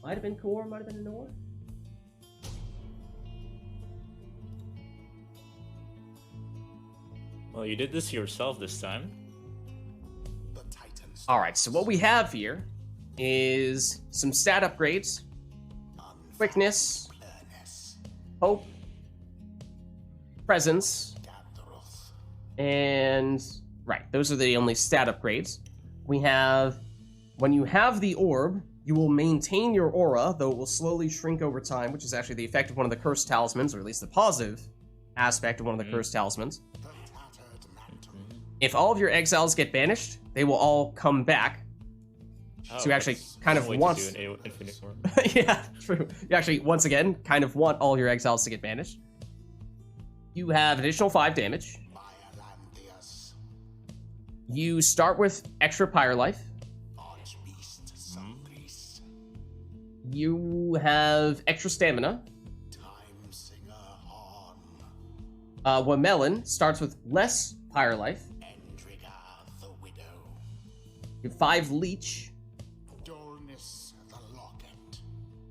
Might have been core, might have been a Nor. Well, you did this yourself this time. The Titans. All right, so what we have here is some stat upgrades, quickness, hope, presence, and right, those are the only stat upgrades. We have, when you have the orb, you will maintain your aura, though it will slowly shrink over time, which is actually the effect of one of the cursed talismans, or at least the positive aspect of one of the cursed talismans. If all of your exiles get banished, they will all come back. So you actually kind of want... infinite orb. Yeah, true. You actually, once again, kind of want all your exiles to get banished. You have additional 5 damage. You start with extra Pyre life. You have extra stamina. Wamelin starts with less Pyre life. You have 5 leech.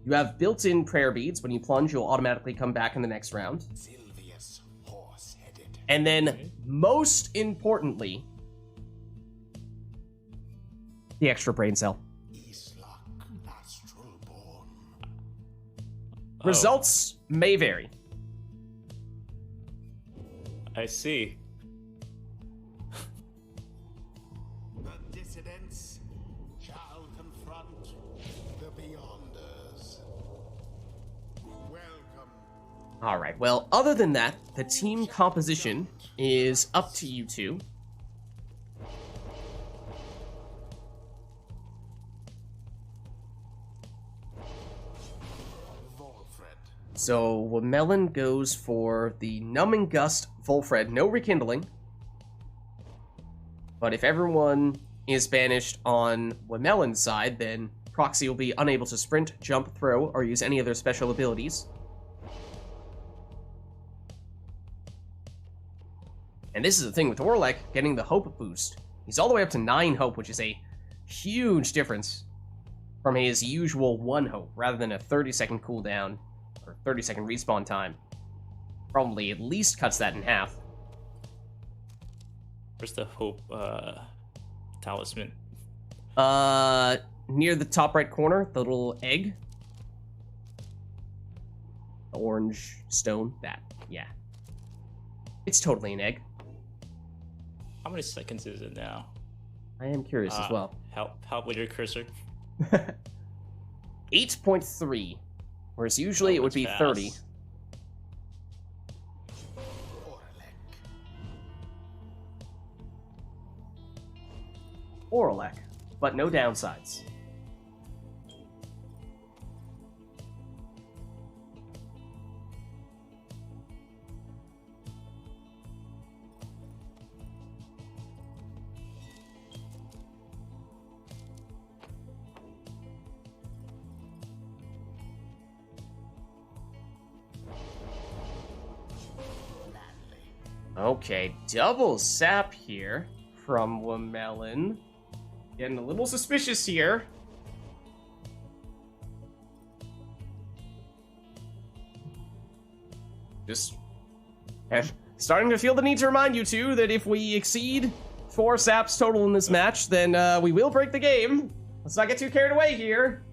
You have built-in prayer beads. When you plunge, you'll automatically come back in the next round. And then, most importantly, the extra brain cell. Results may vary. I see. The dissidents shall confront the Beyonders. Welcome. All right, well, other than that, the team composition is up to you two. So, Wamelin goes for the Numbing Gust Volfred, no rekindling. But if everyone is banished on Wamelin's side, then Proxy will be unable to sprint, jump, throw, or use any of their special abilities. And this is the thing with Orlek getting the Hope boost. He's all the way up to 9 Hope, which is a huge difference from his usual 1 Hope, rather than a 30-second cooldown. 30-second respawn time. Probably at least cuts that in half. Where's the hope talisman? Near the top right corner, the little egg. The orange stone, that, yeah. It's totally an egg. How many seconds is it now? I am curious as well. Help with your cursor. 8.3. Whereas usually it would be fast. 30. Orlek, but no downsides. Okay, double sap here from Wamelin. Getting a little suspicious here. Just starting to feel the need to remind you two that if we exceed 4 saps total in this match, then we will break the game. Let's not get too carried away here.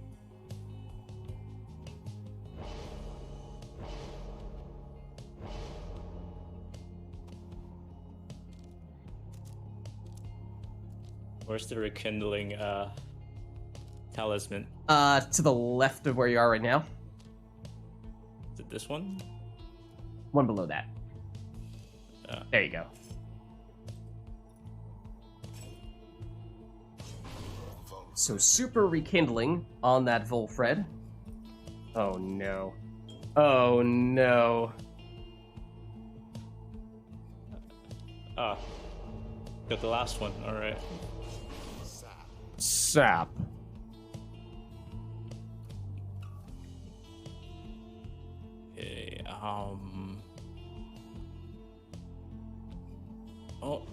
Where's the rekindling talisman? To the left of where you are right now. Is it this one? One below that. There you go. So super rekindling on that Volfred. Oh no. Oh no. Ah. Got the last one, alright. Sap. Okay, Oh.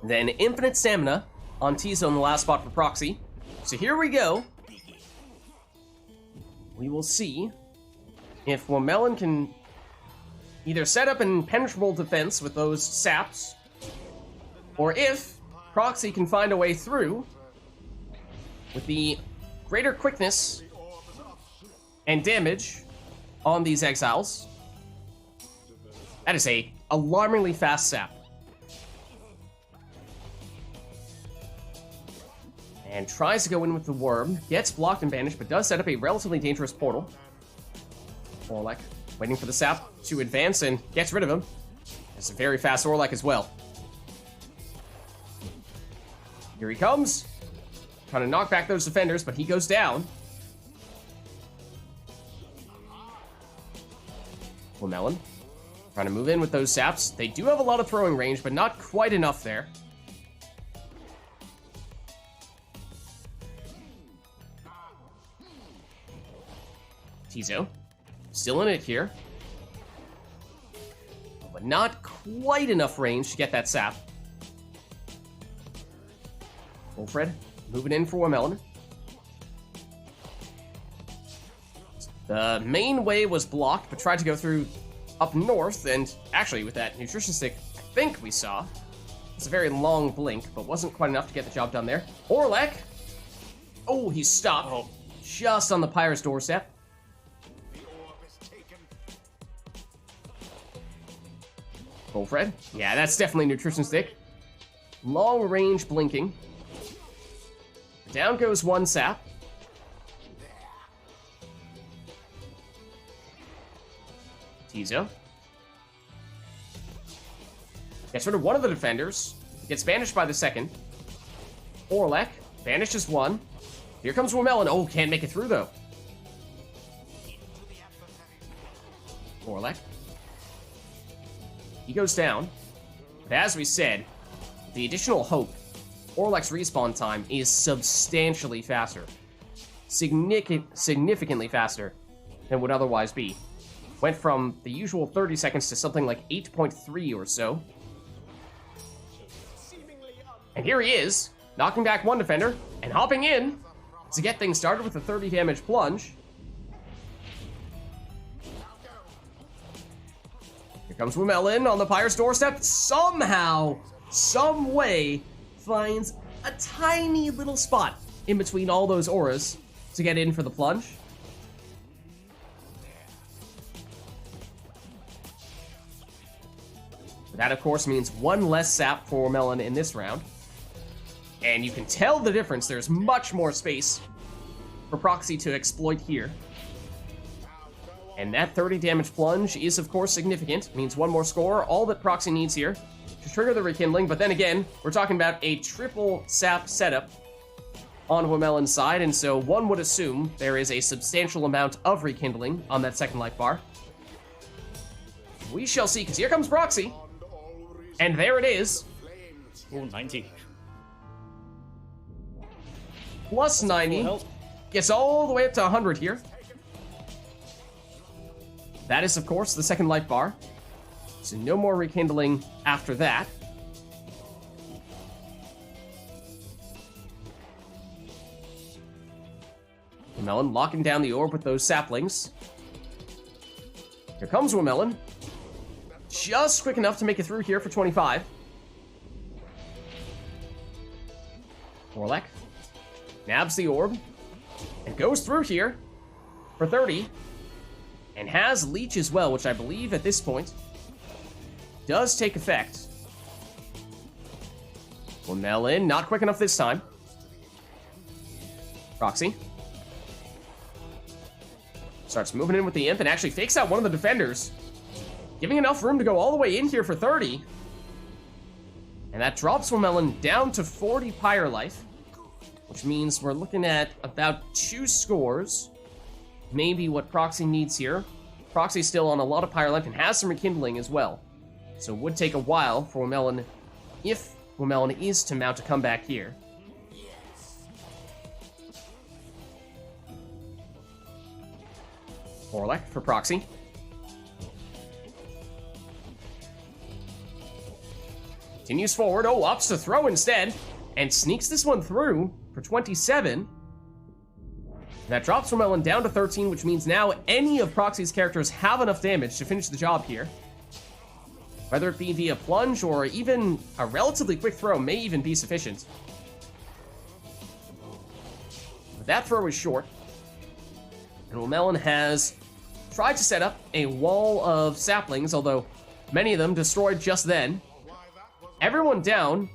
Then infinite stamina on T-Zone, the last spot for Proxy. So here we go. We will see if Womelon can either set up an impenetrable defense with those saps, or if Proxy can find a way through with the greater quickness and damage on these exiles. That is a alarmingly fast sap. And tries to go in with the worm, gets blocked and banished, but does set up a relatively dangerous portal. Orlek waiting for the sap to advance and gets rid of him. It's a very fast Orlek as well. Here he comes. Trying to knock back those defenders, but he goes down. Womelon trying to move in with those saps. They do have a lot of throwing range, but not quite enough there. Tizo still in it here, but not quite enough range to get that sap. Wilfred moving in for Womelon. The main way was blocked, but tried to go through up north, and actually with that nutrition stick, I think we saw. It's a very long blink, but wasn't quite enough to get the job done there. Orlek! Oh, he stopped just on the Pyre's doorstep. Wilfred. Yeah, that's definitely nutrition stick. Long range blinking. Down goes one sap. Tizo gets rid of one of the defenders. Gets banished by the second. Orlek banishes one. Here comes Womelon. Oh, can't make it through though. Orlek. He goes down. But as we said, the additional hope, Orlek's respawn time is substantially faster. Significantly faster than would otherwise be. Went from the usual 30 seconds to something like 8.3 or so. And here he is, knocking back one defender and hopping in to get things started with a 30 damage plunge. Here comes Womelon on the Pyre's doorstep. Somehow, some way, finds a tiny little spot in between all those auras to get in for the plunge. That, of course, means one less sap for Womelon in this round. And you can tell the difference. There's much more space for Proxy to exploit here. And that 30 damage plunge is, of course, significant. Means one more score. All that Proxy needs here to trigger the rekindling. But then again, we're talking about a triple sap setup on Womelon's side. And so one would assume there is a substantial amount of rekindling on that second life bar. We shall see, because here comes Proxy. And there it is. Ooh, 90. Plus 90. Gets all the way up to 100 here. That is, of course, the second life bar. So no more rekindling after that. Womelon locking down the orb with those saplings. Here comes Womelon. Just quick enough to make it through here for 25. Orlek nabs the orb and goes through here for 30. And has Leech as well, which I believe at this point does take effect. Womelon, not quick enough this time. Proxy starts moving in with the imp and actually fakes out one of the defenders, giving enough room to go all the way in here for 30. And that drops Womelon down to 40 Pyre life, which means we're looking at about 2 scores. Maybe what Proxy needs here. Proxy's still on a lot of Pyre life and has some rekindling as well. So it would take a while for Womelon, if Womelon is to mount a comeback here. Orlek for Proxy. Continues forward. Oh, opts to throw instead. And sneaks this one through for 27. That drops Wormelon down to 13, which means now any of Proxy's characters have enough damage to finish the job here. Whether it be via plunge or even a relatively quick throw may even be sufficient. But that throw is short. And Wormelon has tried to set up a wall of saplings, although many of them destroyed just then. Everyone down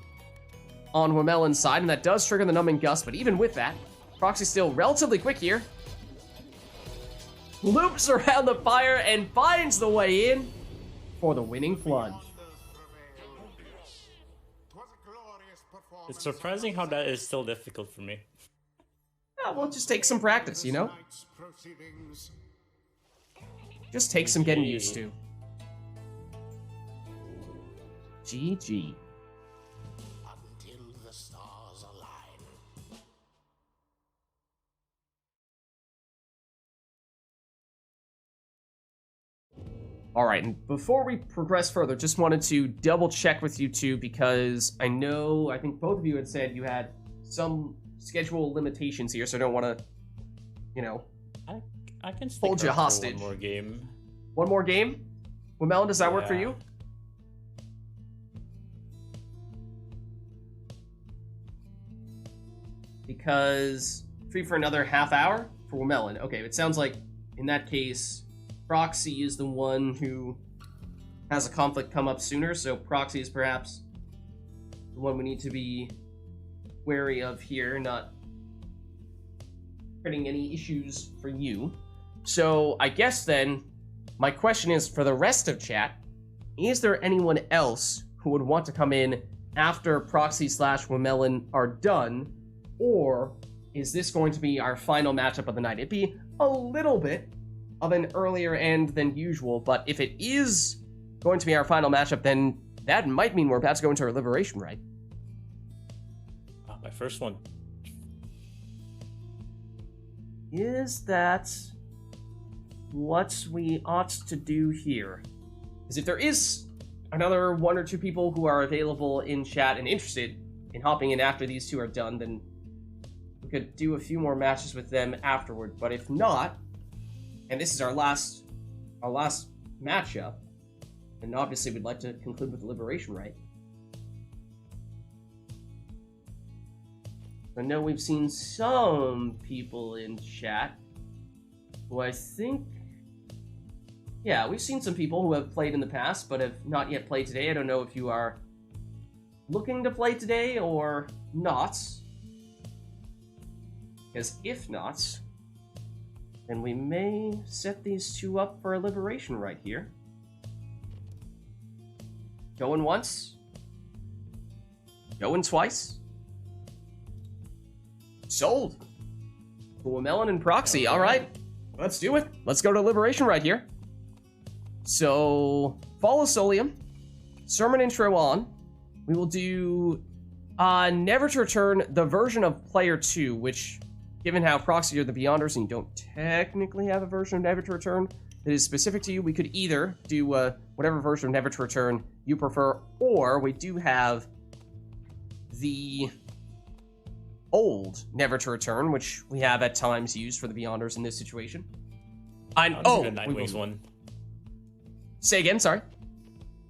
on Wormelon's side, and that does trigger the Numbing Gust, but even with that, Proxy's still relatively quick here. Loops around the Pyre and finds the way in for the winning plunge. It's surprising how that is still difficult for me. Yeah, well, just take some practice, you know? Just take some getting used to. GG. Until the stars align. All right, and before we progress further, just wanted to double check with you two because I think both of you had said you had some schedule limitations here, so I don't want to, you know, I can stick hold you around for hostage. one more game. One more game? Wormelon, does that work for Yeah. you? Because free for another half hour for Wormelon. Okay, it sounds like in that case, Proxy is the one who has a conflict come up sooner, so Proxy is perhaps the one we need to be wary of here, not creating any issues for you. So I guess then, my question is, for the rest of chat, is there anyone else who would want to come in after Proxy / Wormelon are done, or is this going to be our final matchup of the night? It'd be a little bit of an earlier end than usual, but if it is going to be our final matchup, then that might mean we're about to go into our liberation, right? My first one. Is that what we ought to do here? Because if there is another one or two people who are available in chat and interested in hopping in after these two are done, then we could do a few more matches with them afterward. But if not, and this is our last matchup, then obviously we'd like to conclude with the liberation, right? I know we've seen some people in chat who I think... Yeah, we've seen some people who have played in the past but have not yet played today. I don't know if you are looking to play today or not. Because if not, then we may set these two up for a liberation right here. Going once. Going twice. Sold. Wormelon and Proxy. All right, let's do it. Let's go to liberation right here. So, follow Solium. Sermon intro on. We will do Never to Return, the version of Player 2, which, given how Proxy are the Beyonders and you don't technically have a version of Never to Return that is specific to you, we could either do whatever version of Never to Return you prefer, or we do have the old Never to Return, which we have at times used for the Beyonders in this situation. The Nightwings one. Say again, sorry.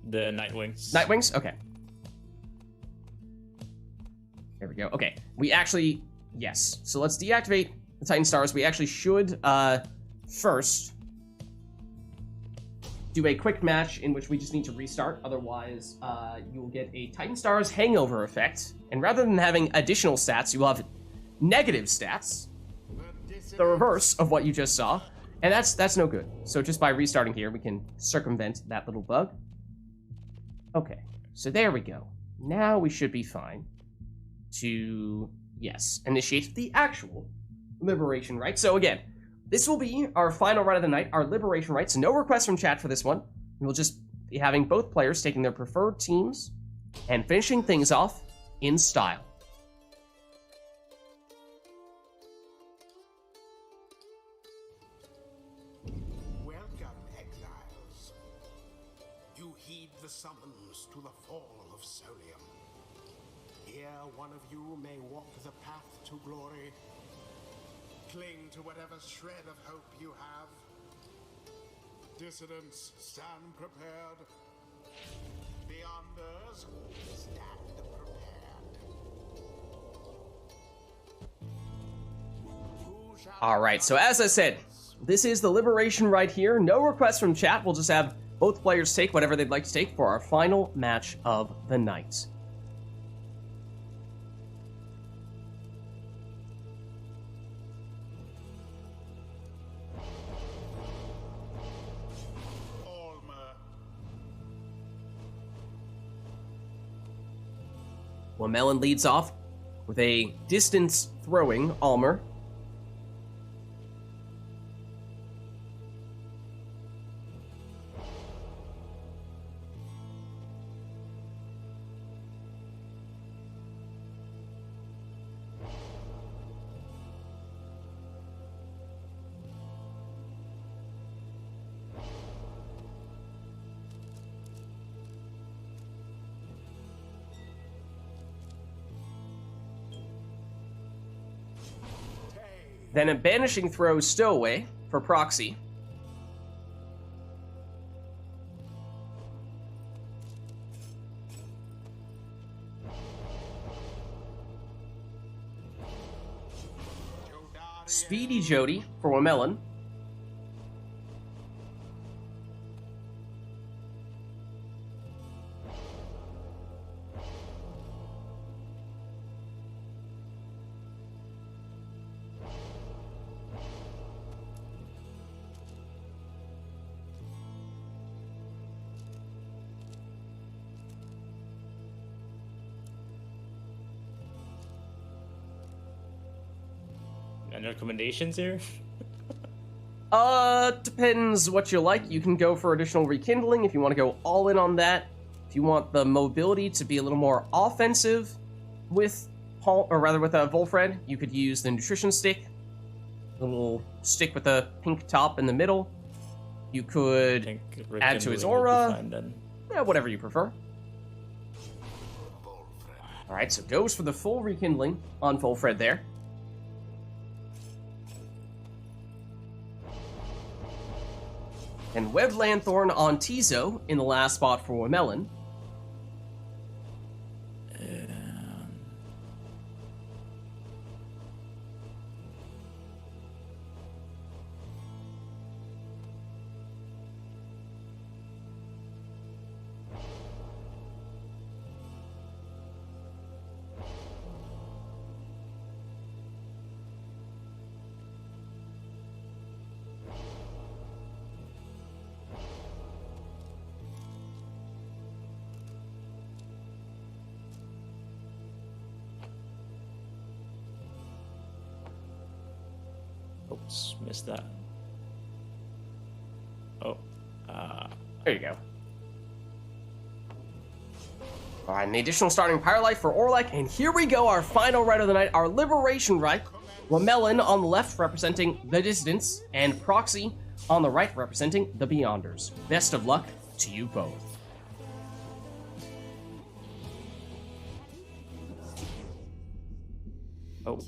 The Nightwings. Nightwings? Okay. There we go. Okay. We actually... Yes. So let's deactivate the Titan Stars. We actually should first do a quick match in which we just need to restart. Otherwise, you will get a Titan Stars hangover effect. And rather than having additional stats, you will have negative stats. The reverse of what you just saw. And that's no good. So just by restarting here, we can circumvent that little bug. Okay. So there we go. Now we should be fine to... Yes, initiate the actual liberation rite. So again, this will be our final rite of the night, our liberation rite. So no requests from chat for this one. We'll just be having both players taking their preferred teams and finishing things off in style. Welcome, exiles. You heed the summons to the fall of Solium. Here, one of you may walk the path to glory. Cling to whatever shred of hope you have. Dissidents, stand prepared. Beyonders, stand prepared. Who shall Alright, so as I said, this is the Liberation right here. No requests from chat. We'll just have both players take whatever they'd like to take for our final match of the night. Melon leads off with a distance throwing Almer. Then a banishing throw stowaway for proxy. Speedy Jody for Wamelon. Any recommendations here? Depends what you like. You can go for additional rekindling if you want to go all in on that. If you want the mobility to be a little more offensive with Volfred, you could use the nutrition stick. The little stick with a pink top in the middle. You could add to his aura. Yeah, whatever you prefer. Alright, so goes for the full rekindling on Volfred there. And Web Lanthorn on Tizo in the last spot for Wamelon. Oops, missed that. Oh, There you go. Alright, and the additional starting Pyre Life for Orlek, and here we go, our final rite of the night, our Liberation Rite. Wamelon on the left representing the Dissidents, and Proxy on the right representing the Beyonders. Best of luck to you both. oh.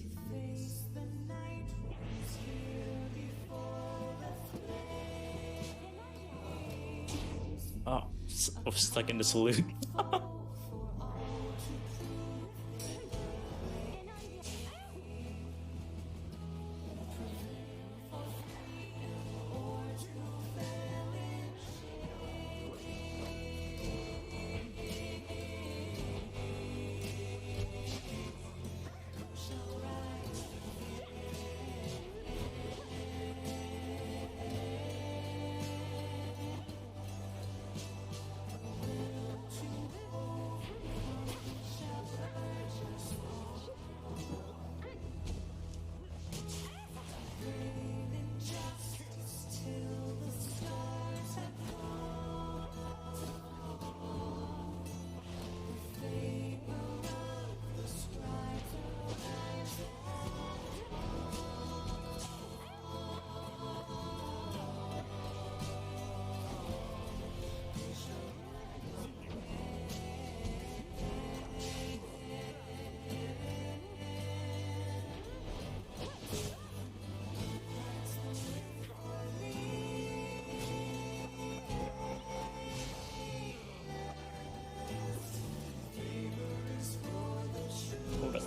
Oh, I'm stuck in the saloon.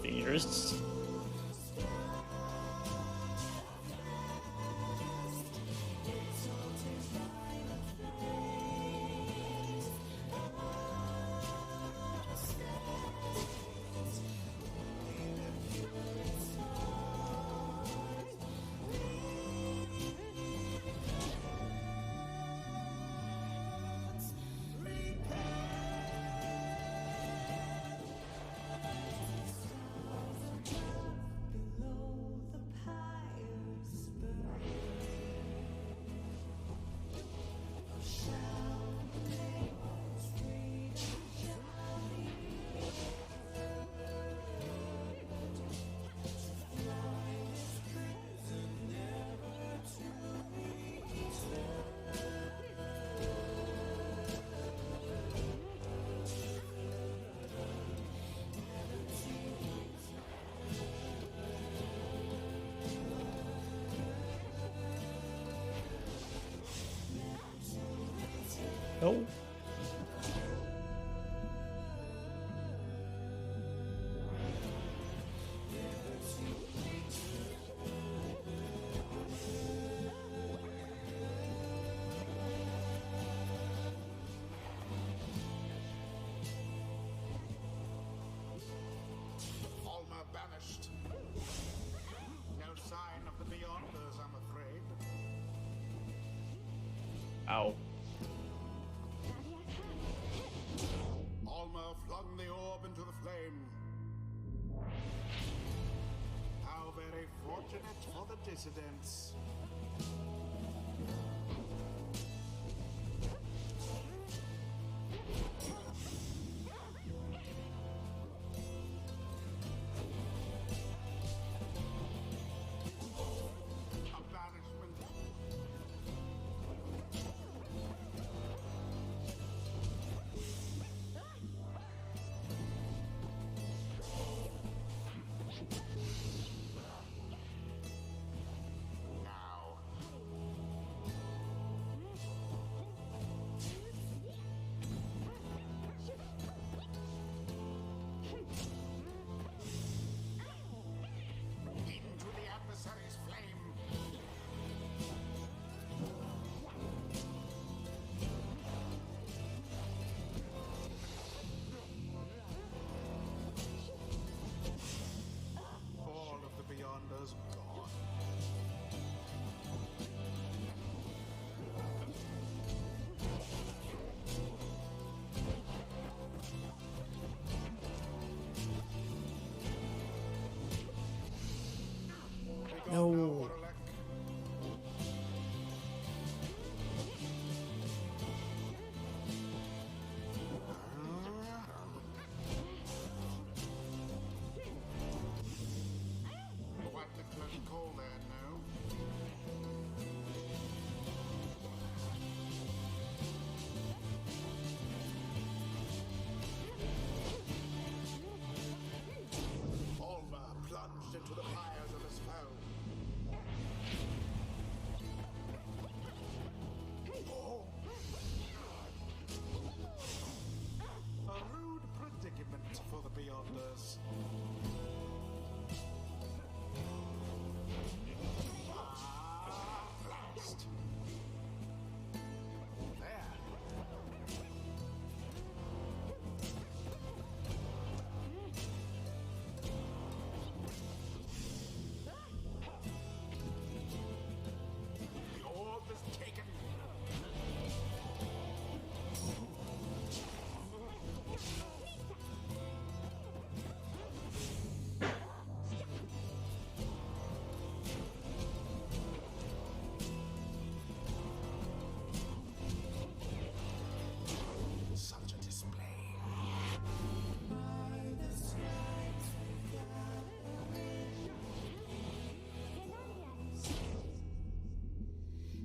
dangerous. below the Pyre's burn. Shall take freedom shall be fly this prison never to No. Alma banished. No sign of the Beyonders, I'm afraid. Ow. Alma flung the orb into the flame. How very fortunate for the dissidents. A banishment. Now. Into the adversary's flame. All of the Beyonders gone. No. Quite the close call there, no? Alma plunged into the fires of his foe. Oh. A rude predicament for the Beyonders. Blast. There. The orb is taken. Such a display.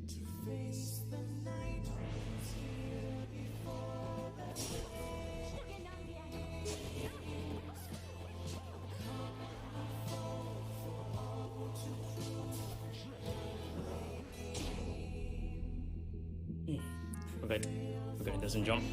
to face the night who's here before the day. Fall for all to prove. Okay. Okay, it doesn't jump.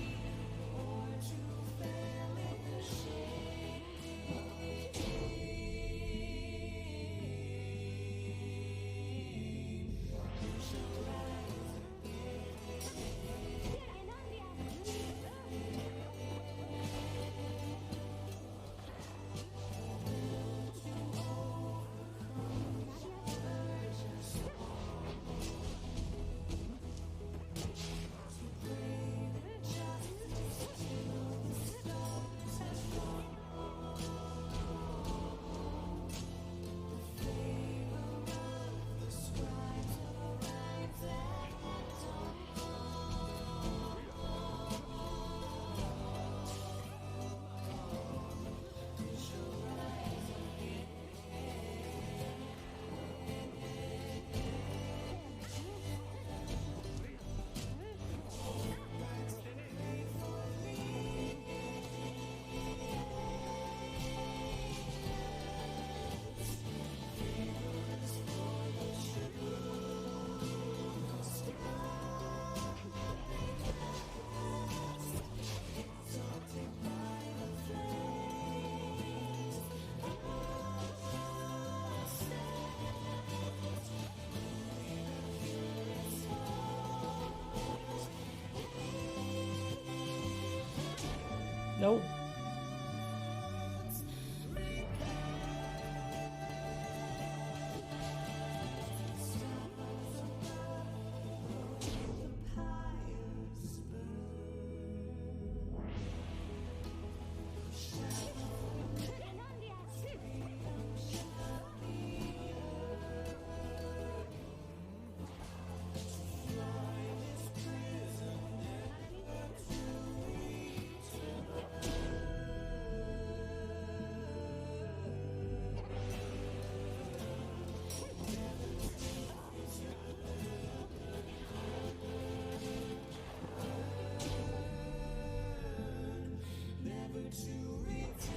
Nope.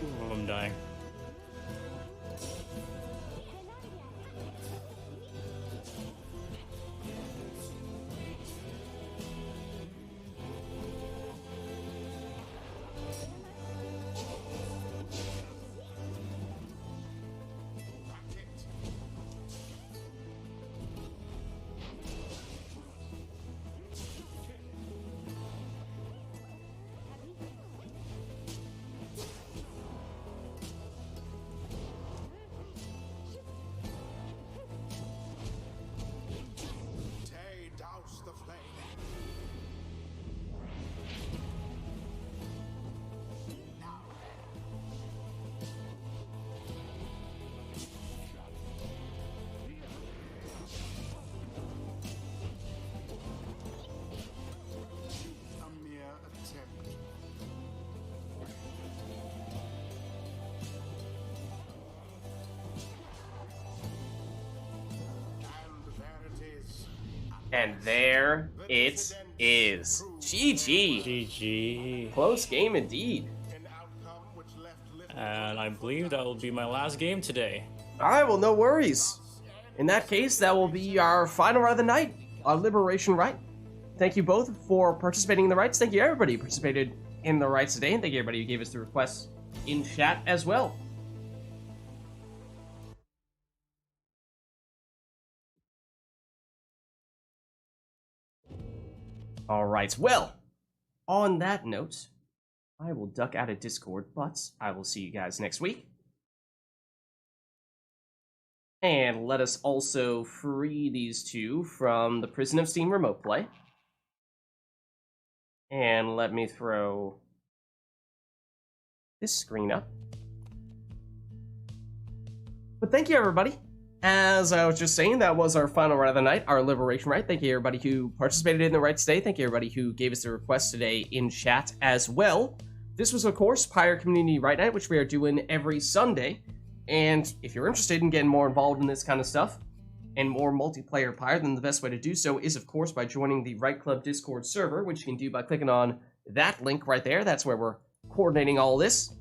Ooh, I'm dying. Tay, douse the flame. A mere attempt. And there it is. And there it is. GG. GG. Close game indeed. An outcome which left little And I believe that will be my last game today. Alright, well, no worries. In that case, that will be our final round of the night, our Liberation Rite. Thank you both for participating in the rites. Thank you everybody who participated in the rites today, and thank you everybody who gave us the requests in chat as well. Alright, well, on that note, I will duck out of Discord, but I will see you guys next week. And let us also free these two from the Prison of Steam remote play. And let me throw this screen up. But thank you, everybody. As I was just saying, that was our final rite of the night, our Liberation Rite. Thank you, everybody who participated in the rite today. Thank you, everybody who gave us the request today in chat as well. This was, of course, Pyre Community Rite Night, which we are doing every Sunday. And if you're interested in getting more involved in this kind of stuff, and more multiplayer Pyre, then the best way to do so is, of course, by joining the Rite Club Discord server, which you can do by clicking on that link right there. That's where we're coordinating all this.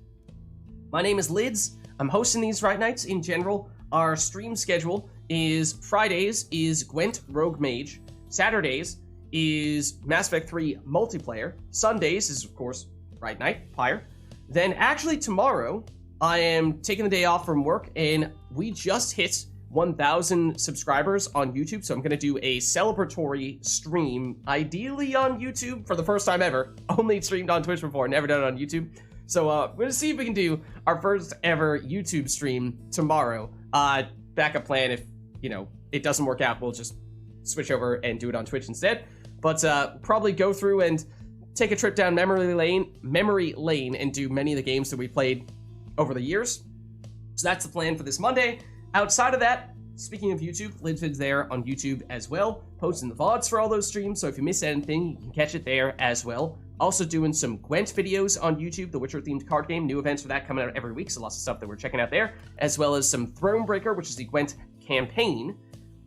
My name is Lids. I'm hosting these Rite Nights in general. Our stream schedule is Fridays is Gwent Rogue Mage, Saturdays is Mass Effect 3 multiplayer, Sundays is, of course, Rite Night, Pyre. Then actually tomorrow, I am taking the day off from work, and we just hit 1,000 subscribers on YouTube, so I'm going to do a celebratory stream, ideally on YouTube, for the first time ever. Only streamed on Twitch before, never done it on YouTube. So we're going to see if we can do our first ever YouTube stream tomorrow. Backup plan, if, you know, it doesn't work out, we'll just switch over and do it on Twitch instead. But probably go through and take a trip down memory lane and do many of the games that we played over the years. So that's the plan for this Monday. Outside of that, speaking of YouTube, Vids there on YouTube as well, posting the VODs for all those streams, so if you miss anything, you can catch it there as well. Also doing some Gwent videos on YouTube, the Witcher-themed card game, new events for that coming out every week, so lots of stuff that we're checking out there, as well as some Thronebreaker, which is the Gwent campaign.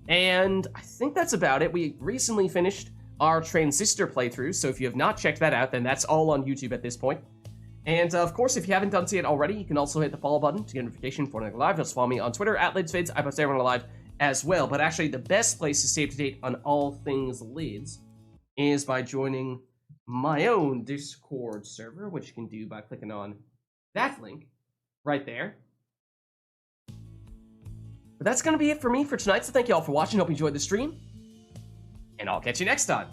And I think that's about it. We recently finished our Transistor playthrough, so if you have not checked that out, then that's all on YouTube at this point. And of course, if you haven't done so yet already, you can also hit the follow button to get notification for when I go live. Just follow me on Twitter at LidsVids. I post everyone live as well. But actually, the best place to stay up to date on all things Lids is by joining my own Discord server, which you can do by clicking on that link right there. But that's going to be it for me for tonight. So thank you all for watching. Hope you enjoyed the stream. And I'll catch you next time.